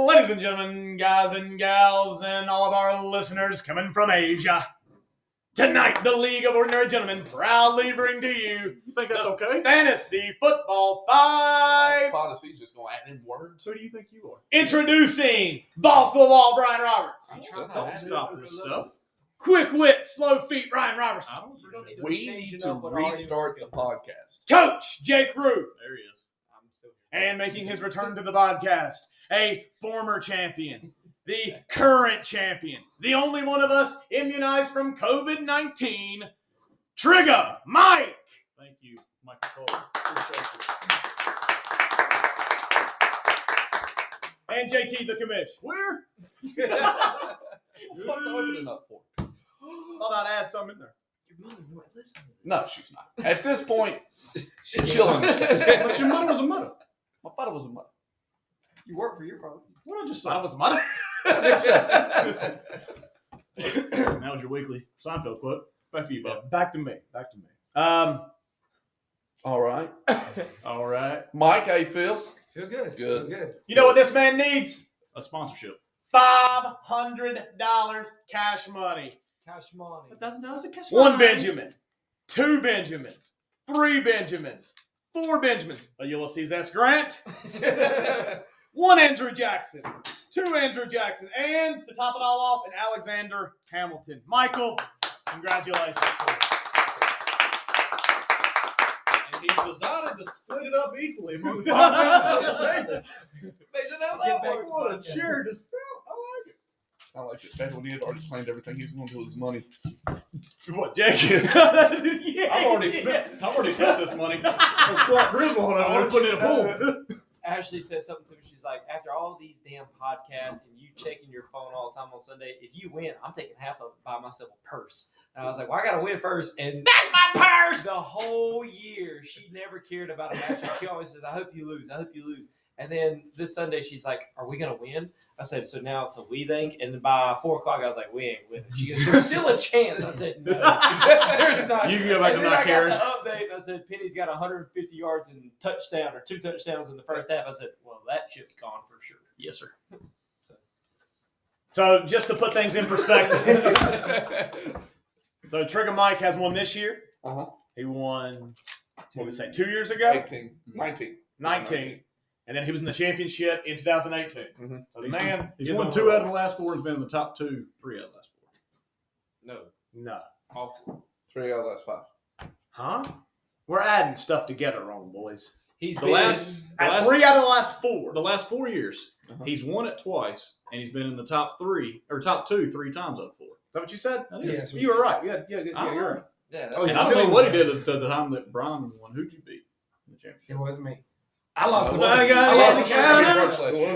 Ladies and gentlemen, guys and gals, and all of our listeners coming from Asia, tonight the League of Ordinary Gentlemen proudly bring to you. You think that's okay? Fantasy Football 5. Policy's just going to add in words. Who do you think you are? Introducing Boss of the Wall, Bryan Roberts. Don't stop this stuff. Quick wit, slow feet, Ryan Robertson. We need to restart the podcast. Coach Jake Rue. There he is. I'm still here. And making his return to the podcast, a former champion, the current champion, the only one of us immunized from COVID-19, Trigger Mike. Thank you, Michael Cole. Appreciate you. And JT the commish. Where? What the opening up for? Thought I'd add something in there. Your mother won't listen. No, she's not. At this point, she'll understand. But your mother was a mother. My father was a mother. You work for your father. What I just I said. was mother. That was your weekly Seinfeld quote. Back to you, Bob. Back to me. All right. All right. Mike, how you feel? Feel good. Good. Feel good. You know what this man needs? A sponsorship. $500 cash money. Cash money. But that's a cash One Benjamin, two Benjamins, three Benjamins, four Benjamins, a Ulysses S. Grant, one Andrew Jackson, two Andrew Jackson, and to top it all off, an Alexander Hamilton. Michael, congratulations. And he decided to split it up equally among the five members of the table. They said, "Now Get that back works." what a cheer to spell. I like it. That's when he had already planned everything he was going to do with his money. What, Jake? I've already spent this money. Clark Griswold over there putting it in a pool. Ashley said something to me. She's like, after all these damn podcasts and you checking your phone all the time on Sunday, if you win, I'm taking half of it, buy myself a purse. And I was like, well, I got to win first. And That's my purse! the whole year, she never cared about a matchup. She always says, I hope you lose. I hope you lose. And then this Sunday, she's like, are we going to win? I said, so now it's a we think. And by 4 o'clock, I was like, we ain't winning. She goes, there's still a chance. I said, no, there's not. You can go back And to then not I caring. got the update, and I said, Penny's got 150 yards and touchdown, or 2 touchdowns in the first half. I said, well, that ship's gone for sure. Yes, sir. So just to put things in perspective, so Trigger Mike has won this year. Uh-huh. He won, what did we say, 2 years ago? 19. 19. And then he was in the championship in 2018. Mm-hmm. So the man, He's won 2 out of the last 4 and been in the top 3 out of the last 4. No, no. all 4. 3 out of the last 5. Huh? We're adding stuff together wrong, boys. He's The been last 3 out of the last 4. The last 4 years, Uh-huh. he's won it twice, and he's been in the top 3 or top 2 3 times out of 4. Is that what you said? That is. Yes. You were right. Yeah, you're right. Yeah, And I don't know what he did at the time that Bryan won. Who'd you beat in the championship? It wasn't me. I lost the I first. got I lost the it. first Yeah, game. I Birch last year. I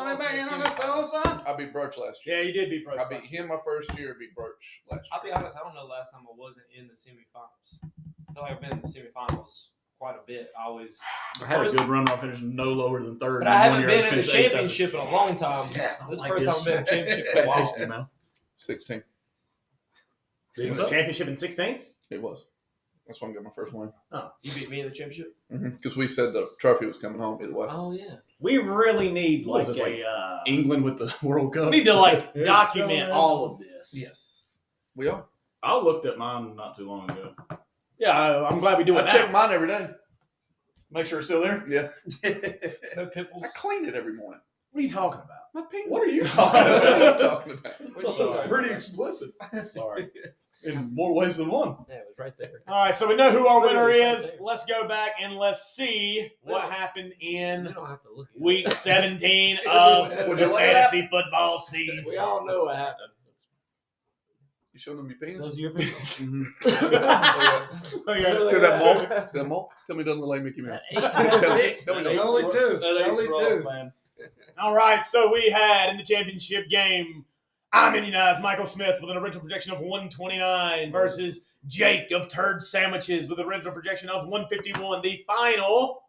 lost in the semifinals. I beat Birch last year. Yeah, you did beat Bruce. I beat him my first year. Beat Birch last year. I'll be honest, I don't know the last time I wasn't in the semifinals. I feel like I've been in the semifinals quite a bit. I always, I had a good run. I finished no lower than 3rd. but I haven't been in the championship in a long time. This is the first time I've been in the championship in a while. Now. 16. It was a championship in 16? It was. That's when I got my first win. You beat me in the championship? Because we said the trophy was coming home either way. Oh, yeah. We really need What like is this, a... England with the World Cup. we need to like It's document coming. all of this. Yes. We are. I looked at mine not too long ago. Yeah, I'm glad we do it I check now. mine every day. Make sure it's still there. Yeah. No pimples. I clean it every morning. What are you talking about? My penis. What are you What are you talking about? What are you That's talking pretty about? explicit. Sorry. In more ways than one. Yeah, it was right there. All right, so we know who our winner Literally right is. there. Let's go back and let's see what happened You in don't have to look at it. week 17 of Would the you look it up? fantasy football season. We all know what happened. You showing them your penis? Those are your fingers. Mm-hmm. Oh, yeah. See that mole? See that mole? Tell me it doesn't look like Mickey Mouse. Tell me Only two. That Only ain't rough, two. man. All right, so we had in the championship game, I'm immunized Michael Smith with an original projection of 129 versus Jake of Turd Sandwiches with an original projection of 151. The final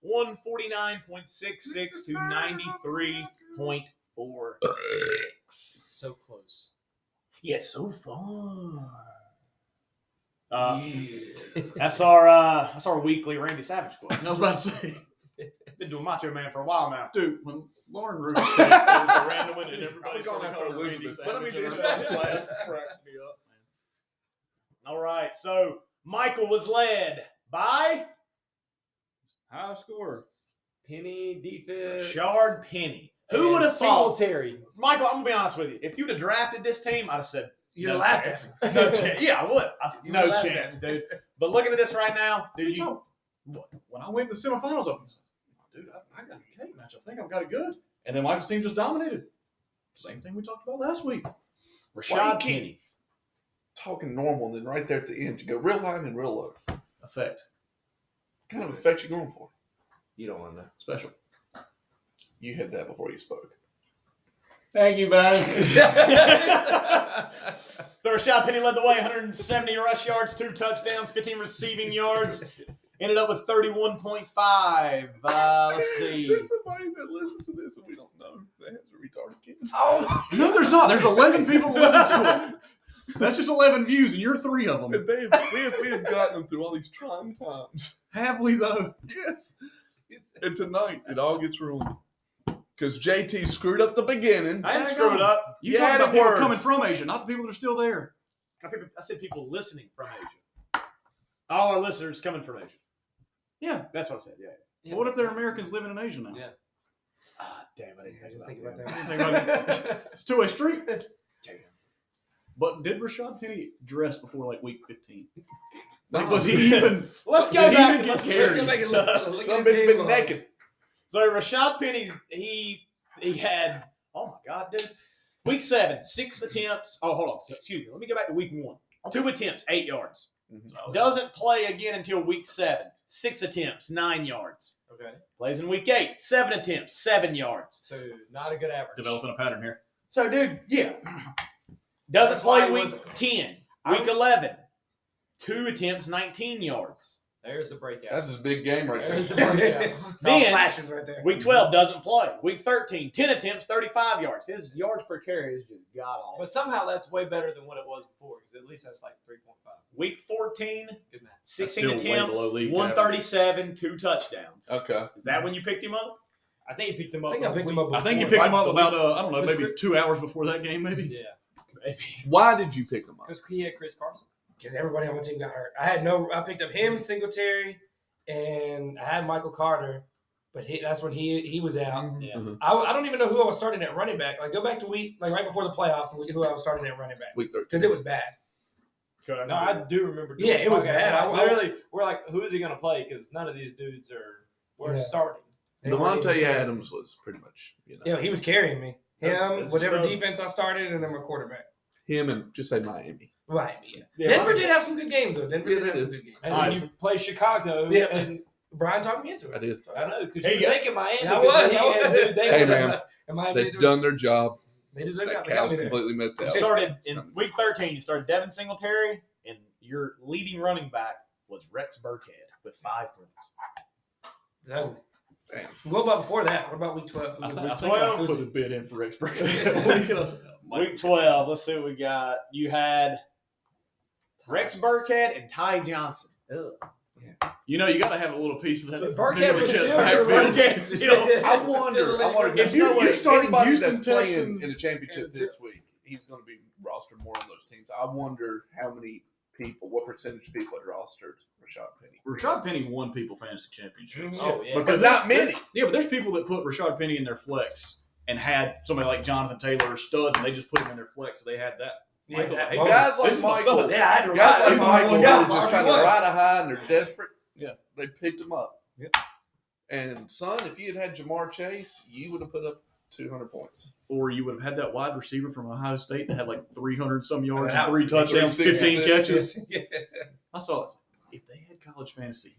149.66 to 93.46. So close. Yeah, so far. That's our weekly Randy Savage quote. I was about to say. Been doing Macho Man for a while now. Dude, when Lauren Rubin was random and I everybody was going started after calling Randy Elizabeth, but let me Savage in do her that. first class, cracked me up, man. All right, so Michael was led by High score. Penny defense. Rashard Penny. Who would have thought? Singletary. Michael, I'm gonna be honest with you. If you'd have drafted this team, I'd have said You'd no have laughed chance. at No chance. Yeah, I would. I said, You no would've laughed chance, at dude. But looking at this right now, Dude, dude, you when I went to the semifinals, I was dude, I got a cake match. I think I've got it good. And then Michael's team just dominated. Same thing we talked about last week. Rashad Penny. Talking normal, and then right there at the end, you go real high and then real low. Effect. What kind of effect you going for? You don't want to know. Special. You had that before you spoke. Thank you, man. So Rashad Penny led the way, 170 rush yards, 2 touchdowns, 15 receiving yards. Ended up with 31.5. Let's see. There's somebody that listens to this and we don't know that has a retarded kid. Oh, no, there's not. There's 11 people that listen to it. That's just 11 views, and you're 3 of them. And we have gotten them through all these trying times. Have we, though? Yes. And tonight, it all gets ruined. Because JT screwed up the beginning. I didn't screw it up. You Yeah, talk about it people works. coming from Asia, not the people that are still there. I said people listening from Asia. All our listeners coming from Asia. Yeah. That's what I said, yeah. But what if they're Americans living in Asia now? Yeah. Ah, damn, I didn't think about that. Think about it. It's a two-way street. Damn. But did Rashad Penny dress before like week 15? Like, No. was he even? Let's did go he back even and get let's carries? Let's go back and look at Some his bitch game been log. naked. So Rashad Penny, he had, oh my God, dude. Week 7, 6 attempts. Oh, hold on. Excuse me. Let me go back to week 1. 2 attempts, 8 yards. Doesn't play again until week 7. 6 attempts, 9 yards. Okay. Plays in week 8. 7 attempts, 7 yards. So not a good average. Developing a pattern here. So, dude, yeah. Doesn't That's why play he week wasn't- 10. Week 11. 2 attempts, 19 yards. There's the breakout. That's his big game right There's there. the breakout. It's all Then- flashes right there. Week 12 doesn't play. Week 13, 10 attempts, 35 yards. His yards per carry is just god awful. But somehow that's way better than what it was before, because at least that's like 3.5. Week 14, Good math. 16 That's still way attempts, below league 137, 2 touchdowns. Okay. Is that when you picked him up? I think he picked him up. I think I picked him up I think you before. picked him up Right, about, I don't know, Just maybe 2 hours before that game, maybe? Yeah. Maybe. Why did you pick him up? Because he had Chris Carson. Because everybody on my team got hurt. I picked up him, Singletary, and I had Michael Carter, but that's when he was out. Yeah. I don't even know who I was starting at running back. Like go back to week right before the playoffs and look at who I was starting at running back Week 13. because it was bad. No, I do remember. Yeah, it was Okay, bad. like, literally, we're like, who is he going to play? Because none of these dudes were Yeah. starting. They weren't Devontae even- Adams was pretty much, Yeah, he was carrying me. Him, That's whatever so- defense I started, and then my quarterback. him and just say Miami. Right. Yeah. Yeah, Denver did have some good games though. Denver Yeah, did they have some did. good games. And Nice. then you play Chicago. Yeah. And Brian talked me into I it. did. I know, because Hey, you were thinking Miami. Yeah, I because was. he I had was. dude, they Hey, would've- man. Am I They've done their job. They did their That job. They got cow's me there. completely milked You out. started in week 13, you started Devin Singletary, and your leading running back was Rex Burkhead with 5 points. Done. Damn. What about before that? What about week 12? I Who was think it? I 12? put a bid in for Rex Burkhead. Week 12, let's see what we got. You had Rex Burkhead and Ty Johnson. You know, you got to have a little piece of that. But Burkhead was Jets still backfield. your Burkhead still. I wonder If if you're- you you're starting anybody Houston that's playing Texans in the championship this week, he's going to be rostered more on those teams. I wonder how many people, what percentage of people are rostered Rashad Penny. Rashad Penny won people fantasy championships. Oh, yeah. Because But not many. Yeah, but there's people that put Rashad Penny in their flex and had somebody like Jonathan Taylor or studs, and they just put him in their flex, so they had that. Yeah, Michael, that- hey, oh, Guys this like is my Michael, stud. Yeah, I had to guys like ride. Michael, Yeah, who are just trying to ride a high and they're desperate. Yeah. They picked him up. Yeah. And son, if you had Jamar Chase, you would have put up 200 points. Or you would have had that wide receiver from Ohio State that had like 300 some yards That and 3 was touchdowns, 15 366. catches. I saw it. If they had college fantasy,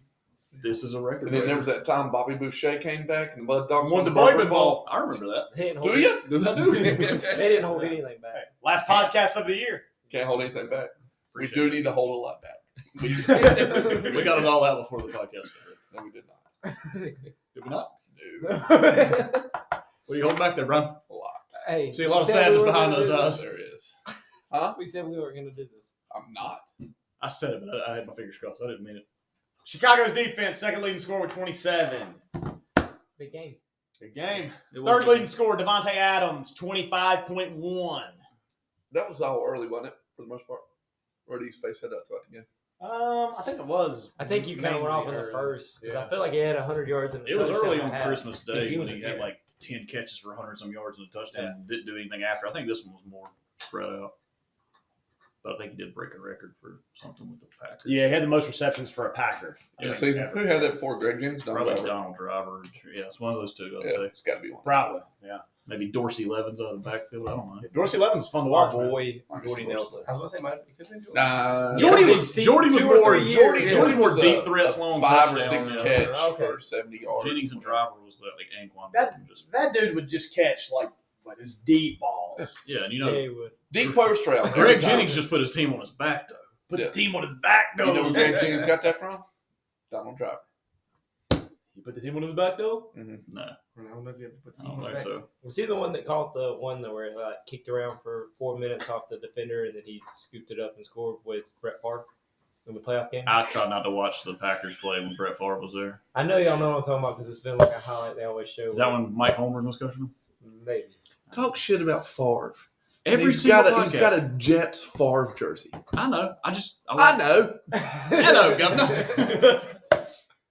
this is a record. And then there was that time Bobby Boucher came back and the Mud Dogs Won the Bourbon Bourbon Bowl. I remember that. They didn't Do hold you? Do I do? They didn't hold anything back. Last podcast of the year. Can't hold anything back. We Appreciate do need to hold a lot back. We got it all out before the podcast started. No, we did not. Did we not? No, What are you holding back there, Brian? a lot. Hey, See a lot of we said sadness we were behind gonna those do eyes. this. There is. Huh? We said we were going to do this. I'm not. I said it, but I had my fingers crossed. I didn't mean it. Chicago's defense, second leading scorer with 27. Big game. Good game. It was Third good. leading scorer, Devontae Adams, 25.1. That was all early, wasn't it, for the most part? Or do you space that out throughout the game? I think it was. I think you kind of went off in the mainly first because Yeah. I feel like he had 100 yards in the It was touchdown early and a on half. Christmas Day he when was- he had yeah. like 10 catches for 100 some yards and a touchdown and didn't do anything after. I think this one was more spread out. But I think he did break a record for something with the Packers. Yeah, he had the most receptions for a Packer. In Yeah, the season? ever. Who had that before? Greg Jennings? Probably Driver? Donald Driver. Yeah, it's one of those two, I'd Yeah, say. it's got to be one. Probably, yeah. Maybe Dorsey Levens out of the backfield. I don't know. Dorsey Levens was fun to Our watch. man. boy Marcus Jordy Dorsey. Nelson. I was gonna say, it could have been Jordan. Nah, Jordy Yeah, was see, Jordy was 2 or more 3 years. Jordy more was deep threats, long 5 or touchdown, 6 yeah. catch Okay. for 70 yards. Jennings and Driver was like Anquan. That- just that dude would just catch like his deep balls. yeah, and you Yeah, know, he would. Deep post trail. Greg every time. Jennings just put his team on his back though. Put Yeah. the team on his back though. You know where Greg Jennings got that from? Donald Driver. He put the team on his back though. No, I don't know if you have to put the I don't team think back. so. Was he the one that caught the one that where it kicked around for 4 minutes off the defender and then he scooped it up and scored with Brett Favre in the playoff game? I tried not to watch the Packers play when Brett Favre was there. I know y'all know what I'm talking about because it's been like a highlight they always show. Is that when Mike Holmgren was coaching them? Maybe. Talk shit about Favre. Every he's single got he's got podcast. a Jets Favre jersey. I know. I I know. Hello, Governor.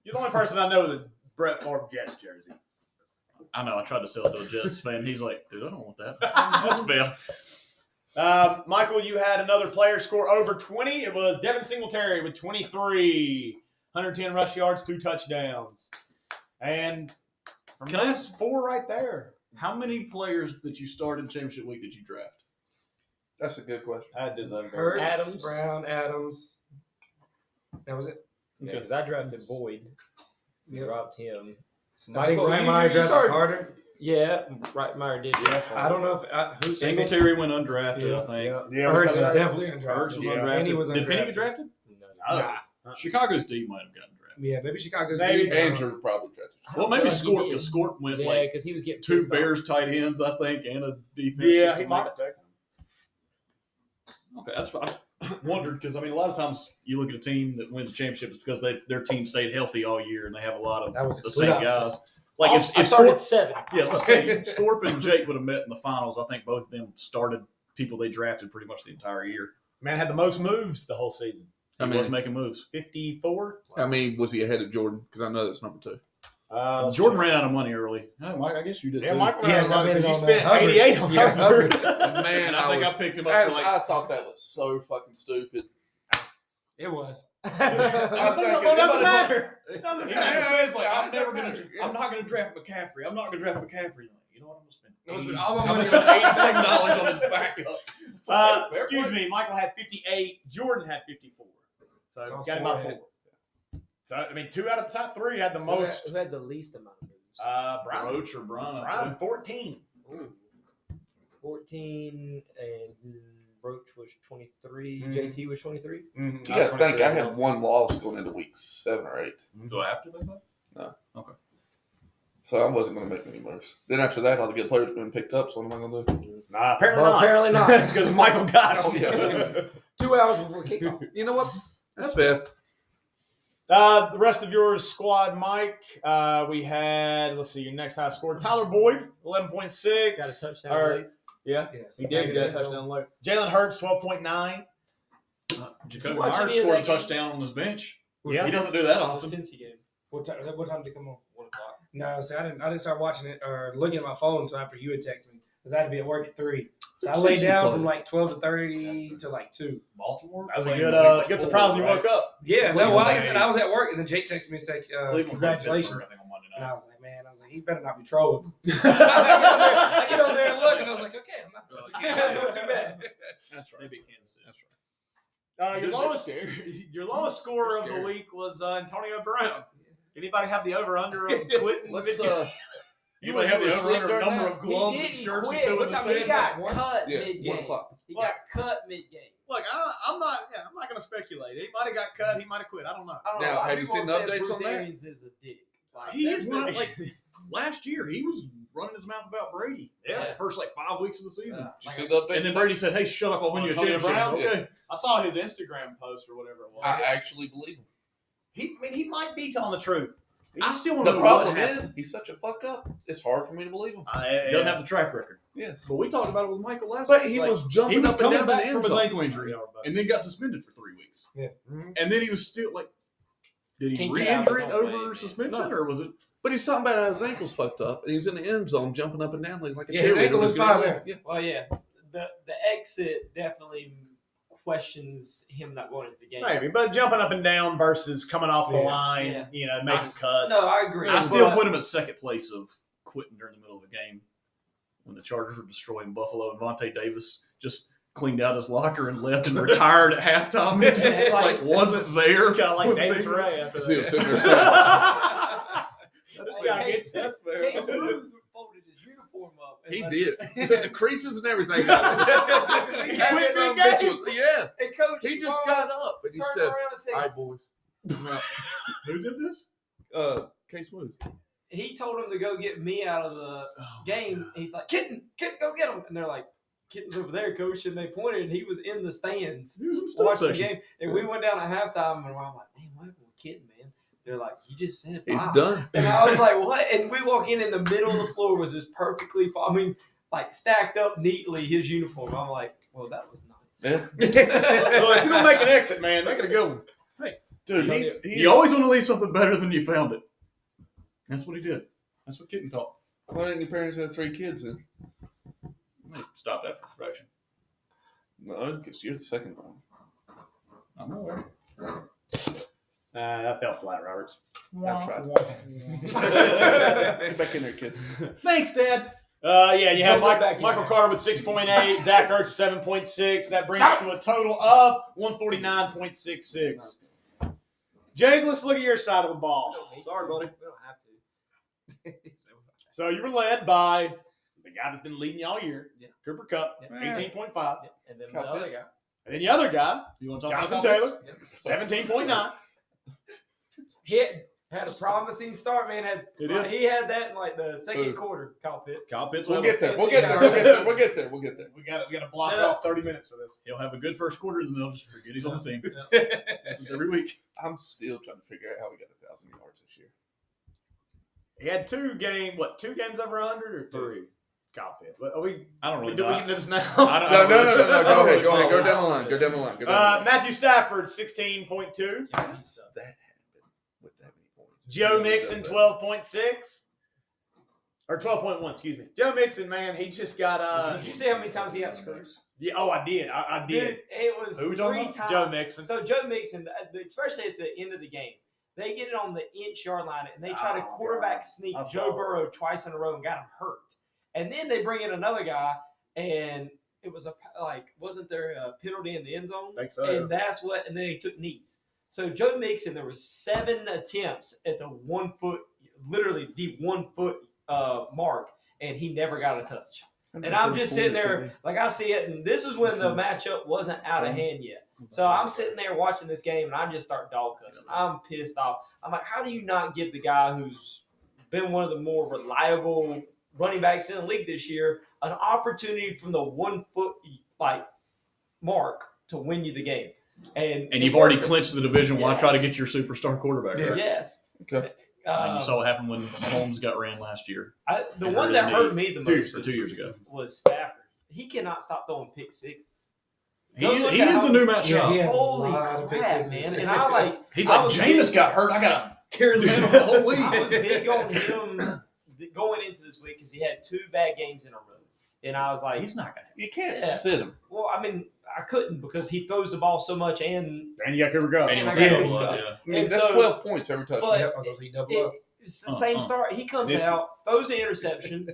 You're the only person I know that Brett Favre Jets jersey. I know. I tried to sell it to a Jets fan. He's like, dude, I don't want that. That's fair. Michael, you had another player score over 20. It was Devin Singletary with 23, 110 rush yards, 2 touchdowns, and Can I ask, 4 right there. how many players that you started championship week did you draft? That's a good question. I deserve that. Hurts, Adams. Brown, Adams. That was it. Yeah, because I drafted Boyd. Yep. Dropped him. I think Michael, Ryan you Meyer drafted started- Carter. Yeah, right. Meyer did. draft him. I don't know if who Singletary went undrafted, I think. Yeah, Hurts is because- definitely undrafted. Hurts was Yeah. undrafted. And he was Did Penny undrafted. get drafted? No. Nah. Chicago's D might have gotten drafted. Yeah, maybe Chicago's Maybe. deep. Andrew probably drafted. I Well, don't maybe feel like he Skort, did. because Skort went Yeah, like because he was getting 2 pissed off. Bears tight ends, I think, and a defense. Yeah, just he to might make- have taken him. Okay, that's fine. I wondered because I mean, a lot of times you look at a team that wins championships because their team stayed healthy all year and they have a lot That of was a the complete same opposite. guys. Like I if started Scorp, 7. yeah, let's say Scorp and Jake would have met in the finals. I think both of them started people they drafted pretty much the entire year. Man had the most moves the whole season. He I mean- was making moves. 54. I mean, was he ahead of Jordan? Because I know that's number 2. Jordan ran out of money early. Oh, Mike, I guess you did Yeah, too. Mike ran Yes, out I of bet money it 'cause on you spent Hubbard. 88 on Yeah, Hubbard. Man, And I think I picked him up I, for like I thought that was so fucking stupid. It was. Well, it doesn't matter. It doesn't Yeah, matter. It's like I'm Yeah. not gonna draft McCaffrey. I'm not gonna draft McCaffrey. You know what? I'm gonna spend all my I'm money gonna on spend $87 on his backup. It's like, fair Excuse play. me, Michael had 58. Jordan had 54. So So got him four by ahead. 4. So I mean, 2 out of the top 3 had the Who most. had the least amount of moves? Brown. Roach or Bryan. Brown 14. 14, and Roach was 23. Mhm. JT was 23. Mm-hmm. You got to think I had one loss going into week 7 or 8. Do I have to think that? So I wasn't going to make any moves. Then after that, all the good players been picked up. So what am I going to do? Nah, apparently Well, not. apparently not. Because Michael got him. Oh, yeah. 2 hours before kickoff. You know what? That's fair. The rest of your squad, Mike, we had, let's see, your next high score, Tyler Boyd, 11.6. Got a touchdown Or- late. Yeah, Yes. he did get a touchdown late. Jalen Hurts, 12.9. Jacoby watch Myers any of scored a that game? touchdown on his bench. Yeah. He doesn't do that The often. Cincy game. What time did it come on? 1 o'clock. No, see, I didn't start watching it or looking at my phone until after you had texted me because I had to be at work at 3. So I laid Cincy down play? from like 12 to 30 to like 2. Baltimore. That was a playing good, the week good before, surprise when you right? woke up. Yeah, no, Cleveland well, like I played- said, I was at work and then Jake texted me and said, Cleveland played congratulations. Pittsburgh, I think, on Monday And I night. was like, man, he better not be trolling. I get on there and look, and I was like, okay, I'm not doing too bad. That's right. Maybe Kansas City. That's right. Your Dude, lowest, that's scary. your lowest scorer of the Scary. week was Antonio Brown. Anybody have the over/under of quitting? Let's You would have the over-under during number that? of gloves and shirts he threw in the He stand. got cut Yeah, mid 1 game. o'clock. He got cut mid game. Look, I'm not going to speculate. He might have got cut. He might have quit. I don't know. I don't Now, know. A lot of have you people seen the said updates Bruce on that? Arians is a dick. Like, He That's is one been- like last year. He was running his mouth about Brady. Yeah. The first like 5 weeks of the season. Did you see the update? And then Brady said, "Hey, shut up! I'll win you a Antonio championship." Brown? Okay. I saw his Instagram post or whatever it was. I actually believe him. He might be telling the truth. I still want The to know what problem happened. is he's such a fuck up. It's hard for me to believe him. He doesn't have the track record. Yes, But we talked about it with Michael last but week. he Like, was jumping he was up and coming down in back the from end his zone. ankle injury and then got suspended for 3 weeks. Yeah. And then he was still like, did he Can't get out of re-injure his it own over way, man. suspension No. or was it? But he's talking about how his ankle's fucked up, and he's in the end zone jumping up and down like a Yeah, his cheerleader. ankle when was he's getting fine there. there. Yeah. Well, yeah, the exit definitely questions him not going into the game. Maybe, but jumping up and down versus coming off the Yeah. line, Yeah. you know, making cuts. No, I agree. I still but- put him at second place of quitting during the middle of the game when the Chargers were destroying Buffalo and Vontae Davis just cleaned out his locker and left and retired at halftime. And just, like wasn't there. It's kind of like when the Davis team- Ray after See him that. sitting there saying, That's Hey, fair. hey, That's fair. Case Smooth folded his uniform up. and he let- did. He took the creases and everything out. He He quit had the some bitch was- yeah. And Coach He just Small got up and he turned said, around and said, "All right, boys." Who did this? Case Smooth. he told him to go get me out of the game. He's like, Kitten, go get him. And they're like, Kitten's over there, coach. And they pointed, and he was in the stands He was in stuff watching the section. game. And we went down at halftime, and I'm like, damn, what happened with Kitten, man? They're like, he just said He's bye. done. And I was like, what? And we walk in the middle of the floor was just perfectly, like stacked up neatly, his uniform. I'm like, well, that was nice. Yeah. Well, if you're gonna make an exit, man, make it a good one. Dude, he's You always want to leave something better than you found it. That's what he did. That's what Kitten taught. Why didn't your parents have 3 kids then? Stop that perfection. No, because you're the second one. I'm aware. That fell flat, Roberts. I tried. Get back in there, kid. Thanks, Dad. Yeah, you have Don't go back in Michael there. Carter with 6.8, Zach Ertz 7.6. That brings us to a total of 149.66. Jake, let's look at your side of the ball. Sorry, buddy. We don't have to. So you were led by the guy that's been leading you all year, Yeah. Cooper Kupp, Yeah. 18.5. And then Kyle the other Pitts. guy. And then the other guy, You want to talk Jonathan about Taylor, topics? 17.9. He had a promising start, man. He did. He had that in like the second Who? quarter, Kyle Pitts. Kyle Pitts We'll will get have there. We'll get there. We'll get there. We'll get there. We'll get there. We got to block Yeah. off 30 minutes for this. He'll have a good first quarter, and then they'll just forget he's on the team. Happens every week. I'm still trying to figure out how we got 1,000 yards this year. He had two games over 100 or 3? Kyle Pitts. Are we, I don't really do we know. get into this now? I don't- No. Go I ahead. don't Go really ahead. Go follow down the line. Go down the line. Go down the line. Matthew Stafford, 16.2. Yeah, he sucks. That happened with that many points. Joe He Mixon, does that. 12.6. Or 12.1, excuse me. Joe Mixon, man, he just got Did you see how many times he got screwed? Yeah, oh, I did. I did. Dude, it was Who we 3 talking about? times. Joe Mixon. So Joe Mixon, especially at the end of the game, they get it on the inch-yard line, and they try to Oh, quarterback God. sneak I Joe saw it. Burrow twice in a row and got him hurt. And then they bring in another guy, and it was wasn't there a penalty in the end zone? I think so. And that's what, and then he took knees. So Joe Mixon, there was 7 attempts at the 1 foot, literally the 1 foot mark, and he never got a touch. And I'm just sitting there, like I see it, and this is when the matchup wasn't out of hand yet. So I'm sitting there watching this game, and I just start dog cussing. I'm pissed off. I'm like, how do you not give the guy who's been one of the more reliable running backs in the league this year an opportunity from the 1 foot mark to win you the game? And And you've already clinched the division. Why try to get your superstar quarterback? Yeah. Right? Yes. Okay. And you saw what happened when Mahomes got ran last year. The And one hurt that his hurt knee me the 2 most years ago. was Stafford. He cannot stop throwing pick sixes. He Go look is at the how- new Matt Yeah, Schaub. he has a Holy lot of pick crap, sixes. man! And I like. He's I like, was Jameis big- got hurt. I got to carry the man of the whole league. I was big on him going into this week because he had 2 bad games in a row, and I was like, He's not going to. You can't Yeah. sit him. well, I mean, I couldn't because he throws the ball so much, and And you got Cooper Kupp. And I got got him. Yeah. I mean, And that's so- 12 points every touchdown. But- Yep, I'll go see double up. it's the same start. He comes Nipsey. out, throws an interception,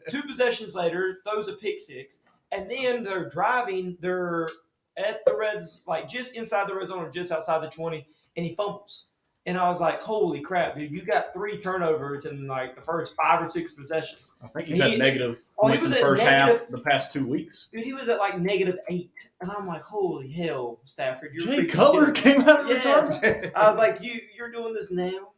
2 possessions later, throws a pick six, and then they're driving. They're at the Reds, like just inside the red zone or just outside the 20, and he fumbles. And I was like, holy crap, dude, you got 3 turnovers in like the first 5 or 6 possessions. I think he's had He- negative Oh, he points was in the at first negative- half the past 2 weeks. Dude, he was at like -8. And I'm like, holy hell, Stafford. You're Jay freaking Cutler kidding me. came out of Yes. retirement. I was like, you're doing this now?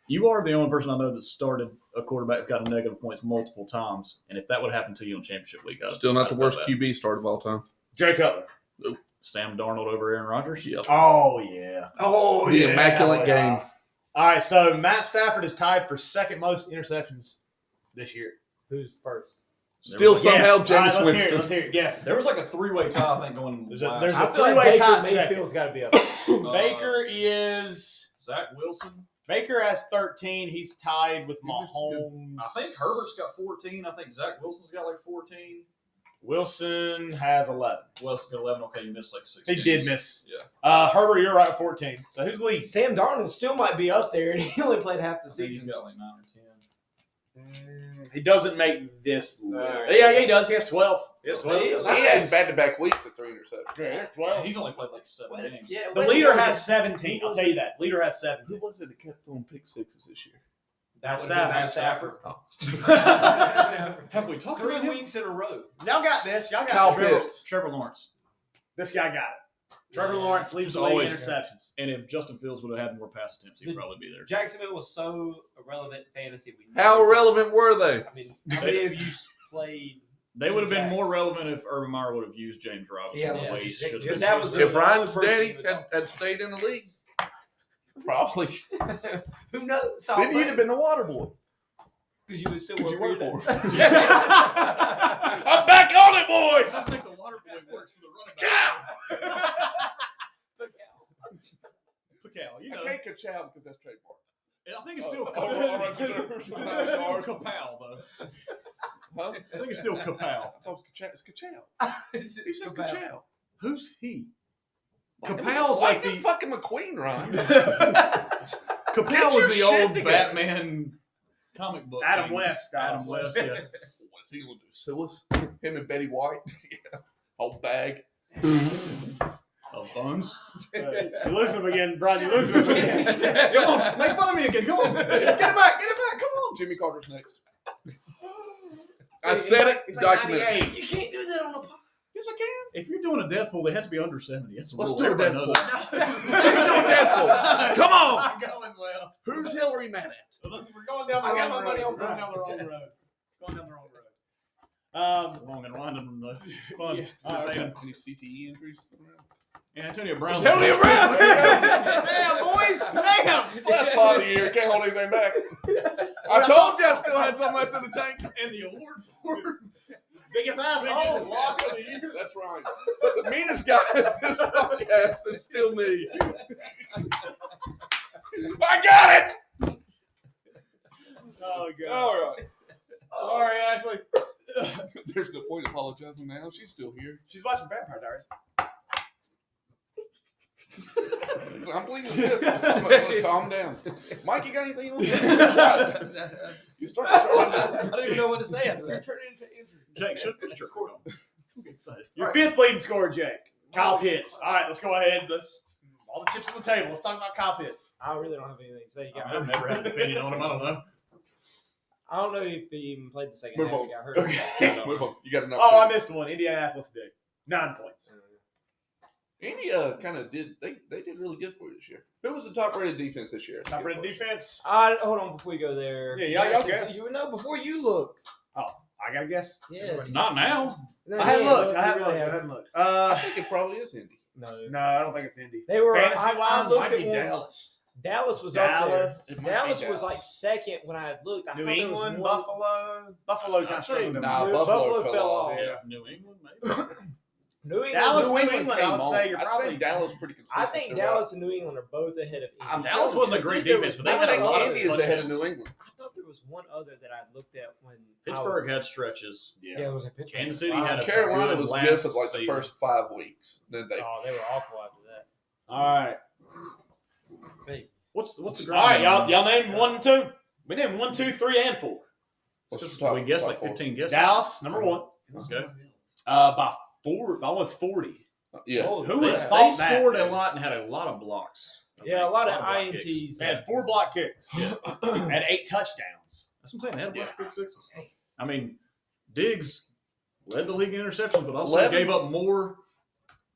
You are the only person I know that started a quarterback that's gotten negative points multiple times. And if that would happen to you in championship week, Still not the I'd know worst that. QB start of all time. Jay Cutler. Sam Darnold over Aaron Rodgers. Yep. Oh, yeah. Oh, The yeah. immaculate game. All right, so Matt Stafford is tied for second most interceptions this year. Who's first? Still somehow Yes. James All right, let's Winston. hear it. Let's hear it. Yes. There was like a 3-way tie, I think, going. There's a last. there's I a feel like three-way Baker tie second. Mayfield's got to be up there. Baker is Zach Wilson. Baker has 13. He's tied with He missed a Mahomes. I think Herbert's got 14. I think Zach Wilson's got like 14. Wilson has 11. Wilson's got 11. Okay, he missed like 6 He games. did miss. Yeah. Herbert, you're right, 14. So who's leading? Sam Darnold still might be up there, and he only played half the I think he's season. got like 9 or 10. He doesn't make this list. All right. Yeah, he does. He has 12. He has 12. See? He had back-to-back weeks at 3 interceptions. Yeah, he has And 12. he's only played like 7 games. Yeah, The wait, leader who was has it? 17. I'll tell you that. Leader has 17. Who was it that kept throwing pick sixes this year? Matt Matt Stafford. Stafford. Have we talked 3 about him? weeks in a row. Y'all got this. Y'all got Kyle this. Pitts. Trevor Lawrence. This guy got it. Trevor Lawrence leads the Just league in always- interceptions. And if Justin Fields would have had more pass attempts, he'd probably be there. Jacksonville was so irrelevant in fantasy. How irrelevant were they? I mean, how many of you played? They would have been more Jags. relevant if Urban Meyer would have used James Robinson Yeah, the way he yeah, should yeah, have. that was If the Ryan's only person daddy you would had stayed in the league, probably. Who knows? Then you'd have been the water boy. Because you would still Because you work work for for him. I'm back on it, boys! I think the water boy works for the running back. Pacal, you know. I can't ka-chow because that's trademark. I think it's still Oh, Kapow. right, It's still Kapow, though. Huh? I think it's still Kapow. I thought it's ka-chow. It's He says about- ka-chow. Who's he? Like Kapow's like the the fucking McQueen, Ryan. Kapow Get was your the shit old together. Batman comic book. Adam things. West. Adam West, yeah. What's he gonna do? Sue us? Him and Betty White? Yeah. Whole bag. Of buns. You lose him again, Bryan. You lose him again. Come on, make fun of me again. Come on. Get it back. Come on. Jimmy Carter's next. I said it. It's like Documented. 98. You can't do that on a podcast. Yes, I can. If you're doing a death pool, they have to be under 70. That's the Let's rule. do a Everybody death knows pool. that. Let's do a death pool. Come on. Not going well. Who's Hillary mad at? Well, listen, we're going down the I got wrong my money road. on We're going Bryan. down the wrong road. Going down the wrong road. Long and winding fun. Yeah. Any CTE injuries? Yeah, Antonio Brown. Antonio Brown! There you go. Damn, boys! Damn! Last part of the year, can't hold anything back. I told you I still had some left in the tank. And the award for Biggest asshole. Lock of the year. That's right. But the meanest guy in this podcast is still me. I got it! Oh, God. All right. Sorry, Ashley. There's no point apologizing now. She's still here. She's watching Vampire Diaries. I'm pleading fifth. Calm down. Mike, you got anything you want to say? You start I don't even know what to say after that. turn it into injury. Jake should put your score on. Get excited. Your fifth leading scorer, Jake. Kyle Pitts. All right, let's go ahead. All the chips on the table. Let's talk about Kyle Pitts. I really don't have anything to say. He got I've hurt. never had an opinion on him. I don't know. I don't know if he even played the second Move half. on. He got hurt. Okay. Move on. You got enough. Oh, I missed one. Indianapolis did. 9 points. Indy kind of did. They did really good for you this year. Who was the top rated defense this year? Top rated defense. Hold on before we go there. Yeah, y'all Yes, guess. You know before you look. I got to guess. Yes. Not now. No, I hadn't he looked. looked. I He hadn't really looked. I hasn't. hadn't looked. I think it probably is Indy. No. No, I don't think it's Indy. They were. Fantasy-wise, I looked Might at be one. Dallas. Dallas was Dallas. up It there. might be Dallas was Dallas. like second when I had looked. I New thought there was England, one- Buffalo. Buffalo kind I'd of say struggled. Nah, New- Buffalo Buffalo fell fell off. off. Yeah, New England, maybe. New England. Dallas, New New England. England, I would say you're I probably. think Dallas is pretty consistent. I think throughout. Dallas and New England are both ahead of Indy. Dallas wasn't a great defense, but they I had a think lot of Indy is ahead of touchdowns. New England. I thought there was one other that I looked at when Pittsburgh had stretches. Yeah, it was at Pittsburgh. Kansas City Wow. had a Carolina good was last good for like the season. first 5 weeks. Then they Oh, they were awful after that. All right. What's the All ground? right, y'all named 1 and 2. We named 1, 2, 3, and 4. what's the We top? guessed top like four? 15 guesses. Dallas, number 1. Okay. By 4, almost 40. Yeah. Holy Who They, was crap. fault they that, scored a dude? lot and had a lot of blocks. I Yeah, think. a lot of block kicks. INTs. They had 4 block kicks. Had 8 touchdowns. That's what I'm saying. They had a bunch Yeah. of big sixes. I mean, Diggs led the league in interceptions, but also 11. gave up more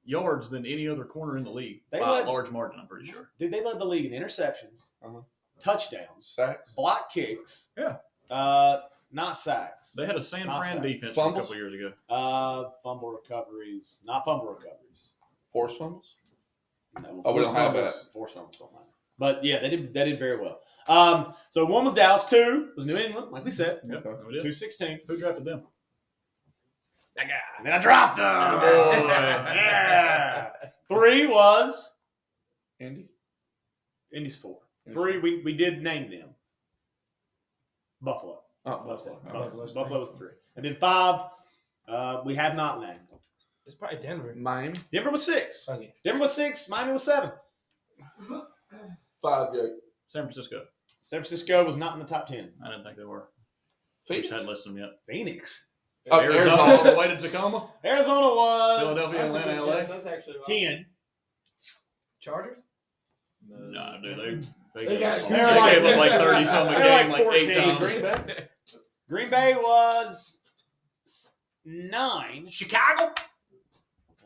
yards than any other corner in the league They by led- a large margin, I'm pretty sure. Dude, they led the league in interceptions, Uh-huh. touchdowns, Sacks. block kicks. Yeah. Not sacks. They had a San Not Fran sacks. defense Fumbles? a couple years ago. Fumble recoveries. Not fumble recoveries. Force fumbles. No, Oh, we forced don't have fumbles- Forced fumbles don't matter. But yeah, they did very well. So 1 was Dallas, 2 was New England, like we said, Yep, Okay. we did. 216. Who drafted them? And then I dropped them. Oh, Yeah. 3 was Andy? Indy's 4. 3 we did name them. Buffalo. Oh, Buffalo. Buffalo was 3. And then 5 we have not named. It's probably Denver. Miami? Denver was 6. Okay. Denver was 6. Miami was 7. 5, Jake. San Francisco. San Francisco was not in the top 10. I didn't think they were. Phoenix? Hadn't listed them yet. Phoenix. Oh, Arizona Arizona. all the way to Tacoma. Arizona was Philadelphia, That's a Atlanta, good LA. guess. That's actually 10. Chargers? Nah, dude, they They got- gave they're like- up like 30 something a they're game like like 8 14. times. Green Bay? Green Bay was 9. Chicago.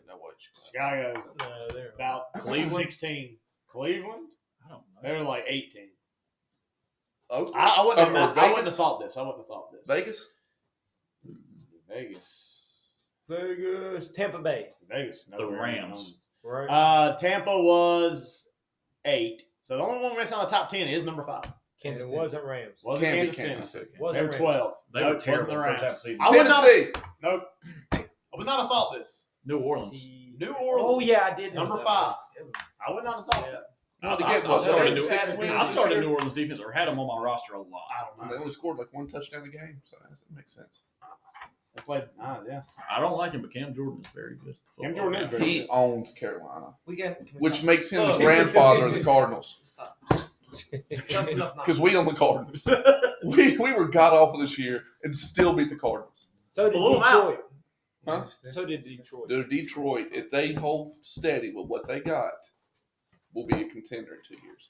No, what? Chicago's No, they're about Cleveland? 16. Cleveland? I don't know. They were like 18. Oakland? I wouldn't Or have Vegas? thought this. I wouldn't have thought this. Vegas? Vegas. Tampa Bay. Vegas. The Rams. Right. Tampa was 8. So the only one missing on the top 10 is number 5. And Kansas it City. wasn't Rams. Wasn't Can't be Kansas City. Kansas City. They Wasn't were Rams. 12. They Nope, were wasn't terrible the the first half Rams. of the season. I would not. Tennessee. Nope. I would not have thought this. New Orleans. New Orleans. Oh yeah, I did. know Number that 5. was- I would not have thought Yeah. that. Well, to I- get I what? started 6 New- wins I this started year? New Orleans defense or had them on my roster a lot. I don't And know. they only scored like 1 touchdown a game, so that makes sense. They played. Yeah. I don't like him, but Cam Jordan is very good. Cam Jordan is very He owns Carolina, We can we which stop? makes him the Look, grandfather of the Cardinals. Stop. Because we own the Cardinals. we were god awful this year and still beat the Cardinals. So did Blew 'em out. Detroit. Huh? So did Detroit. They're Detroit. If they hold steady with what they got, will be a contender in 2 years.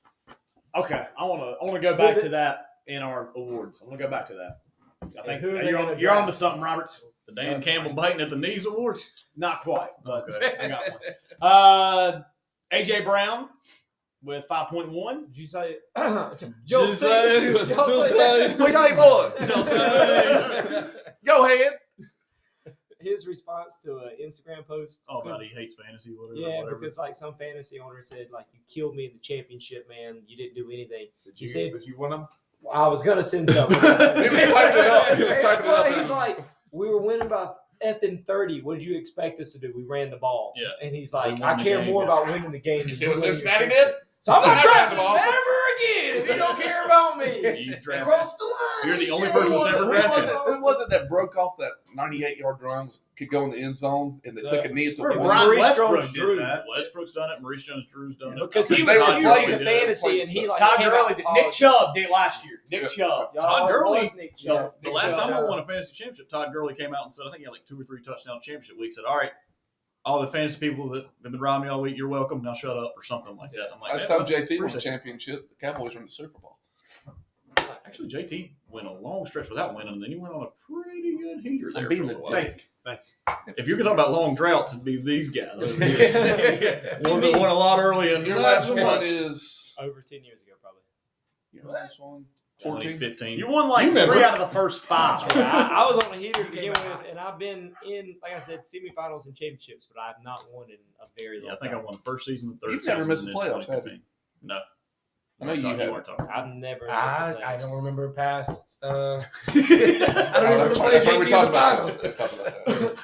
Okay. I want to go back to that in our awards. I want to go back to that. I think who are they you're gonna on, you're on to draft? something, Robert. The Dan Campbell biting at the knees awards. Not quite, but Okay. I got one. AJ Brown with 5.1. Did you say? Jose. Go ahead. His response to an Instagram post. Oh, about he hates fantasy, whatever. Yeah, whatever. because like some fantasy owner said, like you killed me in the championship, man. You didn't do anything. Did said- you want them? I was gonna send something. He was typing it up. He was typing it Well, up. he's like, we were winning by effing 30. What did you expect us to do? We ran the ball. Yeah. And he's We like, won I the care game, more yeah. about winning the game. You than see what winning Cincinnati your did? championship. So I'm not They ran drafting the ball. him ever again if you don't care about me. You drafted- Cross the line. You're the only AJ. person that's ever Who drafted. was it that broke off that 98-yard run, could go in the end zone, and they took a knee to Where the Brian Maurice Westbrook Jones-Drew. did that. Westbrook's done it. Maurice Jones-Drew's done it. Because I he think was they were huge playing in it. fantasy, and he like Todd came Gurley out did. all- Nick Chubb did last year. Nick Yeah. Chubb. Y'all, Todd it Gurley- was Nick Chubb. The Nick last Chubb. time we won a fantasy championship, Todd Gurley came out and said, I think he had like 2 or 3 touchdown championship weeks. Said, all right, all the fantasy people that have been robbing me all week, you're welcome. Now shut up or something like that. I'm like, Last man, time JT won the appreciate it. championship, the Cowboys won the Super Bowl. Actually, JT went a long stretch without winning, and then he went on a pretty good heater there. I'm being for a the while. dick. If you're going to talk about long droughts, it'd be these guys. Ones that won a lot early and Your last one is Over 10 years ago, probably. your last one. 14, 14. 15. You won like You remember. 3 out of the first 5. I was on a heater to begin with, and I've been in, like I said, semifinals and championships, but I've not won in a very long Yeah, I think I time. won the first season, the third You've season. never missed and the then playoffs, have 2015. No. I know you weren't haven't. talking. I've never. I don't remember past. I Oh, don't remember that's playing right. JT We in talked the about finals. that. We talked about that.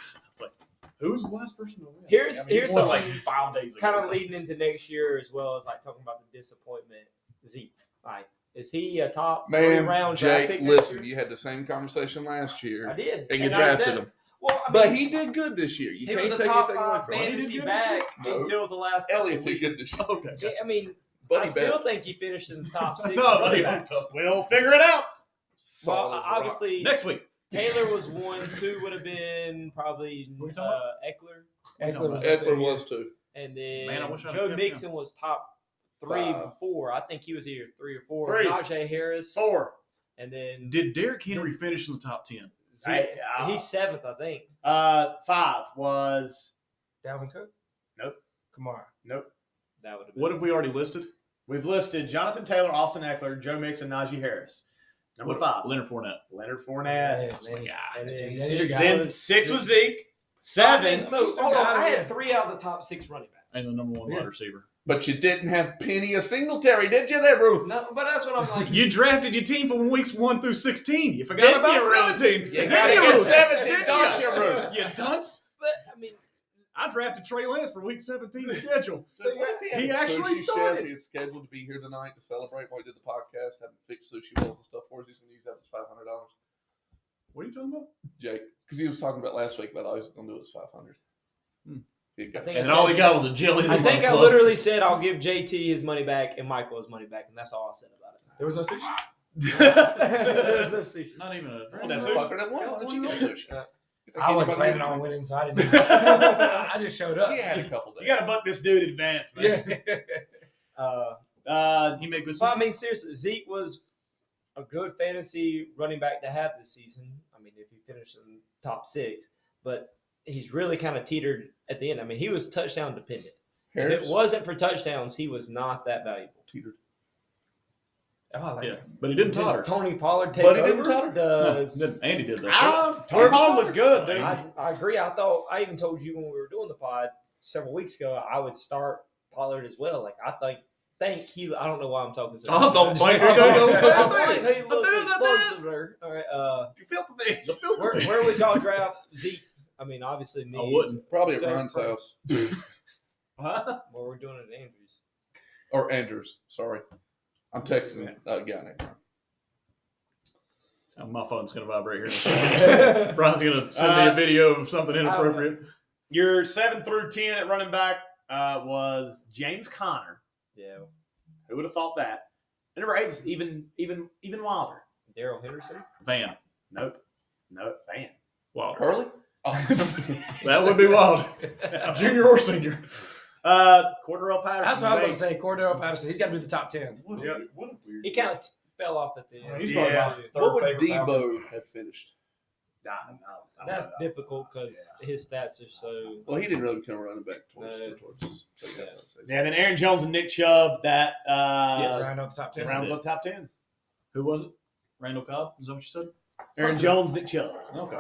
Who's the last person to win? Here's you won something like 5 days ago. kind of leading into next year as well as like talking about the disappointment. Zeke, like, is he a top 3 Man, round draft Jake, pick next listen, year? you had the same conversation last I year, did, and you I drafted said- him. Well, I But mean, he did good this year. You he can't was a take top anything away 5 from him. fantasy He did good back No. until the last couple Elliott of did weeks. good this year. Okay. Yeah, I mean, I Buddy still bet. think he finished in the top 6. No, running buddy, backs. We'll figure it out. Solid Well, as a rock. obviously, Next week. Taylor was 1, 2 would have been probably What are you talking Eckler, Eckler was Eckler was too. and then Man, I wish I'd Joe kept Mixon was top 3 5. before. I think he was either 3 or 4. 3. Najee Harris, 4. and then Did Derrick Henry finish in the top 10? Zeke, he's 7th, I think. 5 was Dalvin Cook. Nope. Kamara. nope. That would have been. What have we already listed? We've listed Jonathan Taylor, Austin Eckler, Joe Mixon, Najee Harris. Number 5, Leonard Fournette. Leonard Fournette. That's my guy. And then That's your 6 guy. Then 6 was Zeke. 7. No, hold on. I had 3 out of the top 6 running backs. And the number 1 Yeah. wide receiver. But you didn't have Penny or Singletary, did you there, Ruth? No, but that's what I'm like. You drafted your team from weeks 1 through 16. You forgot Did about you really? 17. You Did gotta you, get Ruth? 17, don't you, Ruth? You dunce. But I mean, I drafted Trey Lance for week 17 schedule. so What if He had a actually sushi started. chef he had scheduled to be here tonight to celebrate while we did the podcast, having fixed sushi rolls and stuff for us. He's going to use that as $500. What are you talking about? Jake, because he was talking about last week about all he was going to do was $500. He got I think And I all said- he got was a jelly. I think I literally said I'll give JT his money back and Michael his money back, and that's all I said about it. There was no sushi. There's no sushi. Not even a. Oh, that's fucking at one. Why don't you get sushi? You think I wasn't anybody planning would- on winning, so I didn't. I just showed up. He had a couple days. You got to book this dude in advance, man. Yeah. He made good. Well, I mean, seriously, Zeke was a good fantasy running back to have this season. I mean, if he finished in top 6, but he's really kind of teetered at the end. I mean, he was touchdown dependent. Harris? If it wasn't for touchdowns, he was not that valuable. Oh, I like Yeah, it. but he didn't Does totter. Tony Pollard take But he didn't over? totter? Does Andy did that. Tony Pollard looks good, dude. I agree. I even told you when we were doing the pod several weeks ago, I would start Pollard as well. Like I think he. I don't know why I'm talking so. I don't much. think I he- think he loves it there. All right. You felt the thing. You felt the thing. Where would y'all draft Zeke? I mean, obviously me. I wouldn't. Probably at Jake Ryan's Frank. house. Huh? Well, we're doing it at Andrews. Or Andrews, sorry. I'm texting a guy named Ryan. Oh, my phone's gonna vibrate here. Brian's gonna send me a video of something inappropriate. Your 7 through 10 at running back was James Conner. Yeah. Who would have thought that? And number 8 is even wilder. Daryl Henderson. Van. Nope. Van. Wow. Hurley? Oh. That would be wild. Junior or senior. Cordero Patterson. That's what I was going Wade. to say. Cordero Patterson. He's got to be the top 10. What Yeah. what a weird. He kind of fell off at the end. He's probably my What would favorite Falcon. Debo have finished? No. That's difficult because his stats are so. Well, he didn't really become a running back No. towards Yeah, then Aaron Jones and Nick Chubb. That Round up top 10. rounds up top 10. Who was it? Randall Cobb? Is that what you said? Aaron Jones, Nick Chubb. Okay.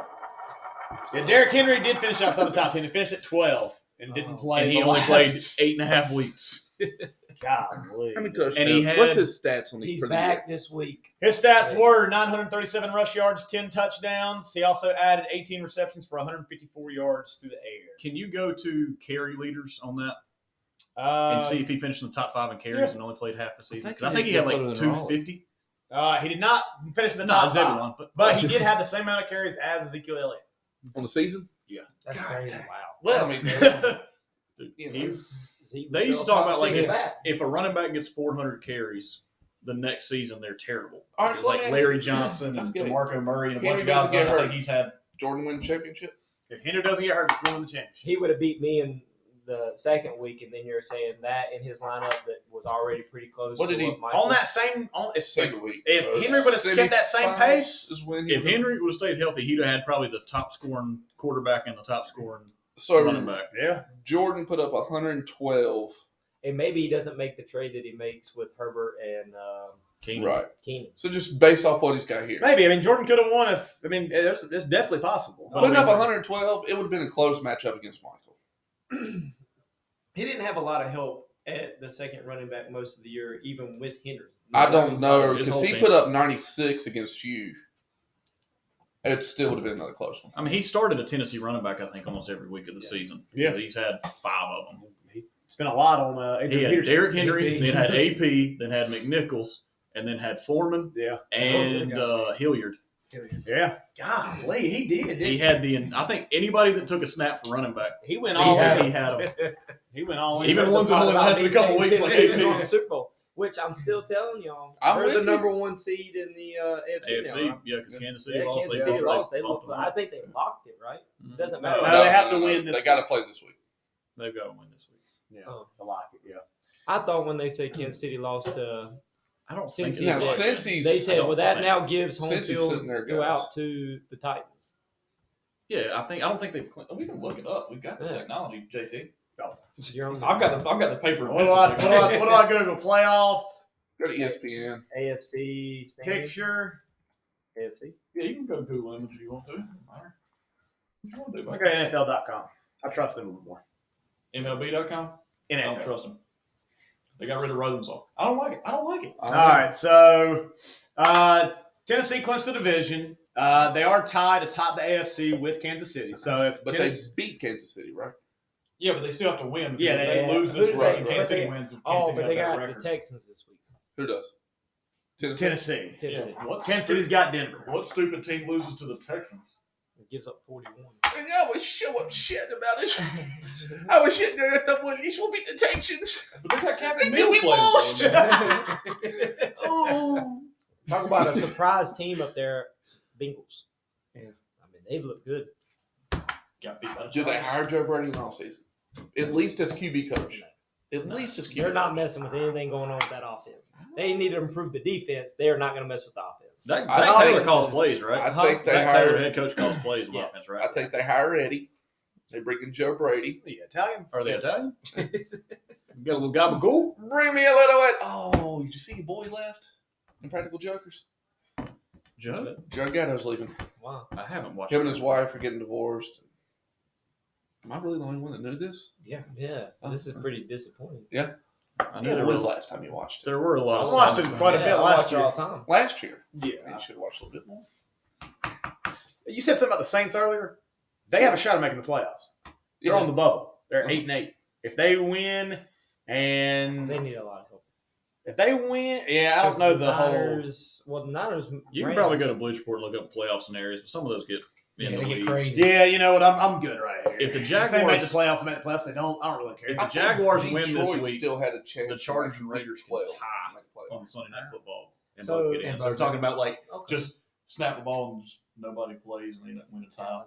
Yeah, Derrick Henry did finish outside the top 10. He finished at 12 and didn't play. And he the only last- played 8.5 weeks. Golly. How many touchdowns? And he What's had- his stats on the He's for the back this week. His stats were 937 rush yards, 10 touchdowns. He also added 18 receptions for 154 yards through the air. Can you go to carry leaders on that Uh, and see if he finished in the top 5 in carries yeah. and only played half the season? I 'Cause I think think he had he like did better than 250. he did not finish in the Not top 5, Zebulon, but he did have the same amount of carries as Ezekiel Elliott. on the season? That's crazy. Wow. Well, I mean, you know, He's- Zeke They was used to still talk top about, like, 6 if- back. if a running back gets 400 carries, the next season they're terrible. All right, It's so let like me Larry ask you- Johnson and Okay. DeMarco Murray and a bunch Henry of guys. doesn't get I think hurt. he's had. Jordan win the championship? If Henry doesn't get hurt, he's winning the championship. He would have beat me in the second week, and then you're saying that in his lineup that was already pretty close. What to did he- Michael. On that same, if Second week. if So Henry would have kept that same 75 pace, is when he If was- Henry would have stayed healthy, he'd have had probably the top scoring quarterback and the top scoring so running back. yeah, Jordan put up 112. And maybe he doesn't make the trade that he makes with Herbert and Keenan. Right. Keenan. So just based off what he's got here. maybe. I mean, Jordan could have won if. I mean, it's definitely possible. Oh, Putting up yeah. 112, it would have been a close matchup against Michael. He didn't have a lot of help at the second running back most of the year, even with Henry. I don't know his because whole he team. put up 96 against you. It still would have been another close one. I mean, he started a Tennessee running back, I think, almost every week of the season. Yeah. He's had 5 of them. He spent a lot on He Adrian had Peterson. Derrick Henry, AP. then had AP, then had McNichols, and then had Foreman Yeah, and Hilliard. yeah. Golly, he did. He had I think anybody that took a snap for running back, He went he all had, in. he had them. He went all in. Even ones that only lasted a couple weeks, like Tennessee was 18. on the Super Bowl, which I'm still telling y'all, I'm they're with the you. number 1 seed in the AFC. AFC, now. yeah, because Kansas City Yeah, lost. Kansas City lost. They lost. look. I think they locked it, right? Doesn't No, matter. they have to win this They got to play this week. They've got to win this week. Yeah, Oh. to lock it. Yeah. I thought when they said Kansas City lost to I don't Since think he's Now, there. since he's they said, well, that think- now gives home Since he's field sitting there, guys. throughout to the Titans. Yeah, I don't think they've. We can look it up. We've got the Yeah. technology, JT. You're on I've got the paper. and What do I pencil go to? Playoff Go to ESPN. AFC standings. picture. AFC. Yeah, you can go to Google Image if you want to. Doesn't matter. What you want to do? I Buddy? go to NFL.com. I trust them a little more. MLB.com. I don't NFL. trust them. They got rid of Rosenthal. I don't like it. All right, so Tennessee clinched the division. They are tied atop the AFC with Kansas City. So if But Tennessee, they beat Kansas City, right? Yeah, but they still have to win. Yeah, If they- they lose this right, week and right. Kansas City But wins. Kansas Oh, City's but they got a got better the record. Texans this week. Who does? Tennessee, Tennessee. What Kansas City's got Denver. What stupid team loses to the Texans? It gives up 41. And I was shit about it. I was shitting that the Willies will beat the Texans. But they got Captain Until Mills we playing lost. for them. Oh. Talk about a surprise team up there, Bengals. Yeah. I mean, they've looked good. Got beat by the Did they Giants. hire Joe Brady in the offseason? At least as QB coach. At least as QB They're not coach. messing with anything going on with that offense. They need to improve the defense. They are not going to mess with the offense. Zach I Taylor think- calls plays, right? I think they Zach Taylor, hired. head coach, calls plays on Yes. offense, right? I think they hire Eddie. They bring in Joe Brady. The Italian. Are they Italian? Got a little gabagool? Bring me a little bit. Oh, did you see your boy left? Impractical Jokers. Joe? Joe Gatto's leaving. Wow. I haven't watched Him it. and his wife are getting divorced. Am I really the only one that knew this? Yeah. This is pretty disappointing. I knew Yeah, there when was was the last time you watched it? there were a lot of I watched signs it quite a behind bit I last watch it year. all the time. Last year. Yeah. You should have watched a little bit more. You said something about the Saints earlier. They have a shot at making the playoffs. They're on the bubble. They're 8-8. If they win, and They need a lot of help. if they win, I don't know the whole. Niners, well, the Niners. You can probably go to Bleachport and look up playoff scenarios, but some of those get in Yeah, the they get weeds. crazy. Yeah, you know what? I'm good right here. If the If they make Jaguars, the playoffs, they make the playoffs. They don't. I don't really care. If the I think Jaguars win this Detroit week, still had a chance. the to Chargers make and the Raiders can 12 tie to make the on playoffs. Sunday Night Football and So- both get in. and So we're both talking about like Okay. just snap the ball and just nobody plays and they win a tie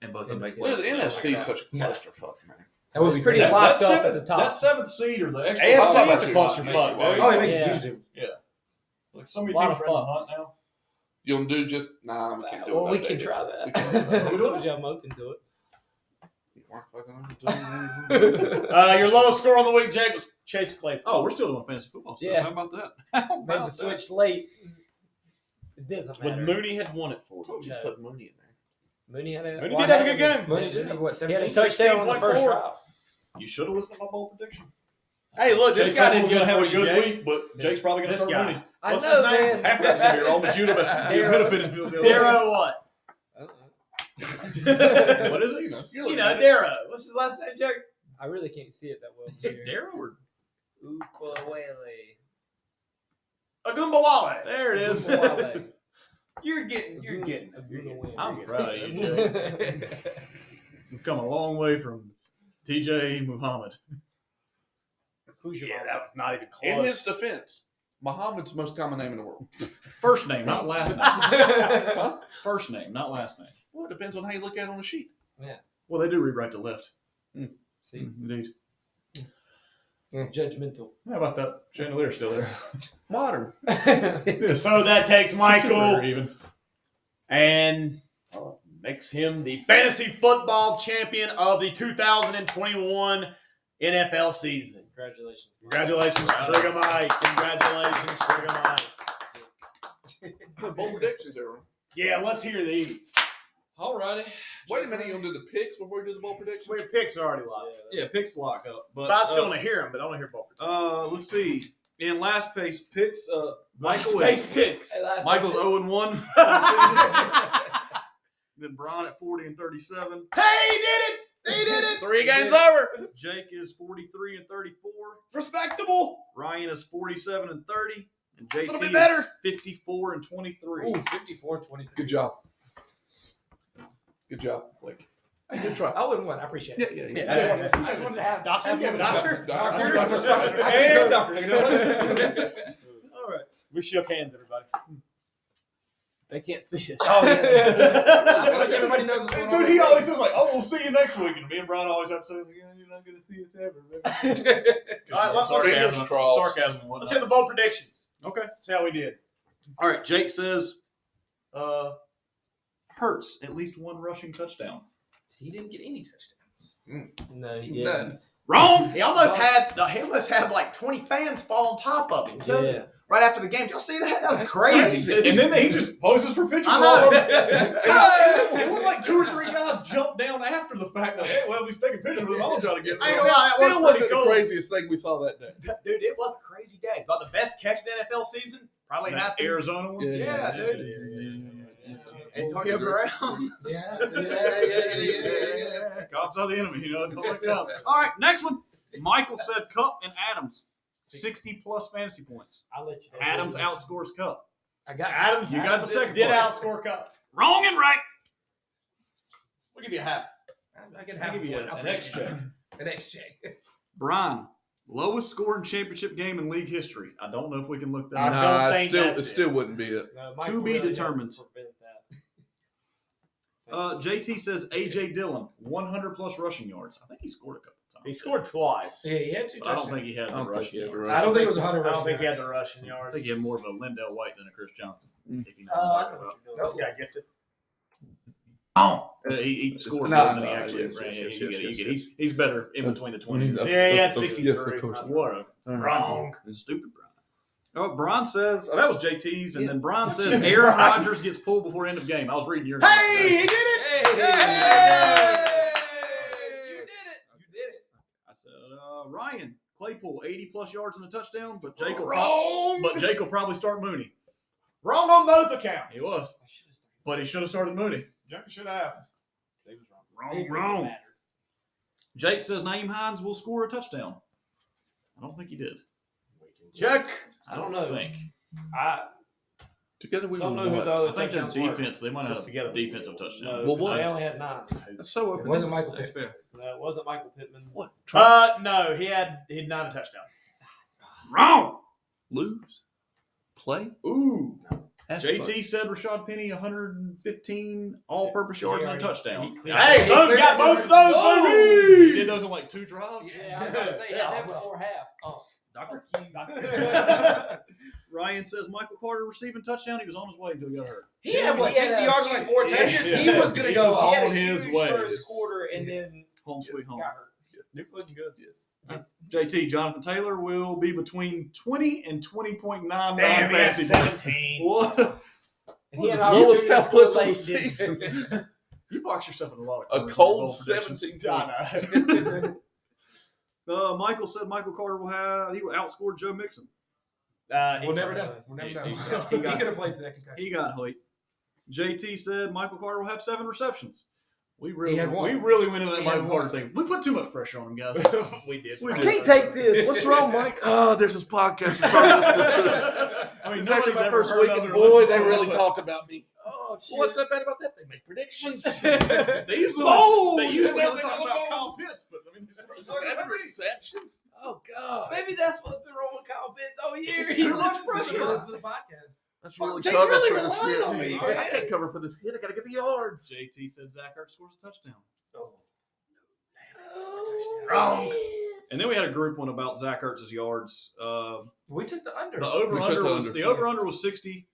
and both of them make Well, Well, the playoffs. NFC is such a clusterfuck, man. That would It's be pretty great. locked up at the top. That seventh seed or the extra AFC Oh, is a that's clusterfuck, right. dude. Oh, it makes Yeah. a huge difference. like so many Lot teams of are in the fun. hunt now. You want to do just nah? We can't do it. Well, we no can day. try We that. can- I told you I'm open to it. You weren't fucking on it. Your lowest score on the week, Jake, was Chase Claypool. Oh, we're still doing fantasy football stuff. Yeah. How about that? Made the switch late. It doesn't When matter. Mooney had won it for I told you. you to put Mooney in there. Mooney had a. Mooney well, did have a had good game. Money did have what, He had a 17? touchdown on the first 16.4. drive. You should have listened to my bold prediction. Hey, look, this Jake guy Claypool's did good gonna have for a you, good Jake. week, but Jake's probably gonna This start guy. winning. I What's know, his name? man. Half of that's gonna be wrong, but you'd have benefited feels the other way. Darrow what? What is it? You know, Darrow. What's his last name, Jake? I really can't see it that well. Is it Darrow or Ukulele. Agumbawale. there it is? Ukulele. You're getting. I'm proud of you, Jake. We've come a long way from TJ Muhammad. Who's your Yeah, mom? that was not even In close. his defense, Muhammad's the most common name in the world. First name, not last name. First name, not last name. Well, it depends on how you look at it on the sheet. Well, they do read right to left. See, Indeed. judgmental. How about that chandelier still there? Modern. So that takes Michael even. and makes him the fantasy football champion of the 2021 NFL season. Congratulations. Congratulations, Sugar Mike. Congratulations, Sugar Mike. Bold predictions, everyone. Yeah, let's hear these. Alrighty. Wait a minute, you gonna do the picks before we do the bold predictions? Well, your picks are already live. Yeah, picks lock up. But But I still want to hear them, but I want to hear both. let's see. In last place picks, Michael Space is picks. Michael's 0-1 for the season. Then Bryan at 40-37. Hey, he did it! He did it! 3 games over. Jake is 43-34. Respectable. Ryan is 47-30. And JT Little bit is better. 54-23. Ooh, 54-23. Good job. Good job, Blake. Hey, good try. I wouldn't want. I appreciate it. Yeah. I just wanted to have Doctor, have you have a doctor? Doctor. And doctor. All right. We shook hands, everybody. They can't see us. Oh, yeah. I feel like everybody knows what's going on. Dude, he always says like, "Oh, we'll see you next week," and me and Brian always have to say, like, "Yeah, you're not gonna see us ever." All right, let's Fingers sarcasm, crossed. sarcasm, and Let's whatnot. hear the bold predictions. Okay. See how we did. All right. Jake says, Hurts at least one rushing touchdown. He didn't get any touchdowns. No, he didn't. None. Wrong. He almost had like 20 fans fall on top of him too. Yeah. Right after the game. Did y'all see that? That was crazy. And then he just poses for pictures. I of all know. of them. It looked like 2 or 3 guys jumped down after the fact. Like, hey, well, he's taking pictures with him. I'm gonna try to get. I ain't gonna lie, that Still was wasn't pretty the cool. craziest thing we saw that day. Dude, it was a crazy day. About the best catch in the NFL season probably That happened. Arizona one. Yeah, dude. Antonio Brown. Yeah. Cops are the enemy. You know, don't let Cops. All right, next one. Michael said Cup and Adams, 60 plus fantasy points. I'll let you know. Adams outscores Cup. I got Adams, You got the second did part. outscore Cup. Wrong and right. We'll give you a half. I can I'll have give you one. an extra. An X check. Bryan, lowest scoring championship game in league history. I don't know if we can look that I up. don't Nah, think it that's still it. wouldn't be it. No, To be really determined. helped prevent that. JT says AJ Dillon, 100 plus rushing yards. I think he scored a couple times. He scored twice. Yeah, he had 2 But I touchdowns. don't think he had I the don't think rushing he had the yards. rushing. I don't think it was I 100 don't rushing think he had yards. the rushing I yards. think he had more of a Lindell White than a Chris Johnson. Mm. If you know what I'm I talking know about. what you're This doing. guy gets it. He scored Nah, more than he nah, actually. yes, ran. yes, He yes, get it, yes, he get it. yes. He's better in That's- between the 20s. Yeah, he had Yes, of 63. course. What a Wrong. stupid Brian. Oh, Brian says, that was JT's, and then Brian says Aaron Rodgers gets pulled before end of game. I was reading your Hey, he notes. did it! Hey! You did it! You did it. I said, Ryan Claypool, 80 plus yards and a touchdown, but Jake will Wrong! probably start Mooney. Wrong on both accounts. He was, I should have started. but he should have started Mooney. Junk should have. He was wrong. It wouldn't matter. Jake says Naeem Hines will score a touchdown. I don't think he did. Check. I don't don't know. think. I Together we don't were know who what? the I other think their touchdowns were. defense, they might have Just together. a defensive touchdown. No, Well, what? they only had 9. That's so It wasn't Michael That's Pittman. fair. No, it wasn't Michael Pittman. What? No, he'd not a touchdown. Wrong. Lose? Play? Ooh. Have JT said Rashad Penny 115 all-purpose yards and a touchdown. Hey, boom, got both of those, Whoa. baby! He did those in like 2 drives. Yeah, I was going to say, he had that before half. Oh. Doctor. Ryan says Michael Carter receiving touchdown. He was on his way until he got hurt. He had what, He had 60 a yards on like 4 Yeah. touches? He Yeah. was going to He go was off. He had on a his huge way. first quarter and then Home sweet home. got hurt. Nick's looking good. Yes. JT, Jonathan Taylor will be between 20 and 20.99 Damn, he had fantasy points. 17. What? And he had What an was Lowest opportunity to score outputs of the late. season. You box yourself in a lot of A corners cold with bold predictions. 17 I know. Michael said Michael Carter he will outscore Joe Mixon. We'll never know. We'll never know. He could have played through that concussion. He got Hoyt. JT said Michael Carter will have 7 receptions. We really had 1. went into that He had Michael Carter 1. thing. We put too much pressure on him, guys. We did. We I did. can't take this. What's wrong, Mike? Oh, there's this podcast. I'm trying to listen to. I mean, It's actually nobody's my ever first heard week, of and it or boy, listened they to really it. talk about me. Oh, Well, what's that bad about that? They make predictions. They usually, Bold! they usually They're don't talk bold. about Kyle Pitts, but I mean, 7 receptions. Oh God, Maybe that's what's been wrong with Kyle Pitts all year. Too He much listens pressure. to He us. listens to the podcast. that's really Jake's covered really for this relying hit. on me, I man. can't cover for this hit. I got to get the yards. JT said Zach Ertz scores a touchdown. Wrong. And then we had a group one about Zach Ertz's yards. We took the under. The over We took under the was under. the over under was 60.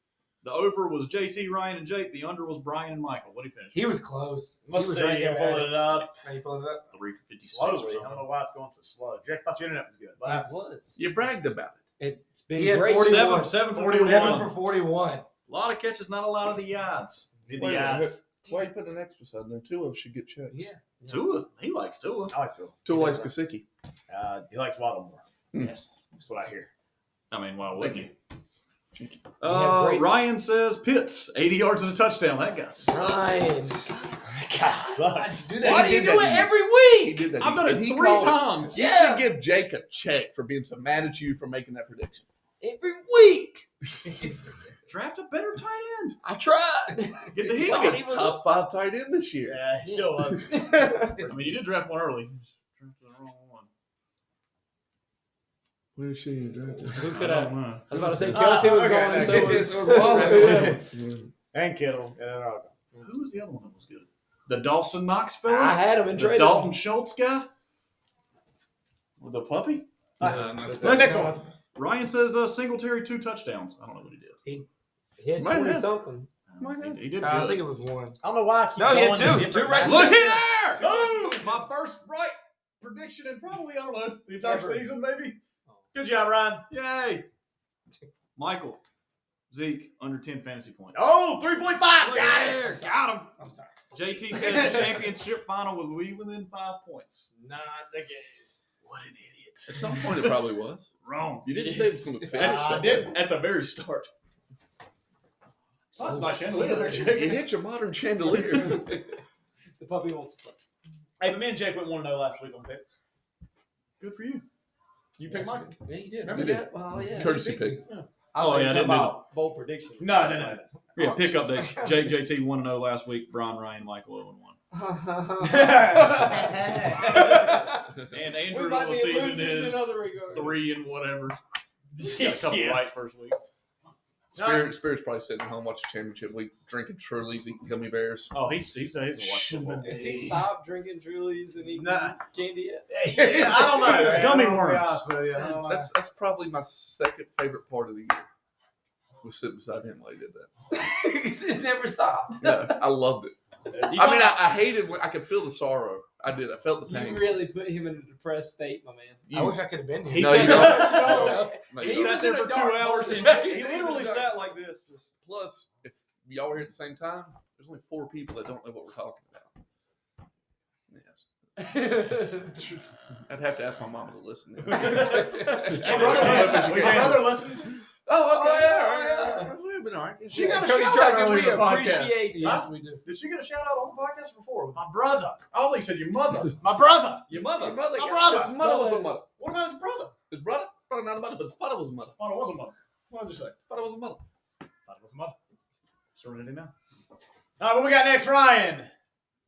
The over was JT, Ryan, and Jake. The under was Bryan and Michael. What did he finish? He was close. Let's He was see. right You're there. pulling it up 3 it up. 3 for 56 slowly. or I don't know something. why it's going so slow. Jack thought your internet was good. What It happened? was. You bragged about it. It's been He had great. 41. 7 for 41. 7 for 41. A lot of catches, not a lot of the yards. Did Wait the a minute. odds. Why you putting an X beside there? 2 of us should get checks. Yeah. Tua, he likes Tua. I like to. 2 likes Kasicki. He likes Waddle more. Yes. That's what I hear. I mean, why wouldn't you? had great- Ryan says Pitts, 80 yards and a touchdown. That guy sucks. Ryan. That guy sucks. Do Why that. do you do it every He week? did that. I've done it And he 3 called times. You should give Jake a check for being so mad at you for making that prediction. Every week. Draft a better tight end. I tried. Get the He's hit. like a top 5 tight end this year. Yeah, he still was. I mean, you did draft one early. You just drafted the wrong one. Where's she drafted? Who I could don't have? know. I was about to say Kelsey was okay, going, okay. so This was was Waller. And Kittle. And then Who was the other one that was good? The Dawson Knox fella? I had him and The traded Dalton him. Schultz guy? With the puppy? Next one. Ryan says Singletary 2 touchdowns. I don't know what he did. He had Might have. 20 something. He did I good. think it was 1. I don't know why I keep No, he had going to two. different 2 right. matchups. Look at there! Boom! My first right prediction in probably, I don't know, the entire Ever. season maybe. Good job, Ryan. Yay! Michael, Zeke, under 10 fantasy points. Oh, 3.5. Look Got at it. there. Got him. I'm sorry. JT says the championship final will be within 5 points. Not the case. What an idiot. At some point, it probably was. Wrong. You didn't say it was going to finish. I did at the very start. Oh, that's a nice chandelier there, You Jake. hit your modern chandelier. The puppy wants to play. Hey, but me and Jake went 1-0 last week on picks. Good for you. You picked Mike? Yeah, you did. Remember You did. that? Well, yeah. Courtesy pick. Oh, yeah, I didn't do about bold predictions. No. Yeah, pick updates. JT 1-0 last week. Brian, Ryan, Michael 0-1. And Andrew's on the season is 3 and whatever. Got a couple right first week. Spirit's probably sitting at home watching championship week, drinking Trulies, eating gummy bears. Oh, he's watching football. Has he stopped drinking Trulies and eating candy yet? Yeah, I don't know. man. Gummy I'm gonna be worms. honest with you. I don't know. That's probably my second favorite part of the year. Was sitting beside him while he did that. It never stopped. No, I loved it. I mean, I hated when I could feel the sorrow. I did. I felt the pain. You really put him in a depressed state, my man. I wish I could have been He here. No, said you that. No, He you don't. sat there for 2 hours. He He literally sat like this. Just Plus, if y'all were here at the same time, there's only 4 people that don't know what we're talking about. Yes. I'd have to ask my mama to listen. My brother listens. Oh, okay. Oh, All right. We've been all right. She got a Cody shout Jordan, out earlier in we the podcast. appreciate Yes, Huh? we do. Did she get a shout out on the podcast before? My brother. I thought you said your mother. My brother. Your mother. Your mother My got- brother. His mother was a mother. What about his brother? His brother? Probably not a mother, but his father was a mother. Thought it was a mother. What did you say? Father was a mother. Thought it was a mother. Serenity now. All right, what we got next, Ryan?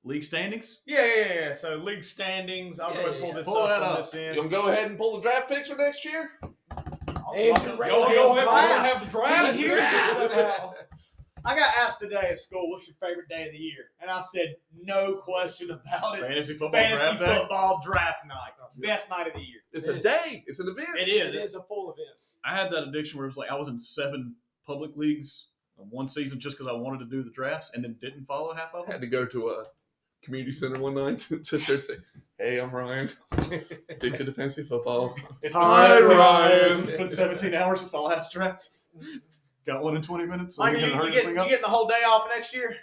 League standings. Yeah. So league standings. I'll go ahead and pull this Pull up. that pull up. this in. You want to go ahead and pull the draft picks for next year? Andrew Ray Go Hill's ahead. mom. We're gonna have the draft. He hears it somehow. I got asked today at school, what's your favorite day of the year? And I said, no question about it. Fantasy football Fantasy draft day. football draft night. Best night of the year. It's a day. It's an event. It It is. is a full event. I had that addiction where it was like I was in 7 public leagues in one season just because I wanted to do the drafts and then didn't follow half of I had them. to go to a community center one night to sit there and say, "Hey, I'm Ryan. Addicted to fantasy football." It's Hi, been 17 Ryan. It's been 17 hours since my last draft. Got one in 20 minutes. So Mike, we you can hurry this getting thing up. the whole day off next year?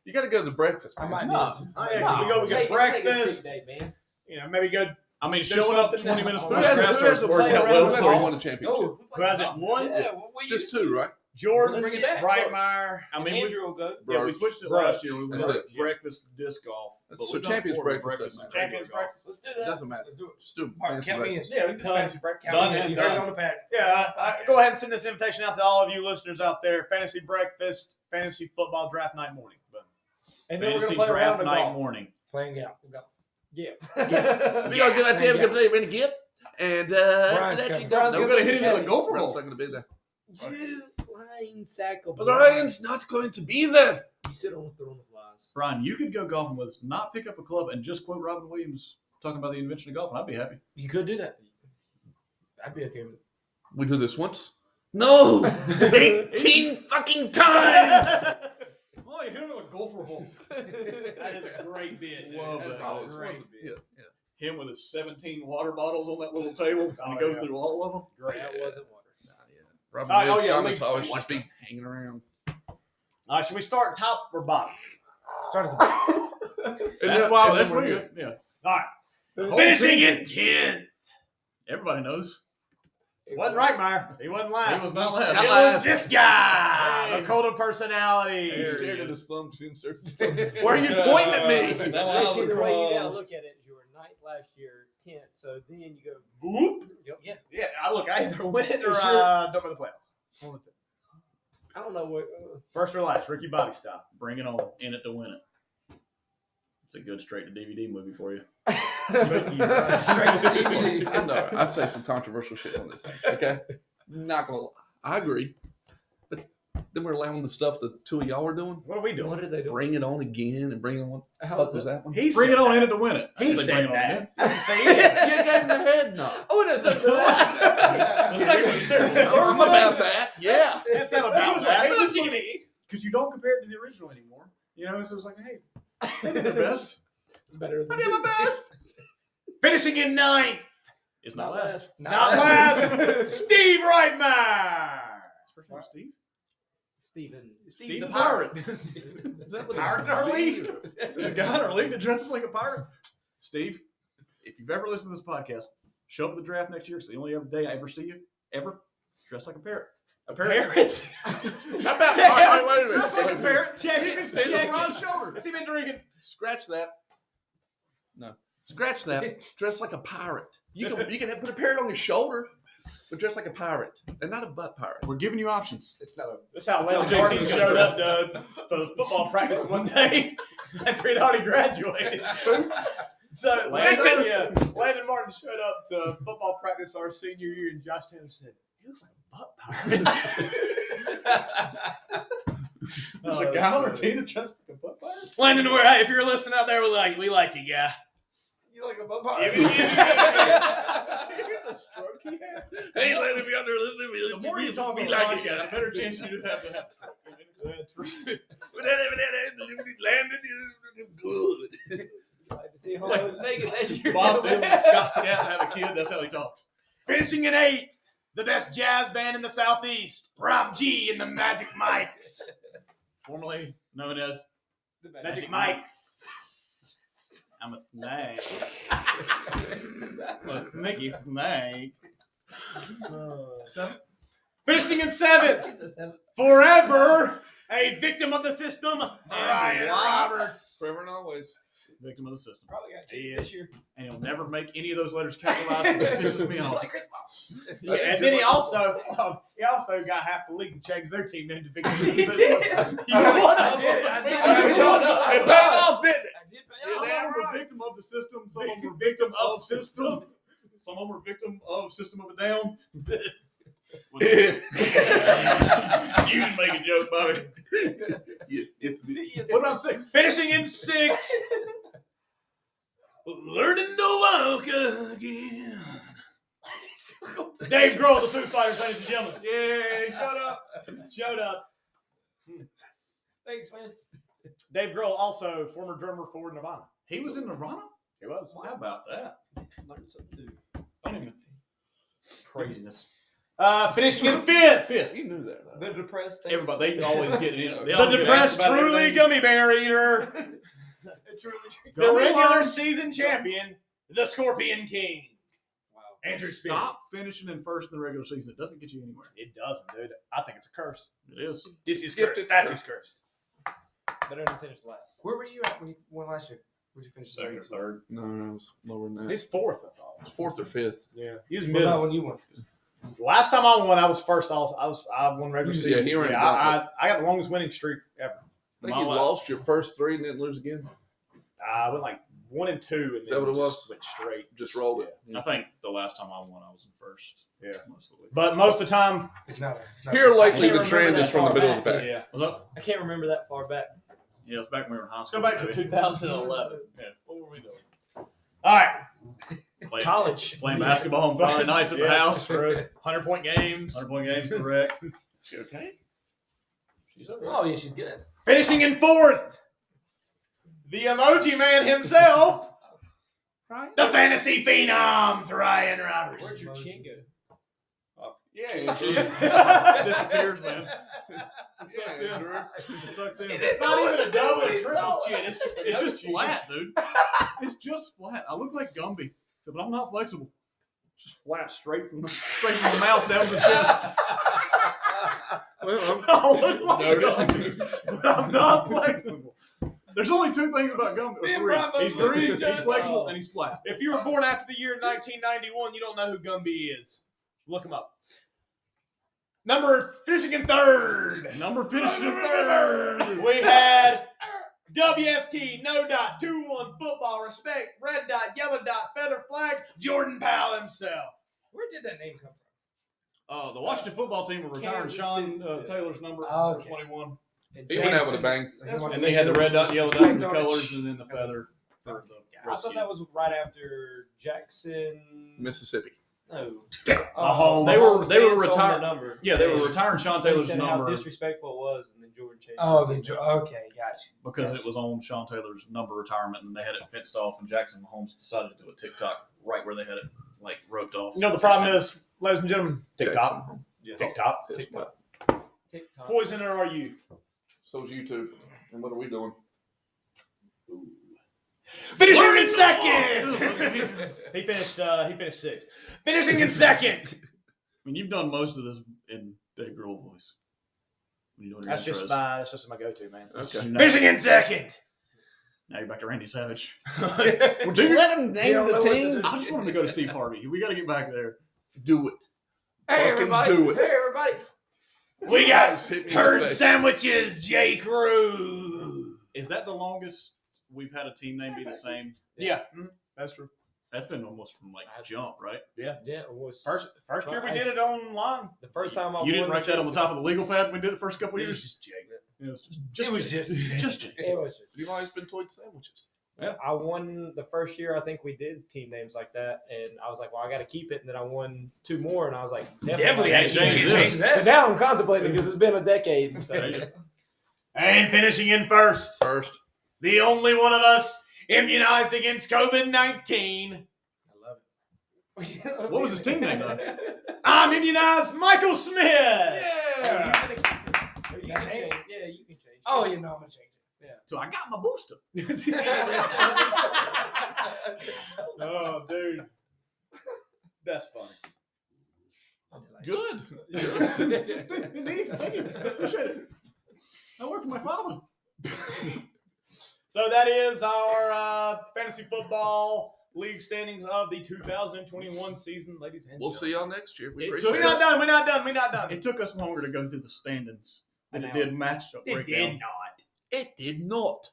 You got to go to breakfast. I man. might No. be. Oh, yeah, we go Take a breakfast. sick day, man. You know, maybe go. I mean, Do showing up something 20 now. minutes Who before the hasn't draft starts play working out around well with for who you. won a championship? Who has it? One? Yeah, Just 2, right? Jordan, Let's bring it back. Breitmeyer. I mean, Andrew will go. we switched it last year. We went That's to breakfast disc golf. That's- but so we've done it Champions before with breakfast doesn't and matter. Champions regular golf. breakfast. Let's do It that. doesn't matter. Let's do it. Just do All right, fancy count me in. breakfast. Yeah, we can do fantasy breakfast. Count me Done in. and You heard it done. on the pad. Yeah, go ahead and send this invitation out to all of you listeners out there. Fantasy breakfast, fantasy football draft night morning. Boom. And then we're Fantasy gonna play around draft the night golf. morning. Playing out. We'll go. Yeah. We're going to do that today. We're going to play Renegade. And Brian's that's coming. done. Brian's We're gonna going to be hit it in the Kenny. gopher hole. Brian's not going to be there. You lying sack of But Ryan's not going to be there. You sit on the throne of lies. Brian, you could go golfing with us, not pick up a club, and just quote Robin Williams talking about the invention of golf, and I'd be happy. You could do that. I'd be okay with it. We do this once? No! 18 fucking times! Oh, you hit him with a gopher hole. That is a great bit. dude. Love That is that. a Oh, it's great fun. bit. Yeah. Him with his 17 water bottles on that little table, and he goes through all of them. Great. That wasn't water. Robin Oh, Williams yeah, comments league always standings. just be hanging around. All right, should we start top or bottom? Start at the That's why. That's what you. Yeah. All right. Finishing in 10th. Everybody knows. He wasn't right, Meyer. He wasn't last. He was not last. It Not was last. this guy, Hey. the cult of personality. He There stared he at is. his thumb. See him stare at his thumb. Where Why are you pointing at me? Now Jake, I'm either way you gotta across. look at it, you were 9th last year, 10th, so then you go, Whoop. yeah. Yeah, I either win it or Is don't go to the playoffs. One of the two. I don't know what. First or last, Ricky Bobby style. Bring it on. In it to win it. It's a good straight to DVD movie for you. straight to DVD. I know. I say some controversial shit on this thing. Okay? Not going to lie. I agree. But then we're allowing the stuff the two of y'all are doing. What are we doing? What did they do? Bring it on again and bring it on. How What is was it? that one? He Bring said it on. that. In it to win it. I He didn't say bring said it on again. that. I didn't say it. You gave him the head nod. I would have said that. The second one, sir. I'm about that. Yeah. It's not about This was that. like, hey, because you don't compare it to the original anymore. You know, so it's like, hey, they did their best. It's better I than did my best. Finishing in 9th. It's not last. Not last. Steve Reitmeyer. His first name was Steve. Steve the Pirate. Is that what Pirate in it our is? league. There's a guy in our league that dresses like a pirate. Steve, if you've ever listened to this podcast, show up at the draft next year. It's the only day I ever see you, ever, dressed like a parrot. A parrot? How about, wait a minute. Dressed like a parrot. Check You can stand on Ron's shoulder. Has he been drinking? Scratch that. No. Scratch that. Dress like a pirate. You can put a parrot on your shoulder, but dress like a pirate. And not a butt pirate. We're giving you options. That's how That's Landon how JT JT showed up for football practice one day after he'd already graduated. So Landon Martin showed up to football practice our senior year, and Josh Taylor said, "He looks like a butt pirate." There's a guy on our team that dresses like a butt pirate? Landon, hey, if you're listening out there, we like you, guy. You like a butt pirate? Here's the stroke he had. Hey, let me be under listening to me. The more you talk about the podcast, the better chance you do have to have. That's right. Landon is good. Like to see Holos naked next year. Bob Dylan and Scott Scat have a kid. That's how he talks. Finishing in 8th, the best jazz band in the Southeast, Rob G and the Magic Mites. Formerly known as The Magic Mites. I'm a snake. Mickey Snake. Finishing in 7th, He's a 7. forever a victim of the system, Ryan Roberts. Forever and always. Victim of the system. Probably got He cheated is. this year. And he'll never make any of those letters capitalized. That pisses me Just off. like Chris Paul. Yeah, and then he also got half the league to change their team name to victim of the system. You I know what? did. I did. It paid off, didn't it? I did pay Some off. of them were victim of the system. Some of them were victim of system. Some of them were victim of System of a Down. You can make a joke, Bobby. What about 6? Finishing in 6th, learning to walk again. Dave Grohl, the Foo Fighters, ladies and gentlemen. Yay, shut up. Showed up. Thanks, man. Dave Grohl, also former drummer for Nirvana. He was in Nirvana? He was. How about that? Learned something new. Don't even. Craziness. Finishing in 5th, You knew that. Though. The depressed thing. Everybody, they always get in. the depressed truly gummy bear eater. The regular season champion, the Scorpion King. Wow. Andrew Spear. Stop finishing in first in the regular season. It doesn't get you anywhere. It doesn't, dude. I think it's a curse. It is. This is Skip cursed. it. That is cursed. Better than finish last. Where were you at when you won last year? Where'd you finish? Second or third. No, it was lower than that. He's 4th, I thought. It was 4th or 5th. Yeah. He was What middle. about when you won? Last time I won, I was first. I won regular Yeah, season. he ran I got the longest winning streak ever. I think you lost your first 3 and didn't lose again. I went like 1 and 2, and Is then that what it was? just went straight. Just rolled it. I think the last time I won, I was in first. Yeah. Most of the week. But most of the time, It's not. Here lately, I can't the trend remember is from the that middle far of the pack. yeah. What's up? I can't remember that far back. Yeah, it's back when we were in high Let's school. go back to maybe. 2011. Yeah. What were we doing? All right. Playing, College. playing basketball on Friday nights at the Yeah. house. 100-point games. 100-point games for Rec. She okay? Oh yeah, she's good. Finishing in 4th, the emoji man himself, the fantasy phenoms, Ryan Roberts. Where'd your chin go? Yeah, Disappears, man. It sucks in. It sucks in. It's not even a double or triple chin. It's just flat, dude. It's just flat. I look like Gumby, but I'm not flexible. It's just flat, straight from the mouth down to the chest. Well, I look like Noted. Gumby, but I'm not flexible. There's only 2 things about Gumby. Me and Three. Brian both He's look green, at each other. he's flexible, and he's flat. If you were born after the year 1991, you don't know who Gumby is. Look him up. Number finishing in 3rd. Number finishing in 3rd. We had WFT, no dot, 2-1 football, respect, red dot, yellow dot, feather flag, Jordan Powell himself. Where did that name come from? The Washington football team were retiring Kansas Sean City. Taylor's number, Oh, number okay. 21. he went out with a bang. So he wanted And to they make had the sure red it dot, was yellow dot quick for the orange. colors, and then the feather for the I thought that was right after Jackson. Mississippi. No. Oh, they were Stan sold retired- the number. Yeah, they were retiring Sean They Taylor's said how number disrespectful it was, and then Jordan changed. Oh, his name. okay, gotcha. because it was on Sean Taylor's number retirement, and they had it fenced off, and Jackson Mahomes decided to do a TikTok right where they had it like roped off. You know, the problem is, ladies and gentlemen, TikTok. Jackson. Yes. TikTok. His butt. TikTok. Poison or are you? So's YouTube. And what are we doing? Finishing in second. He finished sixth. Finishing in second. I mean, you've done most of this in Dave Grohl voice. When you're doing That's your just intros. my go-to, man. Okay. Finishing in second. Now you're back to Randy Savage. Well, do you let him You name don't the know what to team? do. I just want him to go to Steve Harvey. We got to get back there. Do it. Hey Fucking everybody! do it. Hey everybody! We got Hit me in the turd face. sandwiches, J. Crew. Is that the longest we've had a team name be the same? Yeah, that's true. That's been almost from like jump, right? Yeah, it was First year we I- did it online. the first time I You didn't won write that on the top of the legal pad when we did it the first couple It years? was just Jake. It was just Jake. It was just, You've always been toy sandwiches. I won the first year. I think we did team names like that, and I was like, "Well, I got to keep it." And then I won 2 more, and I was like, Definitely gotta had to change change this. But that. now I'm contemplating because it's been a decade. So. And finishing in first, First. the only one of us immunized against COVID-19. I love it. What was his team name, though? I'm immunized, Michael Smith. Yeah. You can change. Yeah, you can change. Oh, you know I'm gonna change it. So I got my booster. Oh, dude. That's funny. Good. Indeed. Thank you. Appreciate it. I work for my father. So that is our fantasy football league standings of the 2021 season, ladies and We'll gentlemen. see y'all next year. We It appreciate took- We're not done. We're not done. We're not done. It took us longer to go through the standings than An it did match up It breakdown. did not. It did not.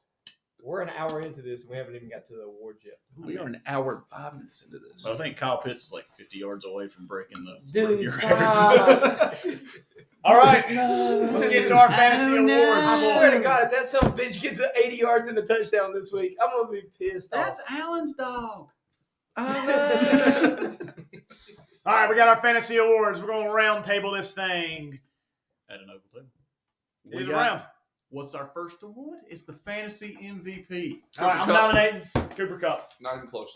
We're an hour into this, and we haven't even got to the awards yet. We are an hour and 5 minutes into this. But I think Kyle Pitts is like 50 yards away from breaking the Dude, your stop. All right. Let's get to our fantasy awards. I swear to God, if that son of a bitch gets 80 yards and a touchdown this week, I'm gonna be pissed off. Alan's dog. All right, we got our fantasy awards. We're going to round table this thing. At an oval table. Lead it around. What's our first award? It's the fantasy MVP. All right, I'm nominating Cooper Cup. Not even close.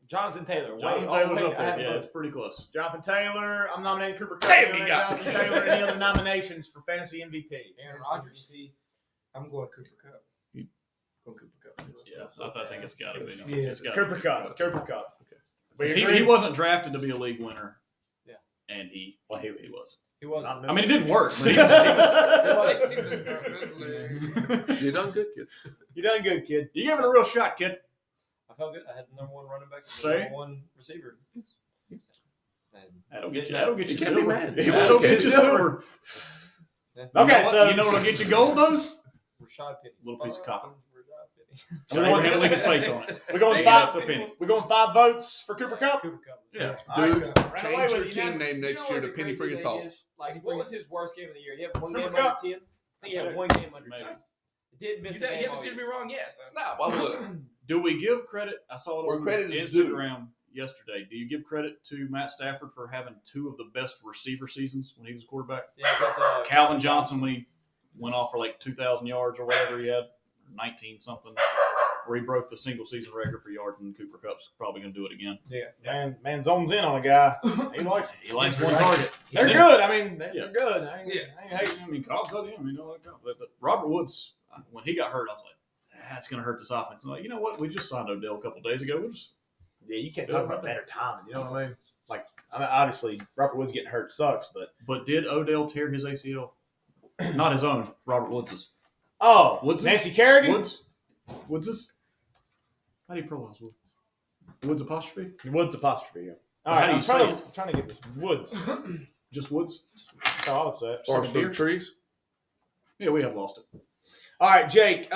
Jonathan Taylor. Jonathan Taylor's up there. Yeah, it's pretty close. Jonathan Taylor. I'm nominating Cooper Cup. Damn, You you nominate got Jonathan Taylor. Any other nominations for fantasy MVP? Aaron Rodgers. I'm going Cooper Cup. You- Going Cooper Cup. Yeah, so I think it's got to be. Yeah. It's gotta Cooper be. Cup. Cooper Cup. We He agree? wasn't drafted to be a league winner. Yeah. And he was. He was. Not I mean, it didn't work. But he You done good, kid. You done good, kid. You gave it a real shot, kid. I felt good. I had the number 1 running back, and See? the number 1 receiver. And That'll get you. That'll get you You can't be silver. mad. That'll Okay, get you silver. Yeah. Okay, so you know what'll get you gold though? Rashad Penny. Little piece of copper. Rashad Penny. So Abraham Lincoln's face on it. We're going Hey, five. that's a penny. We're going 5 votes for Cooper Cup. Cooper Cup. Yeah. Dude, All right. Ran away change with your it, team unanimous. name next You know year what to the Penny crazy Friggin' thing Falls. is? Like, what was his worst game of the year? He had one Cooper game Cup. under 10. I think he had Check. one game under 10. Maybe. He did miss You a game ever all steered me year. wrong? Yes. Nah, why would it? Do we give credit? I saw it Where on credit is due. Instagram yesterday. Do you give credit to Matt Stafford for having 2 of the best receiver seasons when he was quarterback? Yeah, because Calvin Johnson, when he went off for like 2,000 yards or whatever he had, 19 something, where he broke the single season record for yards, and Cooper Cup's probably going to do it again. Man zones in on a guy. He likes it. He likes one target. They're good. I mean, they're Yeah. good. I ain't hating. I mean, Cobb's not him. You know, like that. But Robert Woods, when he got hurt, I was like, that's going to hurt this offense. I'm like, you know what? We just signed Odell a couple days ago. We'll just Yeah, you can't talk about better timing. You know what I mean? Like, I mean, obviously, Robert Woods getting hurt sucks, but But did Odell tear his ACL? Not his own. Robert Woods's. Woods' Nancy Kerrigan. Woods's. How do you pronounce Woods? Woods apostrophe? Woods apostrophe. Yeah. All How right, do you I'm trying to get this Woods. Just Woods? That's how I would say it. Forest deer? for trees. Yeah, we have lost it. All right, Jake.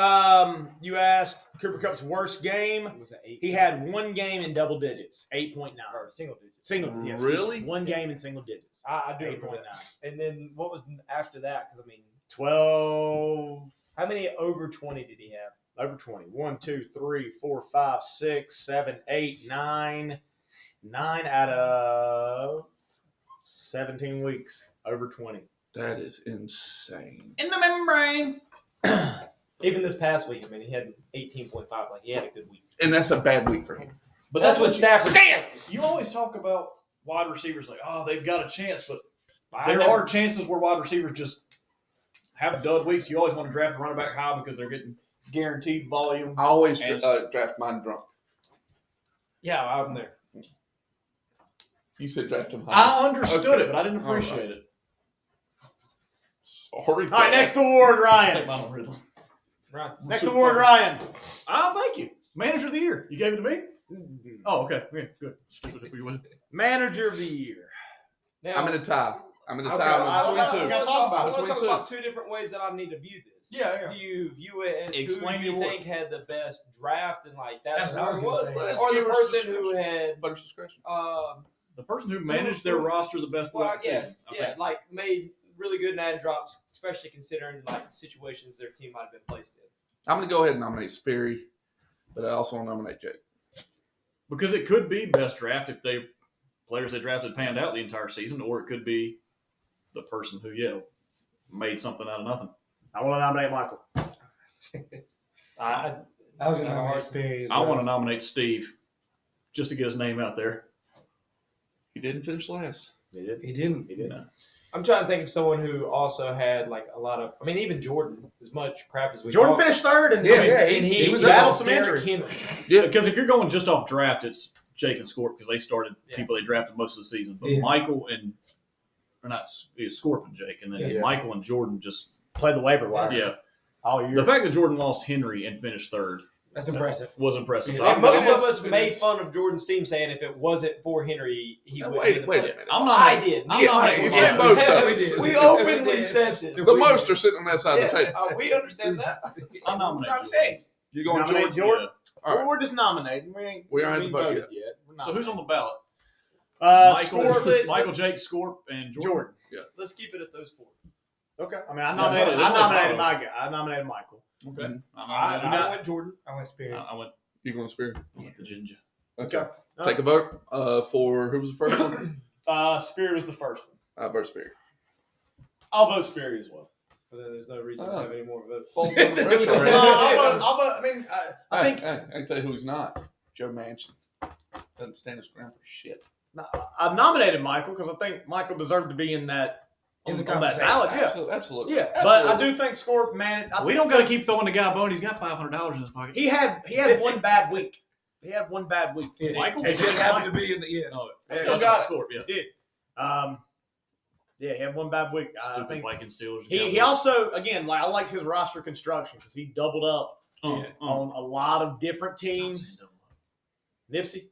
You asked Cooper Cup's worst game. It was an 8. He had one game in double digits, 8.9. or single digits. Single, yes. Really? One game in single digits, I do 8.9. remember that. And then what was after that? Because I mean, 12 how many over 20 did he have? over 20. 1, 2, 3, 4, 5, 6, 7, 8, 9. 9 out of 17 weeks over 20. That is insane. In the membrane. Even this past week, I mean, he had 18.5. Like, he had a good week. And that's a bad week for him. But That's what Stafford. Damn! You always talk about wide receivers like, oh, they've got a chance, but there are chances where wide receivers just have dud weeks. You always want to draft the running back high because they're getting guaranteed volume. I always And- draft mine drunk. Yeah, I'm there. You said draft him high. I understood Okay. it, but I didn't appreciate it. Sorry. All right, next award, Take Ryan. mine on Ridley. Right. Next award, Ryan. Thank you. Manager of the year. You gave it to me? Oh, okay. Yeah, good. Skip it if we win. Manager of the year. Now, I'm in a tie. I'm in a Okay, tie I between gotta two. talk I about want to talk Between about two different ways that I need to view this. Yeah, Do you view it as Explain who the you award. think had the best draft and like that's That's what I who it was was, gonna say. or the Viewers' person who discretion. had Voters' discretion. The person who managed their roster the best well, throughout the yes, season. I yeah, think. like made really good ad drops, especially considering like situations their team might have been placed in. I'm going to go ahead and nominate Sperry, but I also want to nominate Jake. Because it could be best draft if players they drafted panned out the entire season, or it could be the person who made something out of nothing. I want to nominate Michael. I I was gonna Have a nominate hard- Sperry as I well. want to nominate Steve, just to get his name out there. He didn't finish last. He did. He didn't. He did. I'm trying to think of someone who also had like a lot of. I mean, even Jordan, as much crap as we Jordan talk, finished third, and Yeah, and he was battled up some Derrick injuries. Henry. Yeah. Because if you're going just off draft, it's Jake and Scorp because they started Yeah. people they drafted most of the season. But Yeah. Michael and Scorp and Jake, and then Yeah. Michael and Jordan just Played the waiver wire all The year. fact that Jordan lost Henry and finished third That's impressive. was impressive. Yeah. So And I'm, most I'm, of us made fun of Jordan's team, saying if it wasn't for Henry, he would. Wait a minute. I'm I not. did. I'm Yeah, not you making said fun most of of it. We did. We openly said this. The most are sitting on that side of the Yes, table. we understand that. I nominate I'm Jordan. saying. You going Nominate Jordan? Jordan? All right. We're just nominating. We aren't ain't voted voted yet. We're So who's on the ballot? Michael. Michael, Jake, Scorp, and Jordan. Let's keep it at those four. Okay. I mean, I That's nominated. what- that's I what nominated it my guy. I nominated Michael. Okay. Mhm. I went Jordan. I went Sperry. I went You going Spear? the Ginger. Okay. Take a vote for who was the first one? Spear was the first one. I vote Spear. I'll vote Spear as well. But then there's no reason Oh. to have any more votes. Full vote for Rich No, already. I'll vote. I mean, I think I can tell you who he's not. Joe Manchin. Doesn't stand his ground for shit. I nominated Michael because I think Michael deserved to be in that In the on that conversation. ballot. Yeah, Absolutely. yeah. But I do think Scorp managed. We don't got to keep throwing the guy a bone. He's got $500 in his pocket. He had one bad week. He had one bad week. Yeah. Michael? It just happened to be in the No, Yeah, still he got got Scorp. Yeah. Yeah, he had one bad week. I Stupid think Vikings Steelers. he also again like I liked his roster construction because he doubled up on a lot of different teams. Nipsey.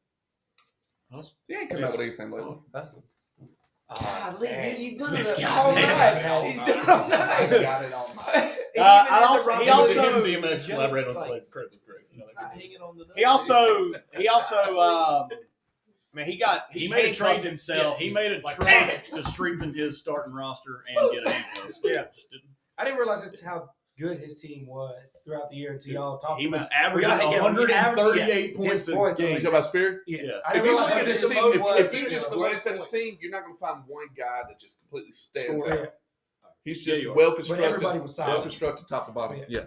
He ain't come out with anything lately. That's God, Lee, dude, you've done This it guy, all man. night. He's done it all night. got it all night. I also- he also- DMX collaborated on like, Craig was great. You know, they could- hanging on the He also I mean he made a handcuffed trade himself. He made a Like, trade damn it. to strengthen his starting roster and get a handcuff. Yeah. Just didn't- I didn't realize just how good his team was throughout the year until y'all talked He was about. averaging Yeah, yeah, 138 his points a points, You game. talk about Spear? Yeah. Yeah. I If didn't you realize look how at good his his team, team if was. you just the glance most at his points. team, you're not going to find one guy that just completely stands Score, out. yeah. He's Yeah, just you are. well But constructed. everybody was Well solid. constructed, top to bottom. Yeah. Yeah.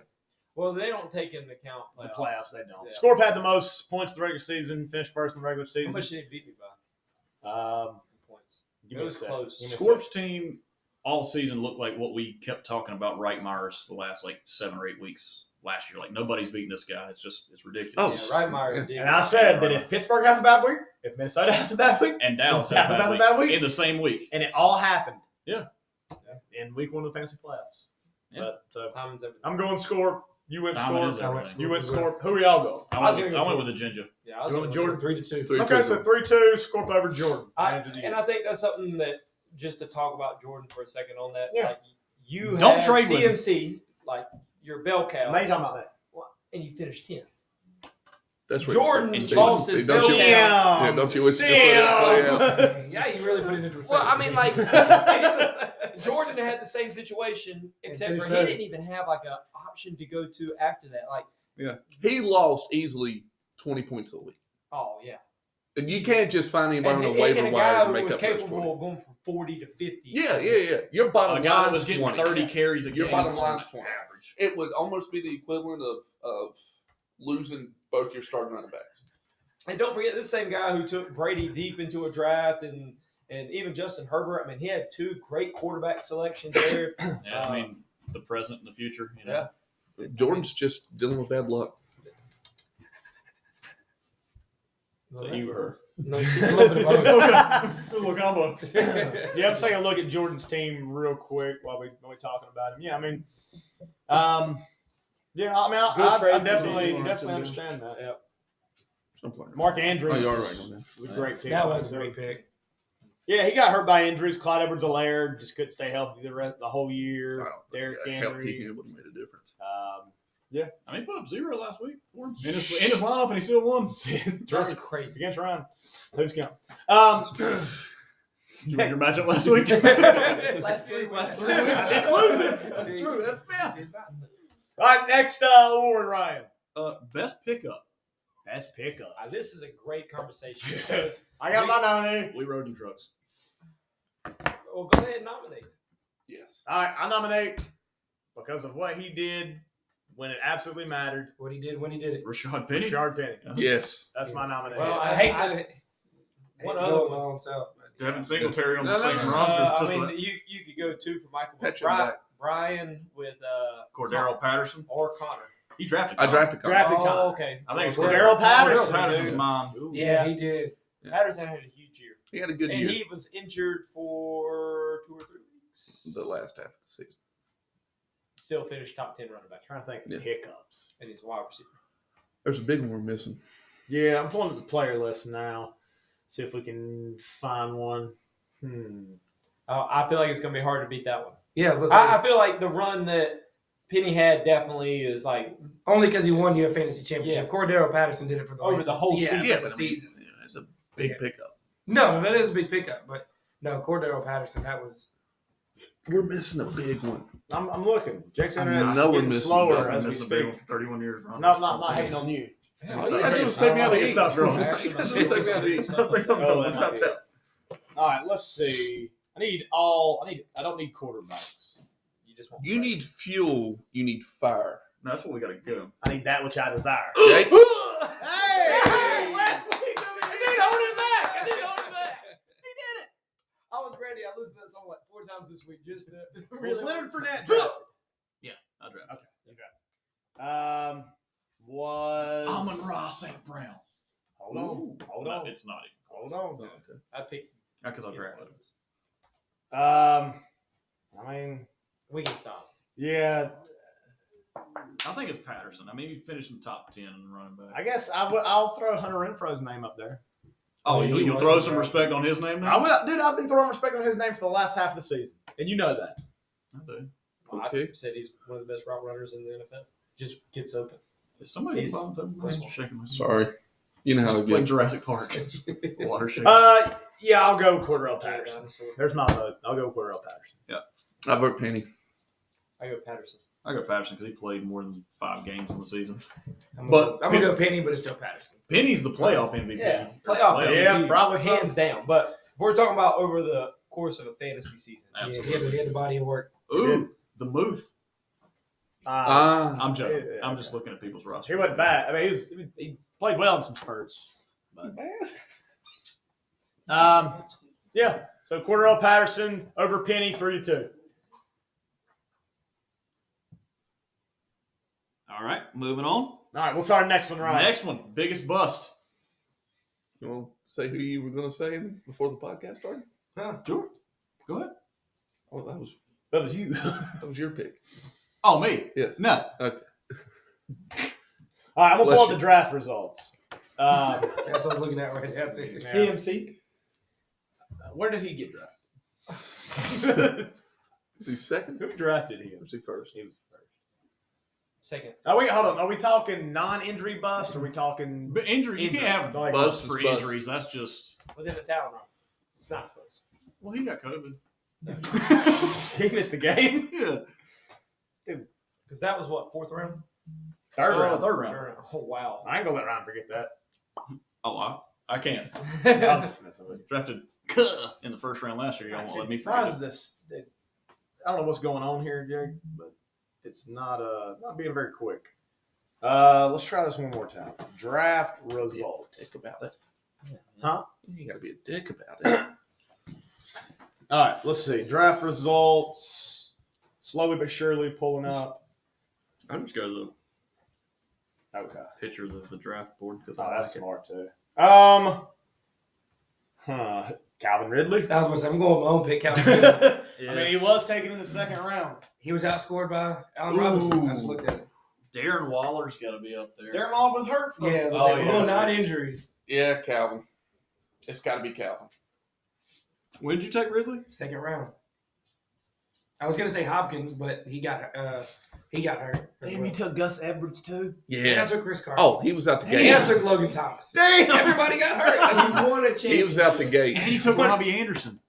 Well, they don't take into account the playoffs. They don't. Yeah. Scorp had the most points in the regular season. Finished first in the regular How season. much did he beat me by? Points. Give It me a was sec. close. Give me a Scorp's team all season looked like what we kept talking about Reitmeyer's the last 7 or 8 weeks last year. Like nobody's beating this guy. It's ridiculous. Oh, Yeah, Reitmeyer did. And I said that if Pittsburgh has a bad week, if Minnesota has a bad week, And Dallas Dallas has has a a bad bad week week? in the same week. and it all happened. Yeah. In week one of the fantasy playoffs. Yeah. But so Time's everything. I'm going Scorp. You went Timing is Scorp. everything. You went Scorp. Who are y'all going? I went with the Ginger. Yeah, I was You going want Jordan? 3-2. 3-2. Okay, so 3-2. Scorp over Jordan. And I think that's something that just to talk about Jordan for a second on that. Yeah. Like you Don't had trade with him. CMC, like your bell cow, Now you talking about that? and you finished 10th. That's what Jordan he's- lost his don't you, bell cow. yeah, don't you wish you could play out? Damn. Yeah, you really put it into perspective. Well, I mean, like Jordan had the same situation, except for he finished didn't even have like an option to go to after that. Like, He lost easily 20 points a week. oh yeah, And you can't just find anybody on the and waiver a wire guy to who make was up those capable 20. of going from 40 to 50. Yeah. Your A bottom guy that line's was getting 20. 30 carries a game. Your bottom line's 20. Average. It would almost be the equivalent of losing both your starting running backs. And don't forget, this same guy who took Brady deep into a draft and And even Justin Herbert, I mean, he had 2 great quarterback selections there. Yeah, I mean, the present and the future. You know? Yeah. Jordan's just dealing with bad luck. Well, So that's you were. nice. No, keep a little bit alone. Look, I'm a. Yeah, I'm saying look at Jordan's team real quick while we're talking about him. Yeah, I mean, Good I trade I for definitely Jordan. understand that. Yeah. Something. Mark Oh, Andrews you are right on that. was a great pick. That was a great pick. Yeah, he got hurt by injuries. Clyde Edwards-Helaire just couldn't stay healthy the whole year. Derrick Healthy Henry. would have made a difference. I mean, he put up 0 last week for him. In his lineup, and he still won. That's It's crazy. against Ryan. Who's counting? You won your matchup last week. Last 3 weeks. Last 3 weeks. Didn't lose it. That's true. That's fair. All right, next award, Ryan. Best pickup. Best pickup. This is a great conversation because I got my nominee. Lee Roden trucks. well, go ahead and nominate. Yes. All right, I nominate because of what he did when it absolutely mattered. What he did when he did it. Rashad Penny. Rashard Penny. Yes. That's my nominee. Well, I hate to. What Hate to other go with one? my own self. but- Devin Singletary on the No, no, same no. roster. I just mean, like you could go 2 for Michael. Patch him back. Brian with Cordero Patterson. or Connor. He drafted. I drafted Connor. Drafted Oh, Connor. okay. I think it's Cordero Patterson. Cordero Patterson's dude. mine. Yeah, he did. Patterson had a huge year, He had a good and year. he was injured for 2 or 3 weeks. The last half of the season. Still finished top 10 running back, Trying to think of Yeah. hiccups. and he's a wide receiver. There's a big one we're missing. Yeah, I'm pulling up the player list now. See if we can find one. I feel like it's gonna be hard to beat that one. Yeah, listen, I feel like the run that Penny had definitely is like only because he won you a fantasy championship. Yeah. Cordero Patterson did it for the Over the whole season. Yeah, the but I mean, season. it's a big pickup. No, that is a big pickup. But no, Cordero Patterson, that was. We're missing a big one. I'm looking. Jake's I internet's know we're getting missing slower something. as we Missed a big speak. one for 31 years. Running. No, not hating on you. All you gotta do is take me out to eat. Stop growing. Actually, Just take me out to eat. Oh, that might be it. All right, let's see. I don't need quarterbacks. you just want You need fuel. You need fire. No, that's what we got to go. I need that which I desire. Jake? Hey! Last week, I did hold it back. I did hold it back. I was ready. I listened to that song like 4 times this week. Just to Was really. Leonard Fournette drafted? I draft. Was Amon-Ra St. Brown. hold on, hold No, on, it's not even. hold on. Oh, okay. I picked. Because I drafted him. I mean, We can stop. yeah. I think it's Patterson. I mean, he finished in the top 10 in running back. I guess I'll throw Hunter Renfro's name up there. Oh, He you'll was throw a some draft respect on his name I now? will, dude. I've been throwing respect on his name for the last half of the season, and you know that. I do. Okay. I said he's one of the best route runners in the NFL. Just gets open. Is somebody He's- involved in that? I'm shaking my head. Sorry. You know how it It's like gets. Jurassic Park. Water shaking. Yeah, I'll go Cordell Patterson. There's my vote. I'll go Cordell Patterson. I vote Penny. I go Patterson. I go Patterson because he played more than 5 games in the season. I'm But- gonna go Penny, but it's still Patterson. Penny's the playoff MVP. Yeah, playoff. Yeah, MVP, probably so. hands down. But we're talking about over the course of a fantasy season. Yeah, Absolutely. he had the body of work. Ooh, the Muth. I'm joking. Yeah, I'm just looking at people's rosters. he wasn't bad. I mean, he played well in some spurts. But, yeah. So Cordell Patterson over Penny 3-2. All right, moving on. All right, what's our next one, Ryan? Next one, biggest bust. You want to say who you were going to say before the podcast started? Sure. Go ahead. Oh, that was you. that was your pick. Oh, me? Yes. No. Okay. All right, I'm gonna Bless pull up you. the draft results. That's what I was looking at right now too. Yeah. CMC. Where did he get drafted? Is he second? Who drafted Or him? is he first? He was first. Second. Hold on. Are we talking non-injury bust? Or are we talking? But injury, you can't have Like, bust bust for is bust. injuries. That's just. Well, then it's Allen Robinson. It's not close. Well, he got COVID. he missed a game. Yeah. Because that was what, 4th round? Third round. Third round. Oh wow. I ain't gonna let Ryan forget that. Oh, I can't. I'm just messing with you. Drafted in the first round last year. Y'all won't let me Why forget. is this? I don't know what's going on here, Jake, but it's not being very quick. Let's try this one more time. Draft results. Dick about it. Huh? You got to be a dick about it. All right, let's see. Draft results. Slowly but surely pulling up. I'm just go to Okay. the pictures of the draft board because Oh, I that's like smart too. Calvin Ridley. That was what I said. I'm going with my own pick, Calvin Ridley. it. I mean, he was taken in the second round. He was outscored by Allen Robinson. I just Ooh. looked at it. Darren Waller's got to be up there. Darren Waller was hurt. For Yeah, Oh, we're yeah, going that's 9 injuries. Yeah, Calvin. It's got to be Calvin. When did you take Ridley? Second round. I was gonna say Hopkins, but he got hurt. Damn, you took Gus Edwards too. And I took Chris Carson. Oh, he was out the And I gate. took Logan Thomas. Damn. Everybody got hurt. That's He's won a championship. He was out the gate. And he took Robbie Anderson.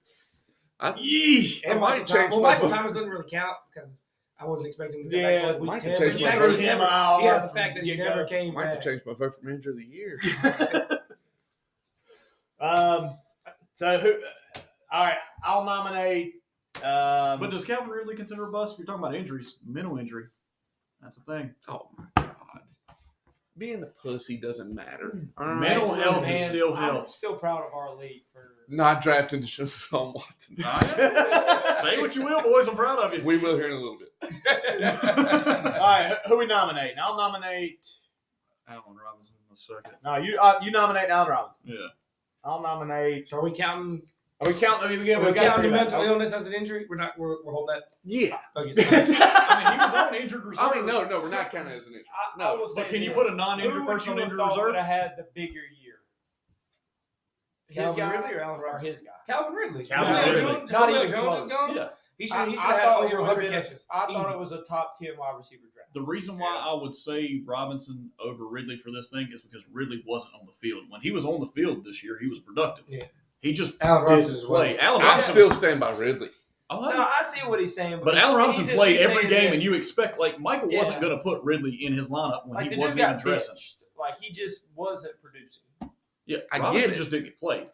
Yeesh. And I might Michael change Thomas. Well, my Michael vote. Thomas doesn't really count because I wasn't expecting him to go Yeah, back to like week Might 10. have But changed the my fact vote. that he never, the fact that he You never go. came Might have back. changed my vote for manager of the year. So who? All right, I'll nominate. But does Calvin Ridley consider a bust? If you're talking about injuries, mental injury. That's a thing. Oh my God. Being a pussy doesn't matter. All right? Mental health Man, still I'm helps. still proud of our league for. Not drafting Deshaun Watson. Say what you will, boys. I'm proud of you. We will here in a little bit. All right, who we nominate? I'll nominate. Allen Robinson in a second. No, you nominate Allen Robinson. Yeah. I'll nominate. So are we counting? Are we counting? Are We we got counting three mental left. illness as an injury? We're not. We're holding that. Yeah. Okay, so I mean, he was on injured reserve. I mean, no, we're not counting it as an injury. I No, will say But can you this. put a non-injured Who would person on you have injured thought reserve? would have had the bigger year? Calvin Ridley or Allen or Robinson? his guy? Calvin Ridley. Calvin Julio Ridley. Jones, Not Julio even Jones is close. gone. Yeah. He should I have thought had he over would 100 have been. catches. I thought Easy. it was a top 10 wide receiver draft. The reason why I would say Robinson over Ridley for this thing is because Ridley wasn't on the field. When he was on the field this year, he was productive. Yeah. He just Allen didn't Robinson as well. play. Allen I Robinson, still stand by Ridley. oh, No, I see what he's saying. but Allen Robinson he's at played least every saying game, that- and you expect like Michael Yeah. wasn't going to put Ridley in his lineup when like the he dude wasn't even got dressing. benched. Like he just wasn't producing. Yeah, I get Robinson it. just didn't get played.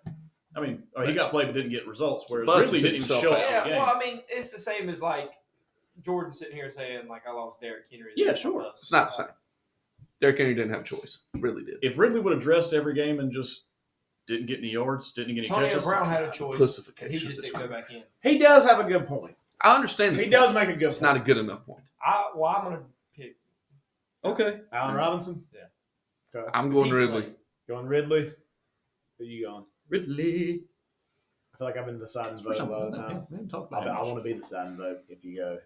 I mean, he got played but didn't get results, whereas Busted Ridley didn't even himself show out. up Yeah, in the game. well, I mean, it's the same as like Jordan sitting here saying like I lost Derrick Henry. Yeah, That's sure. on us. It's not the same. Derrick Henry didn't have a choice. Ridley did. If Ridley would have dressed every game and just didn't get any yards, didn't get any Antonio catches, Brown had a choice. Pussification And he just this didn't go time. back in. He does have a good point. I understand this He point. does make a good It's point. not a good enough point. I'm gonna pick. okay. Allen Robinson. Yeah. Okay. I'm Does going he Ridley. play? Going Ridley. Who you going? Ridley. I feel like I've been deciding vote a lot of the time. We haven't talked I about want to be the deciding vote if you go.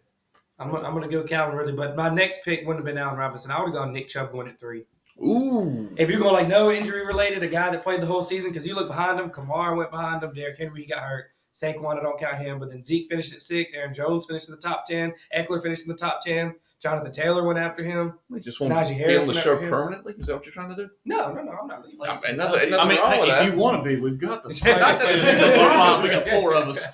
I'm gonna go Calvin Ridley, but my next pick wouldn't have been Allen Robinson. I would have gone Nick Chubb going at 3. Ooh. If you're going like no injury related, a guy that played the whole season, because you look behind him, Kamara went behind him, Derrick Henry got hurt, Saquon, I don't count him, but then Zeke finished at 6, Aaron Jones finished in the top 10, Eckler finished in the top 10, Jonathan Taylor went after him. We just want Najee to be Harris on the went show after him. permanently? Is that what you're trying to do? No, I'm not. He's like, I mean, nothing I mean, wrong with hey, that. if you want to be, we've got the Not that there's anything wrong we with got 4 of us.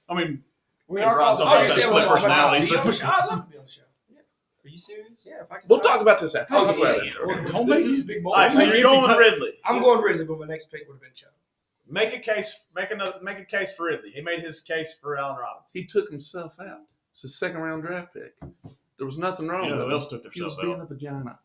I mean, We Yeah, are Brian's called. somebody Obviously, got I wouldn't split want to personality, be on the show. I'd love to be on the show. Yeah. Are you serious? Yeah, if I can. We'll try. talk about this after. Oh, We'll talk about yeah, it yeah. after. don't This be. is big All right, so Maybe you're going cut- Ridley. I'm going Ridley, but my next pick would have been Chubb. Make a case. Make a case for Ridley. He made his case for Allen Robinson. He took himself out. It's his second round draft pick. There was nothing wrong You know with who him. else took He was themselves being out? a vagina.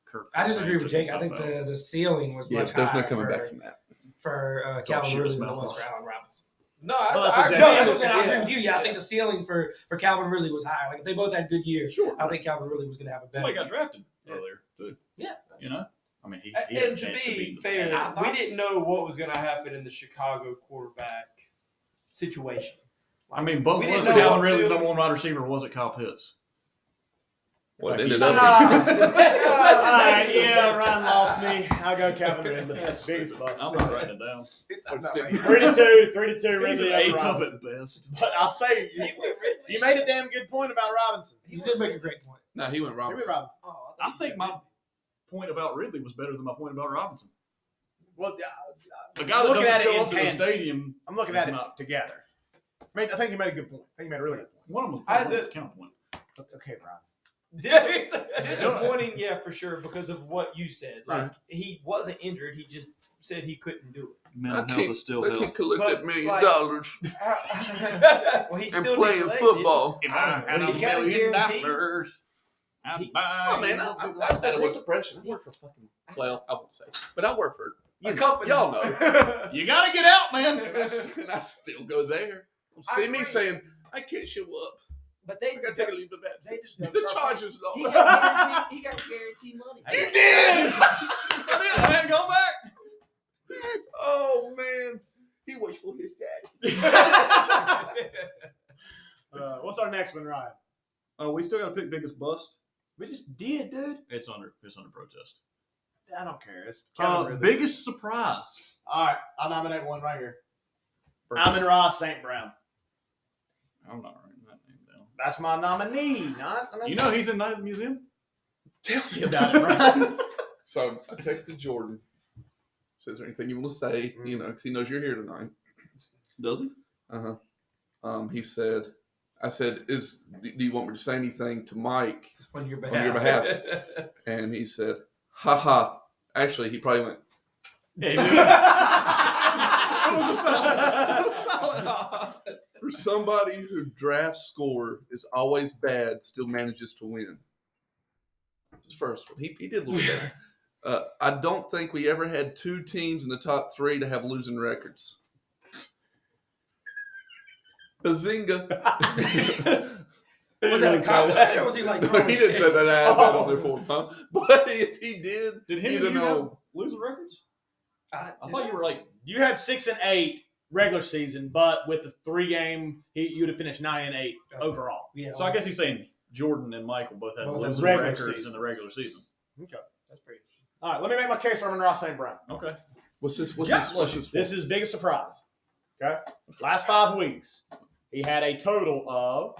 Kirk I disagree with took Jake. I think himself out. the ceiling was Yeah, much there's higher no coming for, back from that. for It's all Calvin shit Ridley his than it mouth was off. for Allen Robinson. No, Well, that's I what agree. Jake No, said. that's what I'm saying. I agree Yeah. with you. Yeah, I think the ceiling for Calvin Ridley was higher. Like if they both had good years, Sure. I think Calvin Ridley was going to have a better. Somebody got drafted earlier, too. Yeah. You know? I mean, he had a And to chance to be be fair, I thought- we didn't know what was going to happen in the Chicago quarterback situation. I mean, but We was didn't know Calvin what Ridley the field- number 1 wide receiver, or was it Kyle Pitts? Well, it Like, ended up Yeah, Ryan lost me. I'll go Calvin Ridley. Biggest bust. I'm not writing it down. I'm not right. 3-2 He's Ridley an over A cup Robinson. at best. But I'll say you made a damn good point about Robinson. You did make a great point. No, he went Give me Robinson. Robinson. Oh, I think my point about Ridley was better than my point about Robinson. Well, The guy that looking at doesn't it show in up to the tandem. stadium, I'm looking is at it not- together. I think you made a good point. I think you made a really good point. one of them I was did- a counterpoint. Okay, Brian. disappointing, yeah, for sure, because of what you said. Like Right. he wasn't injured; he just said he couldn't do Mental health is still I health. can't collect But, that $1 million like- it. Well, he and still playing neglected. football. If I I don't had know. a He got his million guarantee. dollars, I'd He- buy Oh, man, I started with depression. I work for fucking, well, I won't say. But I work for, A company. y'all know. You gotta get out, man. And I still go there. See me agree. saying, I can't show up. But they I got to take a leave of They absence. just The Chargers and all he that. got guaranteed money. He did! I didn't go back. Oh, man. He waits for his daddy. What's our next one, Ryan? We still got to pick biggest bust. We just did, dude. It's under protest. I don't care. It's Kevin Ridley. Biggest surprise. All right, I'll nominate one right here. Amon-Ra St. Brown. I'm not writing that name down. That's my nominee. You know he's in the museum. Tell me about it, Ryan. So I texted Jordan. Says there anything you want to say? You know, because he knows you're here tonight. Does he? He said, I said, do you want me to say anything to Mike On your on your behalf? And he said, haha. Actually, he probably went, Yeah, it was a solid. for somebody who draft score is always bad, still manages to win. That's his first one. He did a little better. I don't think we ever had two teams in the top three to have losing records. Bazinga. Was that a compliment or was he like? No, he didn't say that. I had that on there for him, huh? But if he did, Did him you and don't you have know. losing records? I I thought you were like. You had 6 and 8 regular season, but with the 3-game, you'd have finished 9 and 8 overall. Yeah. So I guess he's saying Jordan and Michael both had Both had losing regular records seasons. in the regular season. Okay. that's pretty. All right, let me make my case for Amon-Ra St. Brown. Okay. What's this? This is biggest surprise. Okay. Last 5 weeks, he had a total of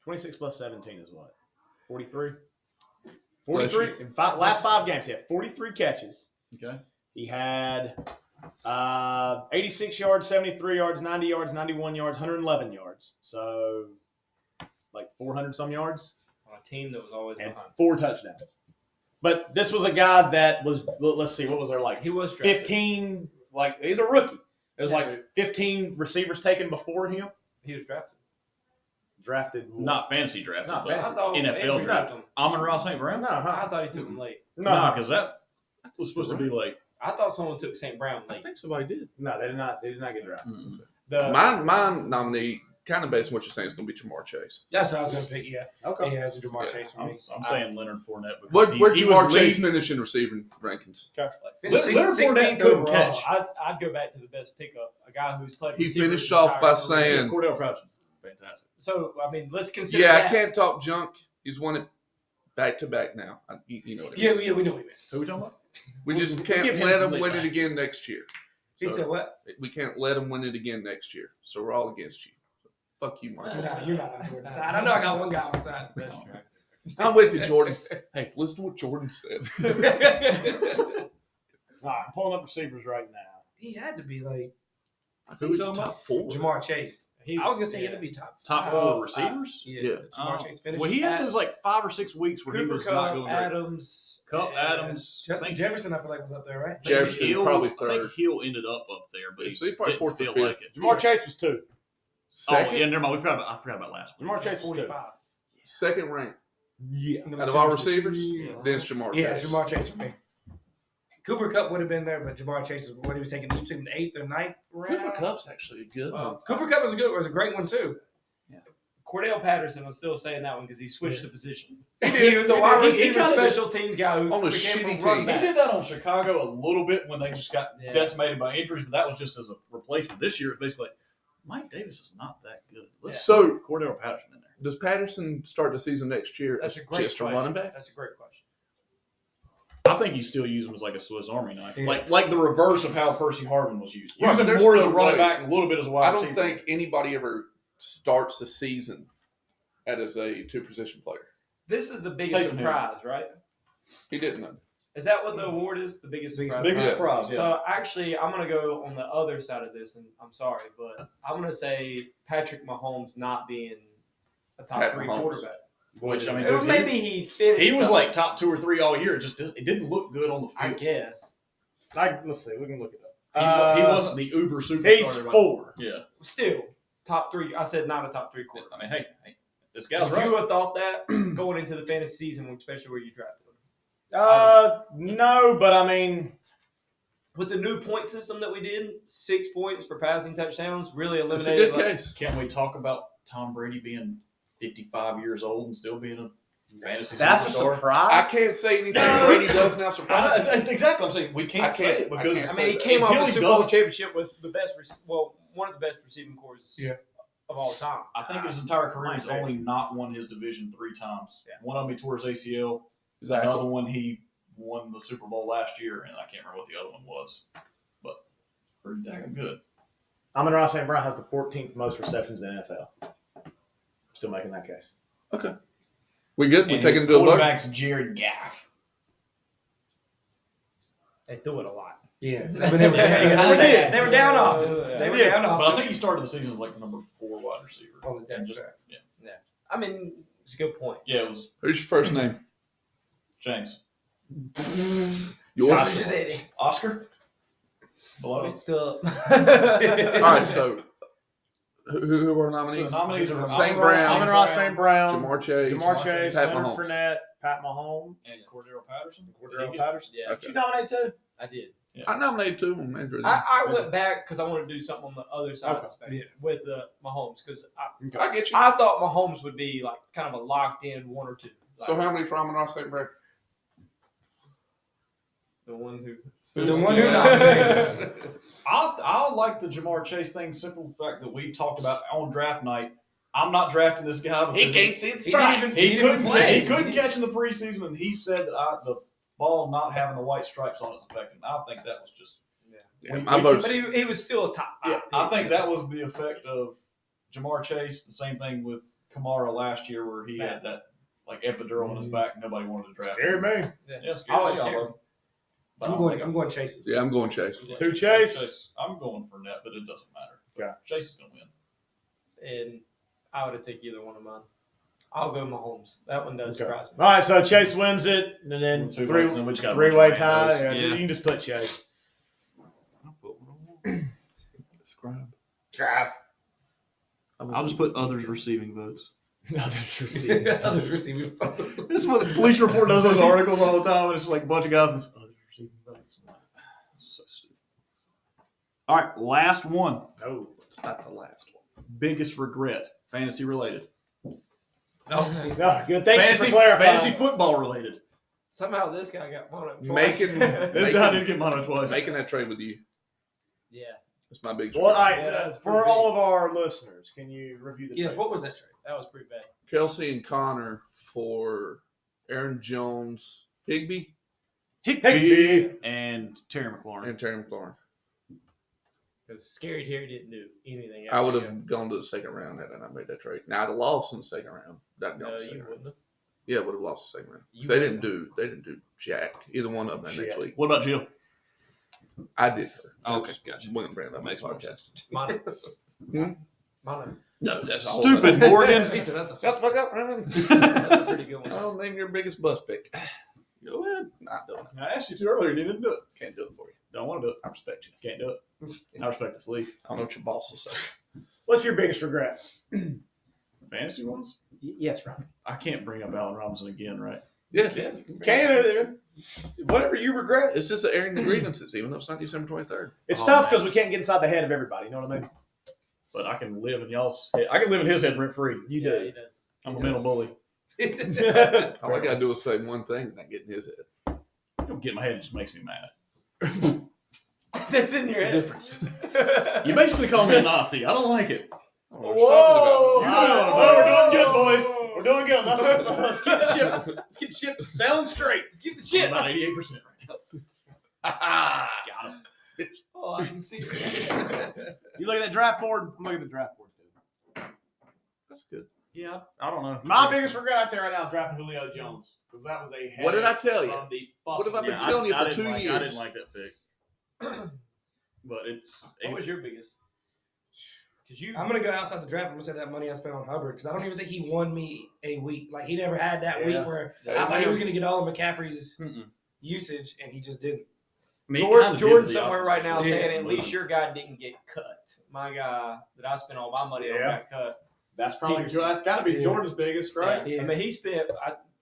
26 plus 17 is what? 43? 43. In last 5 games, he had 43 catches. Okay. He had 86 yards, 73 yards, 90 yards, 91 yards, 111 yards. So, like 400 some yards. On a team that was always And behind. 4 touchdowns. But this was a guy that was, let's see, what was there like? He was drafted. 15, like, he's a rookie. There's like 15 receivers taken before him. He was drafted. Drafted. Not fantasy drafted, Not but fantasy. I thought NFL Andrew draft. took him. Amon-Ra St. Brown? No, I huh? thought he took him late. No, because that was supposed to be like. I thought someone took St. Brown I late. think somebody did. No, they did not. They did not get drafted. Mm-hmm. The, My nominee, kind of based on what you're saying, is going to be Jamar Chase. That's what I was gonna pick. Yeah. okay. Yeah, it's a Jamar Yeah. Chase for I'm, me. I'm saying Leonard Fournette because Where'd he Jamar was Chase leading. finish in receiving rankings? Finished Leonard 16th Fournette couldn't overall. catch. I'd go back to the best pickup, a guy who's played. He receiver finished his off entire by career. saying, Cordell Patterson's fantastic. So I mean, let's consider. yeah, that. I can't talk junk. He's won it back to back now. You know what it Yeah, is. we know what he meant. Who we talking about? We just We'll can't give him let some him win leeway. it again next year. He So, said what? we can't let him win it again next year. So we're all against you. Fuck you, Mike. You're not on Jordan's side. I know I got one guy on my side. That's true. I'm with you, Jordan. Hey, listen to what Jordan said. All right, I'm pulling up receivers right now. He had to be like Who we talking about? 4. Jamar Chase. I was gonna say he yeah. had to be top. Top 4 receivers? Yeah. Jamar Chase finished. Well, he had those like 5 or 6 weeks where he Cooper was not Kupp, going great. Adams, Cup, and- Adams, Justin thank Jefferson, I feel like was up there, right? you. I think Jefferson, Hill- probably I third. think Hill ended up there, but he So he probably didn't fourth or feel fifth. like it. Jamar Chase was 2. Second, Oh, yeah, never mind. I forgot about last week. Jamar Chase was 2. 45. second rank Yeah. out of all receivers. Yeah. Then it's Jamar Yeah, Chase. Jamar Chase for me. Cooper Kupp would have been there, but Jamar Chase is what he was taking. He was taking the 8th or 9th round. Cooper Kupp's actually a good one. Cooper Kupp was a great one too. Cordell Patterson was still saying that one because he switched the position. He was a wide He receiver. kinda did. Special teams guy who On a became shitty from run team. back. He did that on Chicago a little bit when they just got Yeah. decimated by injuries, but that was just as a replacement. This year, it's basically like, Mike Davis is not that good. Let's So- put Cordell Patterson in there. Does Patterson start the season next year That's as a great just a question. running back? That's a great question. I think you still use him as like a Swiss Army knife, Yeah. like the reverse of how Percy Harvin was used. Right, Use him there's more as no a running way. back and a little bit as a wide I don't receiver. think anybody ever starts the season as a 2-position player. This is the biggest Taysom Hill. surprise, right? He didn't know. Is that what the award is? The biggest surprise. biggest Yeah. surprise. Yeah. So actually, I'm gonna go on the other side of this, and I'm sorry, but I'm gonna say Patrick Mahomes not being a top Pat 3 Mahomes. quarterback. Which I mean, Or dude, maybe he finished. he was up, like top 2 or 3 all year. It didn't look good on the I field. guess, Let's see. We can look it He, up. he wasn't the uber superstar. He's everybody- 4. Yeah. still top 3. I said not a top 3 quarterback. I mean, hey, this guy's Would right. you have thought that going into the fantasy season, especially where you drafted him? No, but I mean, with the new point system that we did, 6 points for passing touchdowns really It's a eliminated. good case. Can't we talk about Tom Brady being 55 years old and still being a fantasy That's a superstar? surprise. I can't say anything Brady does now surprise me. Exactly. I'm saying we can't say it because I I mean, he came off until the he Super Bowl doesn't- championship with the best, one of the best receiving cores of all time. I think his entire career he's only not won his division 3 times. Yeah. One of them he tore his ACL. Exactly. Another one he won the Super Bowl last year, and I can't remember what the other one was. But pretty dang good. Amon-Ra St. Brown has the 14th most receptions in the NFL. Still making that case. Okay. We good? We And taking his to a vote? quarterback's Jared Goff. They threw it a lot. Yeah. They were down often. They were did. down But I often. think he started the season as like the number 4 wide receiver. On the depth And just- chart. I mean, it's a good point. Yeah, it was Who's your first name? James. Yours? Oscar? Below? Looked up. All right, so who are So nominees? the nominees are St. Brown, Amon-Ra St. Brown, Jamar Chase, Jamar Chase, Pat Leonard Mahomes. Fournette, Pat Mahomes, and Cordero Patterson. Cordero Patterson. Yeah, Okay. Did you nominate too? I did. I nominated 2 on Andrew. I went back because I wanted to do something on the other side of the spectrum Yeah. with Mahomes because I get you. I thought Mahomes would be like kind of a locked in 1 or 2. Like, So how many from Amon-Ra St. Brown? the one who The one who nominated. I like the Jamar Chase thing. Simple fact that we talked about on draft night. I'm not drafting this guy because see the he couldn't play. he couldn't catch in the preseason, and he said that the ball not having the white stripes on is affecting. I think that was just. Yeah, my vote's But he was still a top. Yeah, I think that was the effect of Jamar Chase. The same thing with Kamara last year, where he had that like epidural on his back. Nobody wanted to draft Scared him. me. Yeah, I scared was me. scared. But I'm going Chase. Yeah, I'm going Chase. Two Chase. I'm going for net, but it doesn't matter. Okay. Chase is going to win. And I would have taken either one of mine. I'll go Mahomes. That one does Okay. surprise me. All right, so Chase wins it, and then Two votes, and then we just got a bunch of three-way randos. tie. Yeah, Yeah. You can just put Chase. Describe. I'll just put others receiving votes. Others receiving. This is what the Bleacher Report does those articles all the time, and it's like a bunch of guys and it's others receiving votes. This is so stupid. All right, last one. No. It's not the last one. Biggest regret, fantasy related. No, good. Thank you for clarifying. Fantasy football related. Somehow this guy got one up twice. Making This guy did get mono twice. making that trade with you. Yeah. That's my big. Well, all right, Yeah, that's for pretty all big. of our listeners, can you review the Yes, trade? what was that trade? That was pretty bad. Kelsey and Connor for Aaron Jones, Higbee, Higbee. And Terry McLaurin. and Terry McLaurin. Because Scary Terry didn't do anything. I would have gone to the second round had I not made that trade. Now I'd have lost in the second round. That'd gone No, to the you second round. wouldn't have. Yeah, would have lost the second round. You They wouldn't. didn't do jack. Either one of them Shit. next week. What about Jill? I did her. Oh, okay, That's gotcha. William Brand on my Makes more podcast. Mono. Hmm? Mono. No, that's a whole Stupid other- Morgan. He said that's a Shut the fuck up, Ryan. That's a pretty good one. I'll name your biggest bus pick. Go ahead. Not doing it. I asked you to earlier, and you didn't do it. Can't do it for you. Don't want to do it. I respect you. Can't do it. I respect this league. I don't know what your boss will say. What's your biggest regret? Fantasy ones? Yes, Ron. I can't bring up Allen Robinson again, right? Yeah, Can whatever you regret. It's just airing the grievances, even though it's not December 23rd. It's Oh, tough man. because we can't get inside the head of everybody. You know what I mean? But I can live in y'all's head. I can live in his head rent free. You Yeah, do. he does. I'm a mental bully. All I gotta do is say one thing and not get in his head. You don't get in my head, it just makes me mad. That's in your What's the head. difference? You basically call me a Nazi. I don't like it. I don't know what you're talking about. Whoa! We're doing good, boys. We're doing good. Let's keep the ship. Let's keep the ship sailing straight. Let's keep the I'm shit. about 88% right now. Got him. Oh, I can see it. You look at that draft board. I'm looking at the draft board too. That's good. Yeah, I don't know. My biggest regret out there right now is drafting Julio Jones because that was a. What did I tell you? from the What have I fucking been get. telling you I for didn't 2 like- years? I didn't like that pick. But it's. What was your biggest? Because you. I'm gonna go outside the draft. I'm gonna say that money I spent on Hubbard because I don't even think he won me a week. Like he never had that Yeah. week where Yeah, I thought he was gonna get all of McCaffrey's Mm-mm. usage and he just didn't. Jordan somewhere right now Yeah. saying at least your guy didn't get cut. My guy that I spent all my money on Yeah. got cut. That's probably Peterson. that's got to be Yeah. Jordan's biggest, right? Yeah. I mean, he spent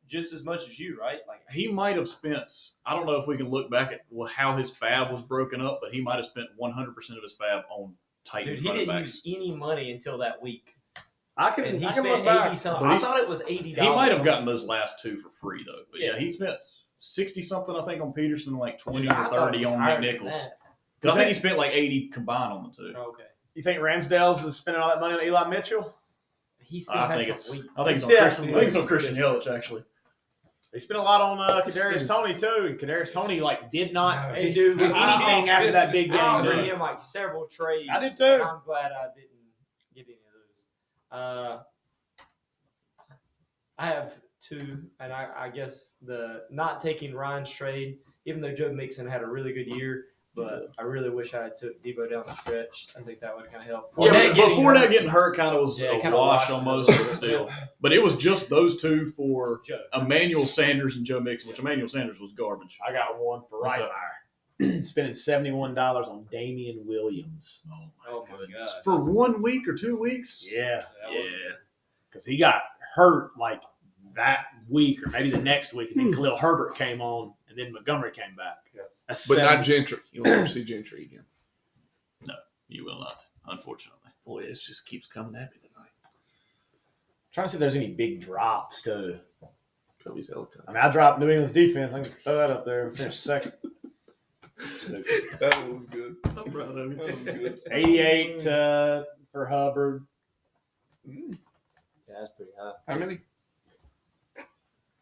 just as much as you, right? Like he might have spent. I don't know if we can look back at how his fab was broken up, but he might have spent 100% of his fab on Titan Dude, he running didn't backs. use any money until that week. I And can, he I can spent look back. 80 something. But I he's- thought it was $80. He might have gotten those last two for free though. But yeah, Yeah. he spent 60 something I think on Peterson, and like 20 Dude, I or thought it 30 was on higher than McNichols. that. Because I think he spent like 80 combined on the two. Okay. You think Ransdale's is spending all that money on Eli Mitchell? He still I had think some it's. weeks. I think it's on Yeah. Christian. I think it's on Christian Yelich actually. They spent a lot on Kadarius Toney too. And Kadarius Toney did not Hey, dude, do anything after that big game. I did offered he? him like several trades. I did too. And I'm glad I didn't get any of those. I have two, and I guess the not taking Ryan's trade, even though Joe Mixon had a really good year, but I really wish I had took Debo down the stretch. I think that would have kind of helped. Yeah, Fournette but getting Fournette hurt. getting hurt kind of was Yeah, a kinda wash washed almost, it. but still. But it was just those two for Joe. Emmanuel Sanders and Joe Mixon, which Emmanuel Sanders was garbage. I got one for What's Reitmeyer. Spending $71 on Damian Williams. Oh my God. For 1 week or 2 weeks? Yeah, That was- because he got hurt like that week or maybe the next week, and then Khalil Herbert came on, and then Montgomery came back. Yeah. That's But not 70. Gentry. You'll never see Gentry again. You will not, unfortunately. Boy, it just keeps coming at me tonight. trying to see if there's any big drops too. Kobe's helicopter. I mean, I dropped New England's defense. I can throw that up there. Finish second. That one was good. I'm proud of you. That was good. 88 for Hubbard. Yeah, that's pretty high. How many?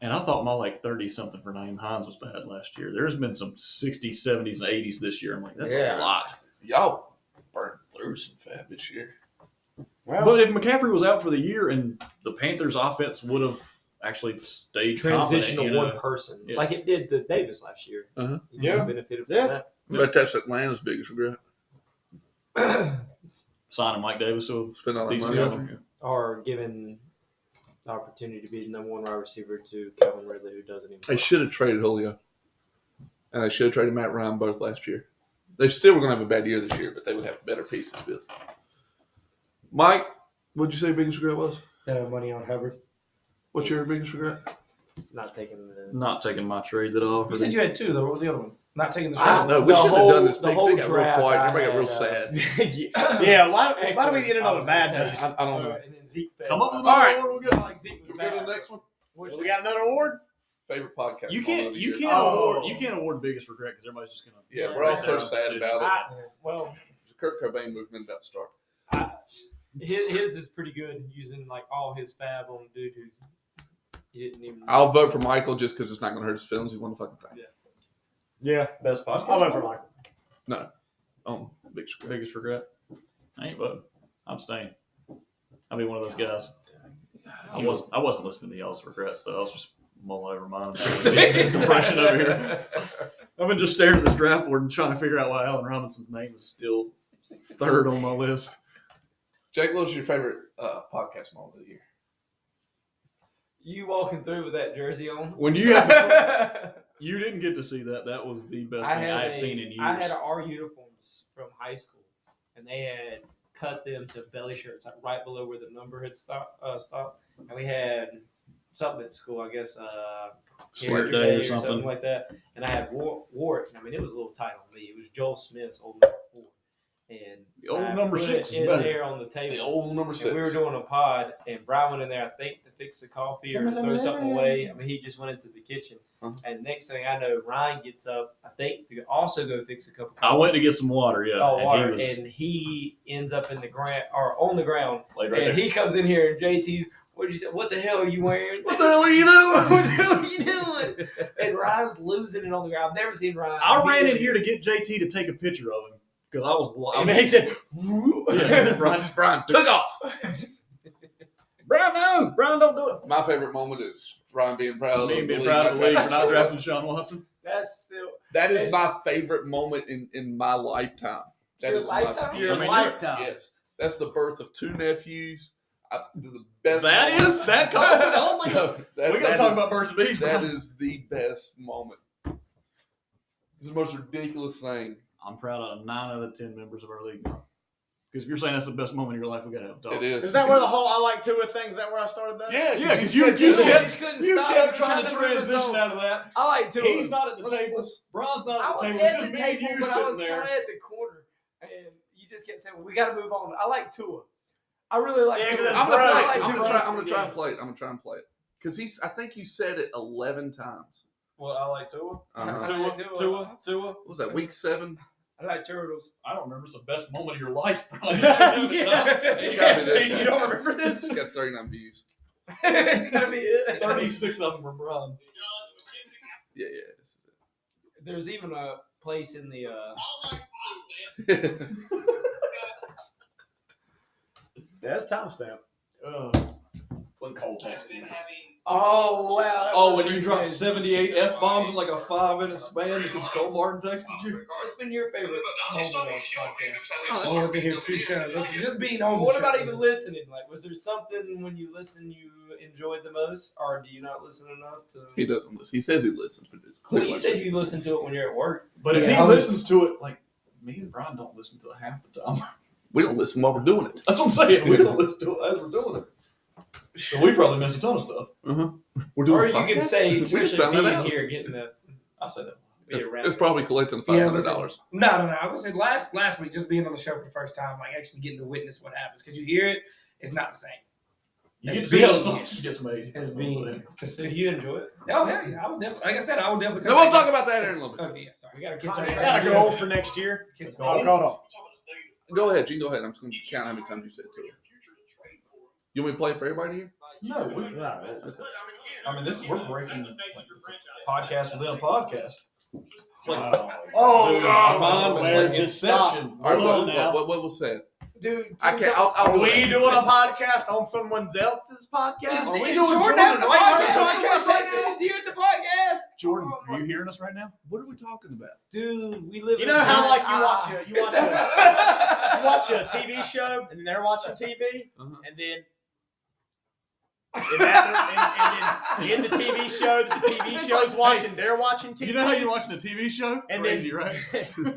And I thought my like 30 something for Naeem Hines was bad last year. There's been some 60s, 70s, and 80s this year. I'm like, that's Yeah. a lot. Y'all burned through some fab this year. Well, But if McCaffrey was out for the year and the Panthers' offense would have actually stayed Transition confident, to one person, Yeah. like it did to Davis last year. Uh-huh. He Yeah. benefited from Yeah. that. But that's Atlanta's biggest regret. signing Mike Davis to Spend all a that decent money on contract. him. Or given the opportunity to be the number one wide receiver to Calvin Ridley, who doesn't even. They should have traded Julio. And they should have traded Matt Ryan both last year. They still were going to have a bad year this year, but they would have better pieces with. Mike, what'd you say your biggest regret was? Money on Hubbard. What's your biggest regret? Not taking the. Not taking my trade that I You offered. said you had two though. What was the other one? Not taking the I shot. don't know. We The should have whole- done this. the Big. whole They got real draft quiet. I Everybody got real had, sad. yeah. Why do we get into a bad Eckler. news? I don't know. And then Zeke fell. Come up with All right. another one. We'll go. Like Zeke was Do we go to bad. the next one? Well, we got another award. Favorite podcast. You moment can't. of the You year. can't Oh. award. You can't award biggest regret because everybody's just gonna. Yeah, Yeah, we're all right so there. sad about it. Well, The Kurt Cobain movement about to start. his is pretty good using like all his fab on a dude who he didn't even. I'll vote for Michael just because it's not going to hurt his feelings. He won the fucking thing. Yeah. Best podcast. I'll vote for Michael. Big screw. Biggest regret. I ain't voting. I'm staying. I'll be one of those guys. I wasn't listening to y'all's regrets though. I was just mulling over mine. Depression over here. I've been just staring at this draft board and trying to figure out why Allen Robinson's name is still third on my list. Jake, what's your favorite podcast moment of the year? You walking through with that jersey on? When you you didn't get to see that. That was the best thing I had seen in years. I had our uniforms from high school, and they had cut them to belly shirts, like right below where the number had stopped. And we had something at school, I guess, Sweat Character Day or or something. something like that. And I had wore it. I mean, it was a little tight on me. It was Joel Smith's old number 4, and The old I number put 6 it is in better. there on the table. The old number 6. And we were doing a pod, and Bryan went in there, I think, to fix the coffee or throw something away. I mean, he just went into the kitchen. Uh-huh. And next thing I know, Ryan gets up, I think, to also go fix a cup of I coffee. went to get some water. Yeah, Oh, and water, He was and he ends up in the ground or on the ground, laid right and there. he comes in here, and JT's, what did you say? What the hell are you wearing? What the hell are you doing? What the hell are you doing? And Ryan's losing it on the ground. I've never seen Ryan. I ran in here to get JT to take a picture of him because I was. And he said, Yeah, Brian took off. Brian, no, Brian, don't do it. My favorite moment is Ryan being proud Me of being the proud of the league for not drafting drafting. Sean Watson. That's still That is my favorite moment in my lifetime. That Your is lifetime? My, Your yes, lifetime. Yes, that's the birth of 2 nephews. The best. That moment. is that cost it only. No, that, We got to that talk is- about birds and bees. That bro. is the best moment. It's the most ridiculous thing. I'm proud of 9 out of 10 members of our league now Because if you're saying that's the best moment of your life, we gotta have a talk. It is. Is that where the whole I like Tua thing? Is that where I started that? Yeah, because you you just kept couldn't you stop. kept You were trying to trying to move us transition on. out of that. I like Tua. He's not at the table. Bron's not I at was the table. at It's the just me and table, you but I sitting was there. kind of at the corner, and you just kept saying, "Well, we got to move on." I like Tua. I really like Yeah, Tua. 'cause I'm Bro, gonna play. I like I'm Tua. gonna try. I'm gonna try Yeah. and play it. I'm gonna try and play it because I think you said it 11 times. Well, I like Tua. Uh-huh. Tua. What was that week 7? I like turtles. I don't remember. It's the best moment of your life, Brian. It's gotta be this. You don't remember this? It's got 39 views. It's gotta be it. 36 of them were Brian. Yeah. This There's even a place in the. is it. That's timestamp. When Cole texted me. Oh wow! Oh, when you dropped 78 F-bombs in like a 5-minute span because Cole Martin texted you? What's been your favorite moment on this podcast? Oh, I've been here 2 shows. Listen, just being on. What the about show. even listening? Like, was there something when you listen you enjoyed the most, or do you not listen enough to? He doesn't listen. He says he listens, but it's Well, clear. you said you listen to it when you're at work. But if Yeah, he I was- listens to it, like, me and Brian don't listen to it half the time. We don't listen while we're doing it. That's what I'm saying. We don't listen to it as we're doing it. So we probably miss a ton of stuff. We're doing. Or a you can podcast? say, We just especially found that being out. here, getting the I say that. be around. It's probably collecting the Yeah, $500. No. I was saying last week, just being on the show for the first time, like actually getting to witness what happens because you hear it, it's not the same. You As get to see how the being- sausage gets made. as being- So do you enjoy it? Oh hell yeah, I would definitely. Like I said, I would definitely. No, we'll talk about that in a little bit. Oh yeah, sorry. We gotta I catch our got a goal for next year. Kids Oh, hold on. Go ahead. You can go ahead. I'm just going to count how many times you said to it. You want me to play it for everybody here? No, we. I mean, we're breaking like, it's a podcast within a podcast. It's like, Oh, dude, God. my mind Where's was like this stop? Inception. All right, Hold on now. what was said? Dude, I can't. I'll Are do we it. doing a podcast on someone else's podcast? Are we Is doing Jordan Jordan having a right podcast? now? Podcast right now? Do you hear the podcast? Jordan, are you hearing us right now? What are we talking about? Dude, we live. You in know a how like giant's you eye. watch a TV show and they're watching TV Uh-huh. and then in the TV show that the TV show's watching, they're watching TV. You know how you're watching a TV show? And Crazy, then, right?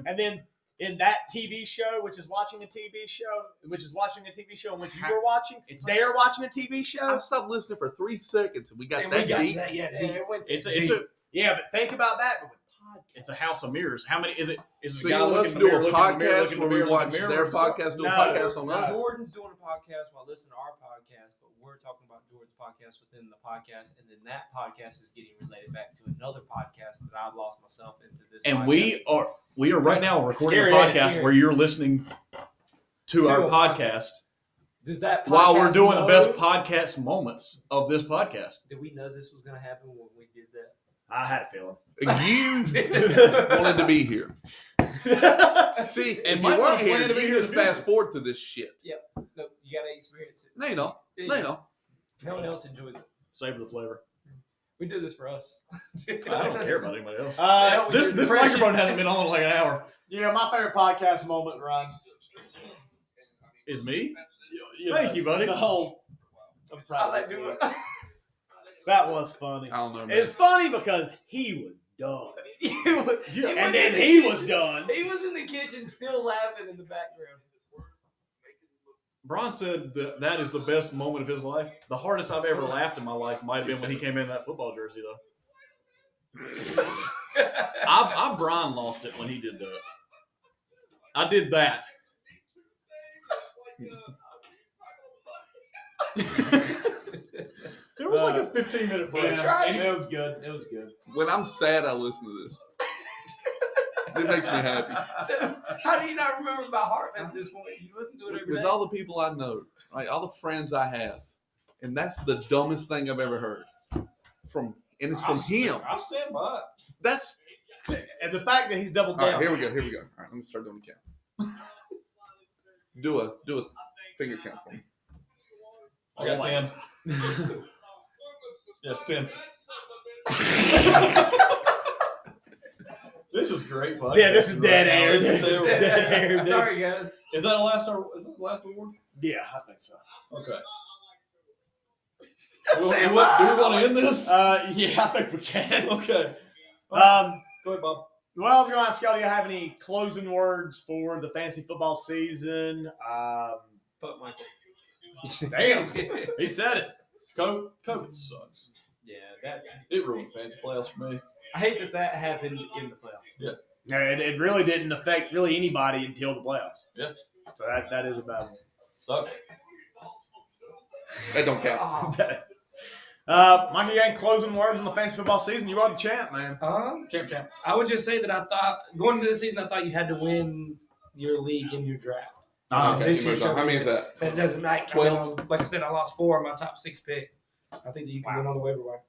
and then in that TV show, which is watching a TV show, which is watching a TV show in which you were watching, they're watching a TV I show. stopped listening for 3 seconds and we got And that we got deep. that, yeah, Yeah, deep. it went It's deep. a Yeah, but think about that. But with podcasts, it's a house of mirrors. How many is it? Is it So the you guy want looking us in to the do a mirror, looking in the mirror, podcast looking in where the we mirror, watch looking in the their mirror, stuff? podcast, do a No. podcast on us? Jordan's doing a podcast while listening to our podcast, but we're talking about Jordan's podcast within the podcast, and then that podcast is getting related back to another podcast that I've lost myself into this. And podcast. we are right now recording Scary, a podcast scary. where you're listening to our To a podcast Does that podcast while we're doing the know- best podcast moments of this podcast. Did we know this was going to happen when we did that? I had a feeling. You wanted to be here. See, if you might weren't not plan here, to be you here just in the fast future. forward to this shit. No, you got to experience it. No, you don't. No, you don't. No one else enjoys it. Savor the flavor. We did this for us. I don't care about anybody else. This This microphone hasn't been on in like an hour. Yeah, my favorite podcast moment, Ryan. Is me? You Thank you, buddy. The whole. I'm I proud like of doing this. it. That was funny. I don't know, man. It's funny because he was done, Yeah, and then he was done. He was in the kitchen still laughing in the background. Bryan said that is the best moment of his life. The hardest I've ever laughed in my life might have been when he came in that football jersey, though. I Bryan lost it when he did that. I did that. There was like a 15-minute break. Yeah, it was good. It was good. When I'm sad, I listen to this. It makes me happy. So, how do you not remember by heart at this point? You listen to it every With day. all the people I know, right, all the friends I have, and that's the dumbest thing I've ever heard. And it's from him. I stand by it. That's And the fact that he's doubled all down. right. Here we go. All right, let me start doing the count. Do a finger count for me. I got 10. Yeah, 10. This is great, buddy. Yeah, this is dead Right now. air. This is This is dead dead air. air. Sorry, guys. Is that the last award? Yeah, I think so. Okay. Do we want to end this? Yeah, I think we can. Okay. Um, Go ahead, Bob. Well, I was going to ask y'all, do you have any closing words for the fantasy football season? Fuck Michael. Damn, he said it. COVID sucks. Yeah, It ruined fantasy playoffs for me. I hate that happened in the playoffs. Yeah. No, it really didn't affect really anybody until the playoffs. Yeah. So that is a bad one. Sucks. That don't count. Mikey, you got any closing words on the fantasy football season? You are the champ, man. Champ. I would just say that I thought going into the season, I thought you had to win your league in your draft. Okay, This year showed how many me is that? That doesn't matter. 12? Like I said, I lost 4 of my top 6 picks. I think that you can win on the waiver wire.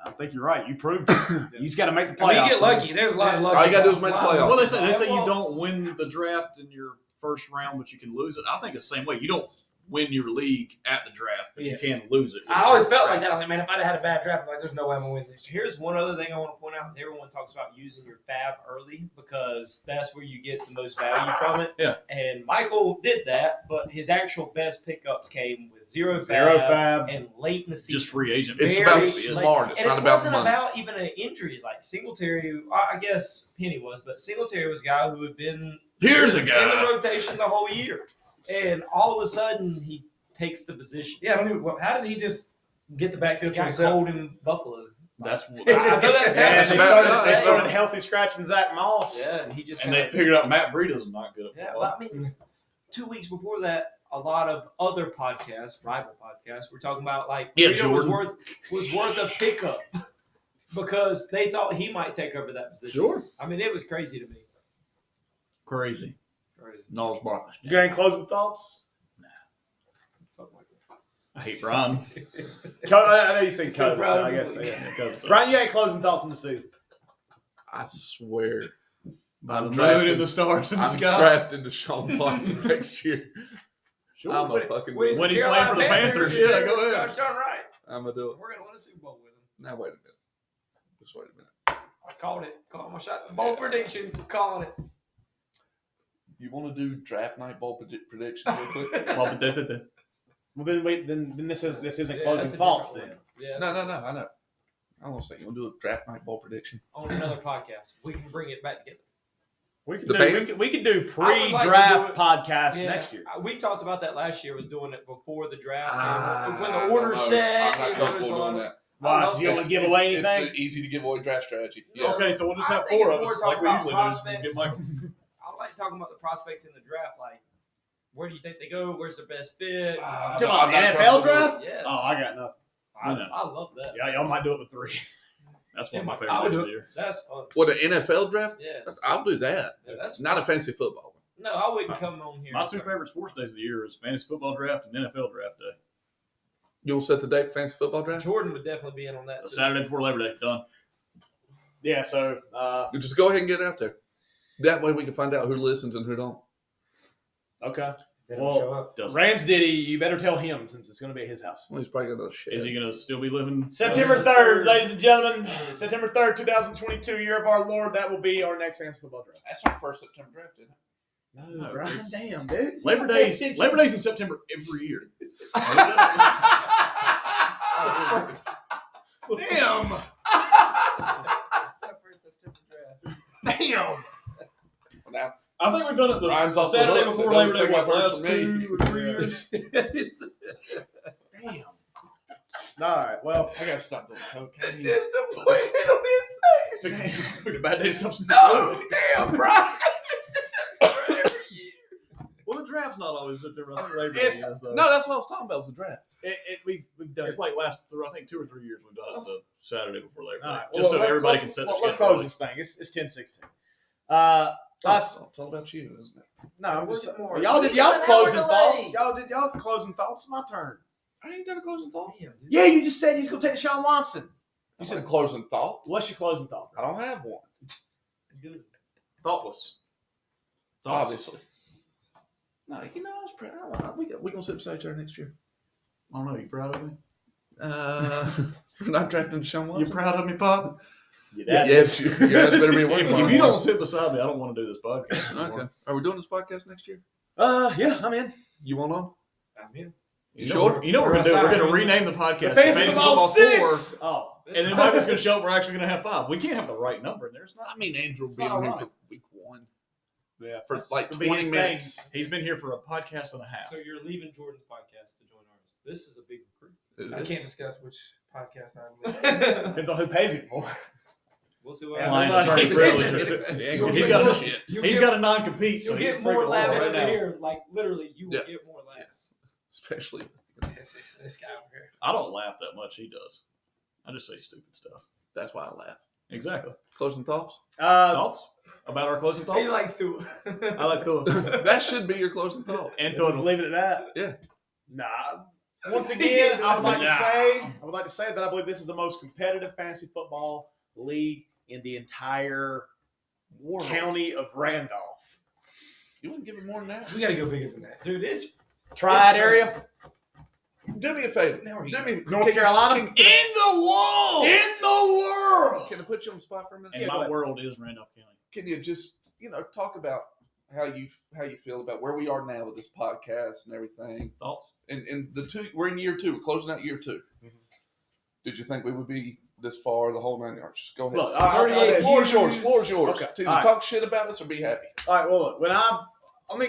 I think you're right. You proved it. You just got to make the playoffs. I mean, you get lucky. There's a lot of luck. All you gotta do is make the playoffs. Well, they say you don't win the draft in your first round, but you can lose it. I think it's the same way. You don't win your league at the draft, but you can lose it. I always felt like that. I was like, man, if I'd had a bad draft, I'm like, there's no way I'm gonna win this year. Here's one other thing I want to point out. Is everyone talks about using your fab early because that's where you get the most value from it. Yeah. And Michael did that, but his actual best pickups came with zero fab. and late in the season. Just free agent. It's Very about late. smart. It's And not it about wasn't money. about even an injury. Like Singletary, I guess Penny was, but Singletary was a guy who had been Here's a in the guy. rotation the whole year. And all of a sudden, he takes the position. Yeah, I mean, how did he just get the backfield to Got himself? cold in Buffalo. That's what. I know that Yeah, sounds they it's stupid about- started, to they say. started healthy scratching Zach Moss. Yeah, and he just And kinda- they figured out Matt Breida's not good at Yeah, football. but I mean, 2 weeks before that, a lot of other podcasts, rival podcasts, were talking about like Yeah, Rito was Jordan. worth a pickup because they thought he might take over that position. Sure. I mean, it was crazy to me. Crazy. Knowles Barkley. You got any closing thoughts? I hate Bryan. I know you say He's so COVID, proud so of I his guess. league. Yeah. COVID sucks. Brian, you got any closing thoughts on the season? I swear. By the I'm moon drafting- and the stars in the I'm sky. drafting Deshaun Watson next year. I'm a fucking When do it. he's playing for the Panthers, yeah, go ahead. Josh John Wright. I'm gonna do it. We're gonna win a Super Bowl with him. Now wait a minute. Just wait a minute. I called it. Called my shot. Bold prediction. Calling it. You want to do draft night bowl predictions real quick? Well, then wait. Then this isn't Yeah, closing that's a thoughts different then. Yeah. No. I know. I want to say you want to do a draft night bowl prediction. On another podcast, we can bring it back together. We could The do band? we could do I would like to pre-draft do it- podcast Yeah, next year. We talked about that last year. Was doing it before the draft. Ah, When the order's no, set, I'm not you know, there's comfortable a lot doing of- that. Why? Do you want to give away It's anything? an easy to give away draft strategy. Yeah. Okay, so we'll just I have think 4 it's of more us, talking like we about usually do. prospects. Get Mike. I like talking about the prospects in the draft. Like, where do you think they go? Where's their best fit? Come on, NFL draft? Yes. Oh, I got nothing. I love that. Yeah, y'all might do it with 3. That's one of my I favorite would days do of the year. That's fun. What, an NFL draft? Yes. I'll do that. Yeah, that's Not a fancy football one. No, I wouldn't come on here. My 2 favorite sports days of the year is fantasy football draft and NFL draft day. You want to set the date for fancy football draft? Jordan would definitely be in on that. Too. Saturday before Labor Day. Done. Yeah, so Just go ahead and get it out there. That way we can find out who listens and who don't. okay. They Well, don't show up. Doesn't. Rance Diddy, you better tell him since it's going to be at his house. Well, he's probably got a shit. Is he going to still be living? September 3rd, ladies and gentlemen. September 3rd, 2022, year of our Lord. That will be our next fantasy football draft. That's our first September draft, isn't it? No, Brian, damn, dude. Labor Day's in September every year. Damn. Damn. Well, now, I think we've done it the Ryan's off the Saturday hook. before That Labor Day. doesn't What, seem last like first 2 or 3 years? Damn. All right, well. I gotta stop doing cocaine. Disappointment on his face. The bad days comes. No, damn, Brian. Every year. Well, the draft's not always September. I think Labor Day It's- is, though. No, that's what I was talking about. Was the draft? We've done It's it. like last, I think 2 or 3 years we've done it the Saturday before Labor Day, All right, just so let's- everybody let's- can set their Let's schedule close early. this thing. It's 10-16. Last, It's all about you, isn't it? no, I'm What's just it more? y'all did We y'all's got an hour closing delay. thoughts. Y'all closing thoughts. It's my turn. I ain't done a closing thought. Damn, dude. Yeah, you just said you was gonna take Deshaun Watson. You said a closing thought. What's your closing thought? I don't have one. Good. Thoughtless. Obviously. No, I was proud. We gonna sit beside each other next year. I don't know. You proud of me? We're not drafting Deshaun Watson. You proud of me, Pop? Yes, you guys better be awake. If you don't sit beside me, I don't want to do this podcast anymore. Okay. Are we doing this podcast next year? Yeah, I'm in. You want on? I'm in. You know what we're gonna do? We're gonna rename the podcast Fantasy Fantasy Football Football 4. 6. Oh, And then Michael's going to show up. We're actually going to have 5. We can't have the right number in there. It's not. I mean, Andrew will It's be not on here right. for week 1 Yeah, for like It'll be 20 his minutes. thing. he's been here for a podcast and a half. So you're leaving Jordan's podcast to join ours. This is a big recruit. I can't discuss which podcast I'm with. Depends on who pays him more. We'll see what Yeah, Client I'm not- attorney privilege. He ain't gonna He's do got- shit. He's got a non-compete, so You'll he's get more breaking the law laughs right over now. here. Like literally, you will Yeah. get more laughs. Especially. This guy over here. I don't laugh that much. He does. I just say stupid stuff. That's why I laugh. Exactly. Closing thoughts? Thoughts about our closing thoughts? He likes to. I like the That should be your closing thought. and We'll to leave it at that. Yeah. Nah. Once again, I would like to Nah. say that I believe this is the most competitive fantasy football league in the entire World. county of Randolph. You wouldn't give it more than that? We got to go bigger than that. Dude, it's Triad area, Do me a favor. Now we're Do me. North Carolina. in the world. In the world. Can I put you on the spot for a minute? And my world is Randolph County. Can you just talk about how you feel about where we are now with this podcast and everything? Thoughts? And we're in year 2. We're closing out year 2. Mhm. Did you think we would be this far, the whole 9 yards? Just go ahead. Look, all right, Floor is yours. Floor is yours. Okay. To either All right. talk shit about us or be happy. All right. Well, look. When I'm gonna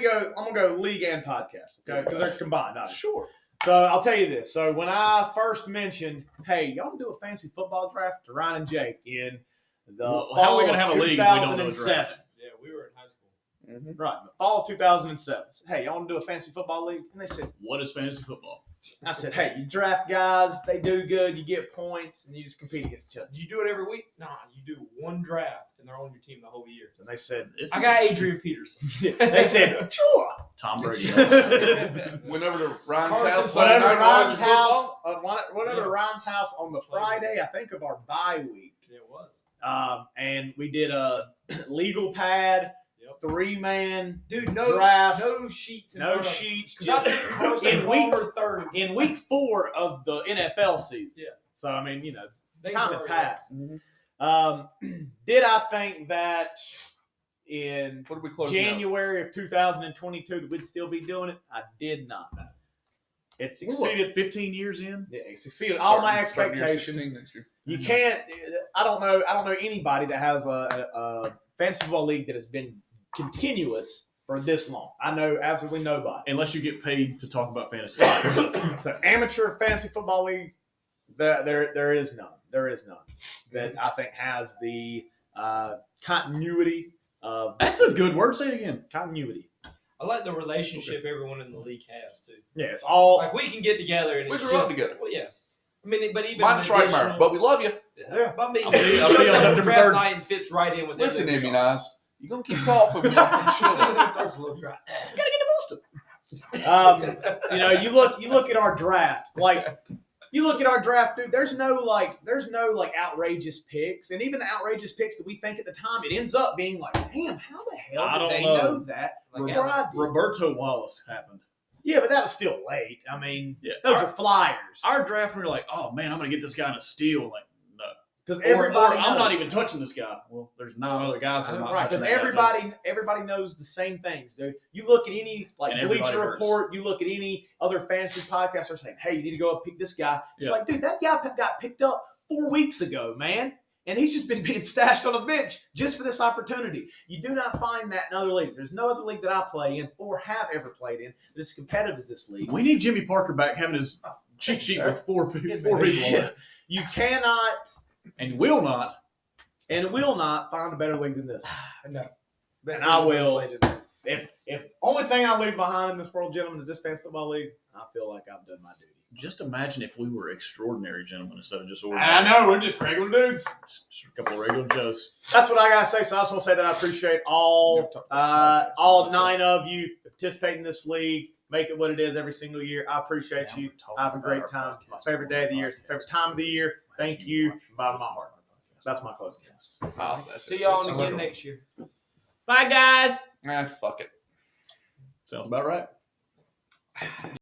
go league and podcast, okay, because they're combined. Obviously. Sure. So I'll tell you this. So when I first mentioned, hey, y'all do a fantasy football draft to Ryan and Jake in the Well, fall how are we gonna of have a league if we don't do a 2007. draft? yeah. We were in high school. Mm-hmm. Right, in the fall of 2007. I said, hey, y'all want to do a fantasy football league? And they said, What is fantasy football? I said, hey, you draft guys, they do good, you get points, and you just compete against each other. You do it every week? Nah, you do one draft, and they're on your team the whole year. And they said, I got Adrian Peterson. they said, sure. Tom Brady. Went over to Ryan's Carson, house. Whatever Sunday night, Ryan's watched house, football. whatever Yeah. Ryan's house on the Friday, I think of our bye week. Yeah, it was. And we did a legal pad, Yep. 3-man Dude, no draft. no sheets. No sheets, Because I just took Carson in week- Palmer third. in week 4 of the NFL season. Yeah. So, I mean, They time were- had passed. Mhm. Did I think that in What did we close January of 2022 that we'd still be doing it? I did not. It We're succeeded. 15 years in. Yeah, it succeeded all my Starting year expectations. 16 next year. You can't. I don't know anybody that has a fantasy football league that has been continuous for this long. I know absolutely nobody. Unless you get paid to talk about fantasy. It's an amateur fantasy football league. There is none. There is none that I think has the continuity of That's a good word. Say it again. continuity. I like the relationship everyone in the league has too. Yeah, it's all. Like we can get together and We it's can run just- together. Well, yeah. I mean, but even Minus right, additional- but we love you. Yeah. But I mean, I'll see you it on shows up September on draft 3rd. night and fits right in with Listen, everything. immunize. You're going to keep coughing when you're shit. Throws a little dry. You look at our draft. Like you look at our draft, dude. There's no outrageous picks, and even the outrageous picks that we think at the time, it ends up being like, damn, how the hell I did don't they know. know that? Like, before I did? Roberto Wallace happened. Yeah, but that was still late. I mean, Yeah. those are flyers. Our draft, we were like, oh man, I'm gonna get this guy in a steal. Like, no. Because Or everybody, I'm not knows. even touching this guy. Well, there's 9 other guys that are not Right, touching because that guy, too. everybody knows the same things, dude. You look at any And everybody Bleacher hurts. Report, you look at any other fantasy podcast, are saying, "Hey, you need to go up pick this guy." It's Yeah. like, dude, that guy got picked up 4 weeks ago, man, and he's just been being stashed on a bench just for this opportunity. You do not find that in other leagues. There's no other league that I play in or have ever played in that is competitive as this league. We need Jimmy Parker back having his cheat sheet Sir. with four people Yeah. on it. You cannot And will not. and will not find a better league than this. No. And I will. If only thing I leave behind in this world, gentlemen, is this fantasy football league, I feel like I've done my duty. Just imagine if we were extraordinary gentlemen instead of just ordinary. I know, we're just regular dudes. Just a couple of regular Joes. That's what I gotta say. So I just want to say that I appreciate all 9 of you that participate in this league, make it what it is every single year. I appreciate you. I have a great time. It's my favorite day of the year. It's my favorite time of the year. Thank you, by my heart. That's my closing. See y'all again next year. Bye, guys. Fuck it. Sounds about right.